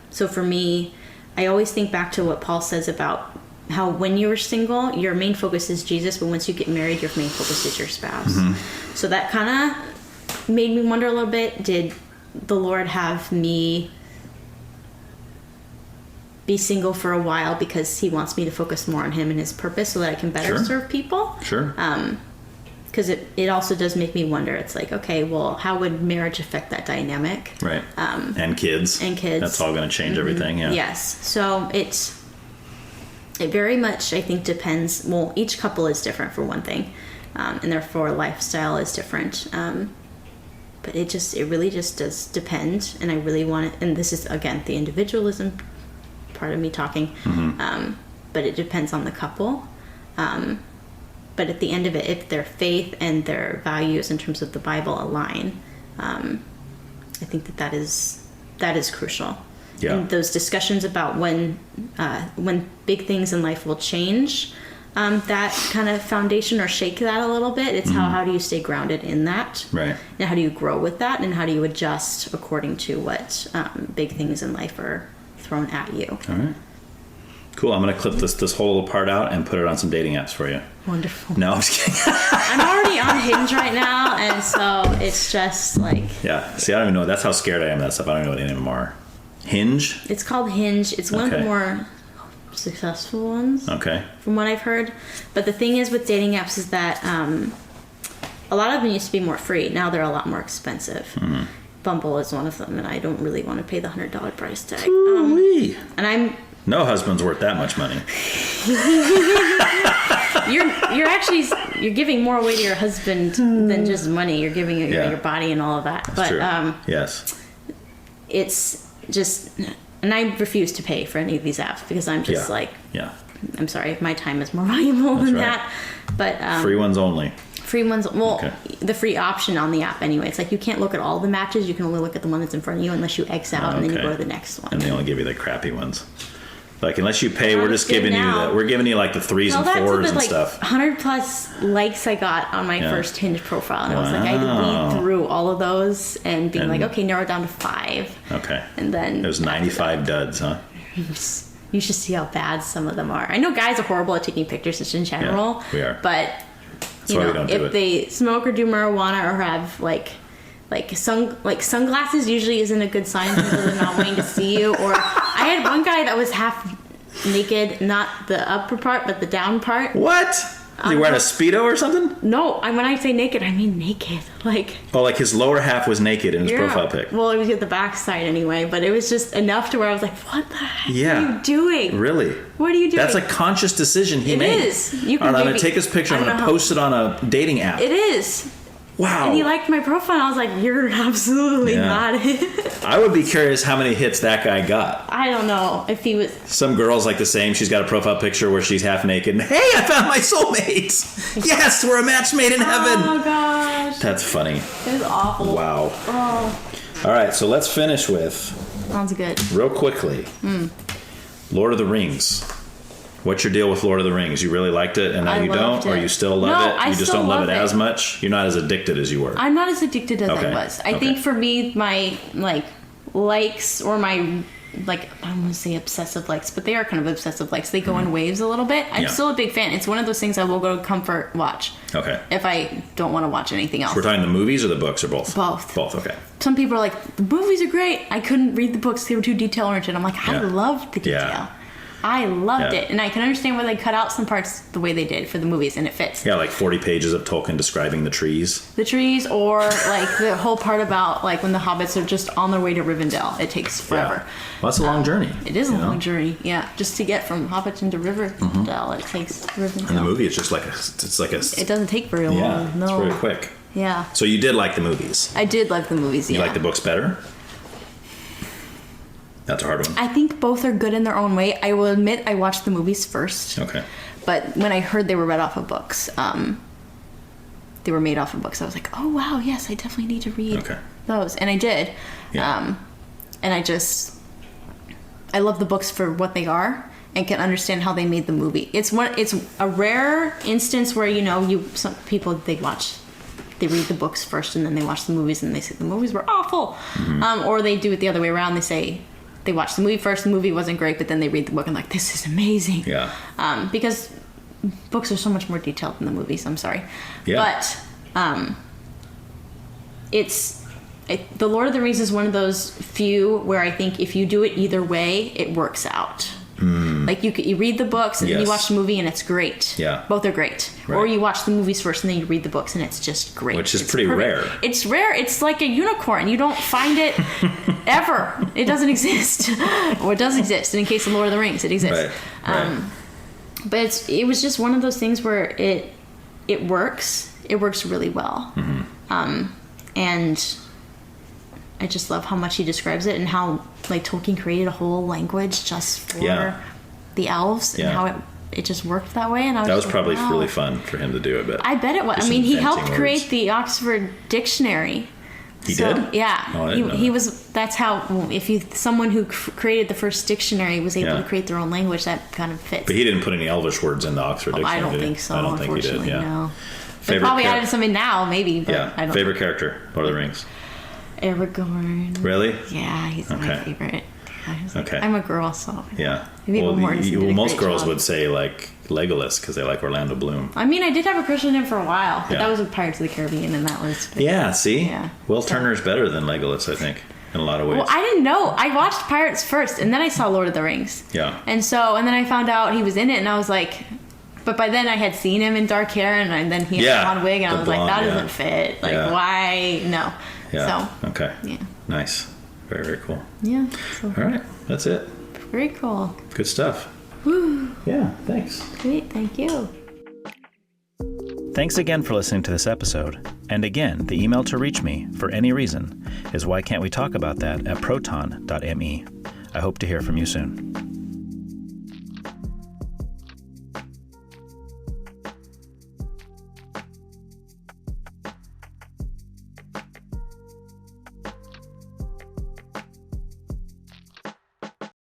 So for me, I always think back to what Paul says about how when you were single, your main focus is Jesus, but once you get married, your main focus is your spouse. Mm-hmm. So that kind of made me wonder a little bit, did the Lord have me be single for a while because he wants me to focus more on him and his purpose so that I can better serve people? Sure. Because it also does make me wonder. It's like, okay, well, how would marriage affect that dynamic? Right. And kids. That's all going to change everything, yeah. Yes. So it very much, I think, depends. Well, each couple is different for one thing. And therefore lifestyle is different. But it really just does depend. And I really want it. And this is, again, the individualism part of me talking. Mm-hmm. But it depends on the couple. But at the end of it, if their faith and their values in terms of the Bible align, I think that is crucial. Yeah. And those discussions about when big things in life will change, that kind of foundation or shake that a little bit. It's how do you stay grounded in that? Right. And how do you grow with that? And how do you adjust according to what big things in life are thrown at you? All right. Cool. I'm going to clip this whole little part out and put it on some dating apps for you. Wonderful. No, I'm just kidding. I'm already on Hinge right now, and so it's just like... Yeah. See, I don't even know. That's how scared I am of that stuff. I don't even know what any of them are. Hinge? It's called Hinge. It's one of the more successful ones. Okay. From what I've heard. But the thing is with dating apps is that a lot of them used to be more free. Now they're a lot more expensive. Mm-hmm. Bumble is one of them, and I don't really want to pay the $100 price tag. And I'm... No husband's worth that much money. You're giving more away to your husband than just money. You're giving your body and all of that. That's true. Yes. It's just, and I refuse to pay for any of these apps because I'm just I'm sorry, my time is more valuable than that. But free ones only. Free ones, the free option on the app anyway. It's like you can't look at all the matches. You can only look at the one that's in front of you unless you X out and then you go to the next one. And they only give you the crappy ones. Like, unless you pay, we're just giving you like the 3s and 4s and stuff. 100 plus likes I got on my first Hinge profile. And I was like, I had to weed through all of those and being like, okay, narrow it down to 5. Okay. And then... It was 95 duds, huh? You should see how bad some of them are. I know guys are horrible at taking pictures just in general. Yeah, we are. But, if they smoke or do marijuana or have, sunglasses usually isn't a good sign because they're not wanting to see you. Or I had one guy that was half naked, not the upper part, but the down part. What? Is he wearing a Speedo or something? No, when I say naked, I mean naked. Like his lower half was naked in his profile pic. Well, it was at the back side anyway, but it was just enough to where I was like, what the heck are you doing? Really? What are you doing? That's a conscious decision he made. It is. You can I'm going to take this picture, I'm going to post it on a dating app. It is. Wow. And he liked my profile, and I was like, you're absolutely not it. I would be curious how many hits that guy got. I don't know if he was... Some girl's like the same. She's got a profile picture where she's half naked. And, hey, I found my soulmate. Yes, we're a match made in heaven. Oh, gosh. That's funny. It was awful. Wow. Oh. All right, so let's finish with... Sounds good. Real quickly. Lord of the Rings. What's your deal with Lord of the Rings? You really liked it and now you don't? Or you still love it? You just don't love it as much? You're not as addicted as you were? I'm not as addicted as I was. I think for me, my likes or my I don't want to say obsessive likes, but they are kind of obsessive likes. They go in waves a little bit. I'm still a big fan. It's one of those things I will go to comfort watch. Okay. If I don't want to watch anything else. So we're talking the movies or the books or both? Both. Both, okay. Some people are like, the movies are great. I couldn't read the books. They were too detail oriented. I'm like, I loved the detail. Yeah. I loved it, and I can understand why they cut out some parts the way they did for the movies, and it fits. Yeah, like 40 pages of Tolkien describing the trees. The trees, or the whole part about when the hobbits are just on their way to Rivendell. It takes forever. Yeah. Well, that's a long journey. It is a long journey, yeah. Just to get from Hobbiton to Rivendell, it takes Rivendell. And the movie, it's just It doesn't take very long. Yeah, it's very quick. Yeah. So you did like the movies? I did like the movies, You like the books better? That's a hard one. I think both are good in their own way. I will admit I watched the movies first. Okay. But when I heard they were read off of books, they were made off of books, I was like, oh, wow, yes, I definitely need to read those. And I did. Yeah. And I love the books for what they are and can understand how they made the movie. It's a rare instance where, some people, they read the books first and then they watch the movies and they say the movies were awful. Mm-hmm. Or they do it the other way around. They say they watch the movie first, the movie wasn't great, but then they read the book and like, this is amazing. Yeah. Because books are so much more detailed than the movies. I'm sorry. Yeah. But The Lord of the Rings is one of those few where I think if you do it either way, it works out. Like you read the books and then you watch the movie and it's great. Yeah. Both are great. Right. Or you watch the movies first and then you read the books and it's just great. Which is pretty rare. It's rare. It's like a unicorn. You don't find it ever. It doesn't exist. Or it does exist. And in case of Lord of the Rings, it exists. Right. But it was just one of those things where it works. It works really well. Mm-hmm. And I just love how much he describes it and how like Tolkien created a whole language just for the elves and how it just worked that way. And that was probably really fun for him to do it. But I bet it was. I mean, he helped create the Oxford Dictionary. He did? Yeah. Oh, I didn't know he that. was. That's how. Someone who created the first dictionary was able to create their own language, that kind of fits. But he didn't put any Elvish words in the Oxford Dictionary. I don't think so. I don't think he did. Yeah. No. They probably added some in now, maybe. But I don't. Favorite character, Lord of the Rings. Aragorn. Really? Yeah, he's my favorite. Okay. I'm a girl, so yeah. Most girls would say like Legolas because they like Orlando Bloom. I mean, I did have a crush on him for a while, but that was with Pirates of the Caribbean, and that was. Yeah. See. Yeah. Will Turner's better than Legolas, I think, in a lot of ways. Well, I didn't know. I watched Pirates first, and then I saw Lord of the Rings. Yeah. And then I found out he was in it, and I was like. But by then I had seen him in dark hair, and then he had a blonde wig, and I was like, that doesn't fit. Like, why? No. Yeah. So. Okay. Yeah. Nice. Very, very cool. Yeah. So. All right. That's it. Very cool. Good stuff. Woo. Yeah. Thanks. Great. Thank you. Thanks again for listening to this episode. And again, the email to reach me, for any reason, is whycan'twetalkaboutthat@proton.me. I hope to hear from you soon.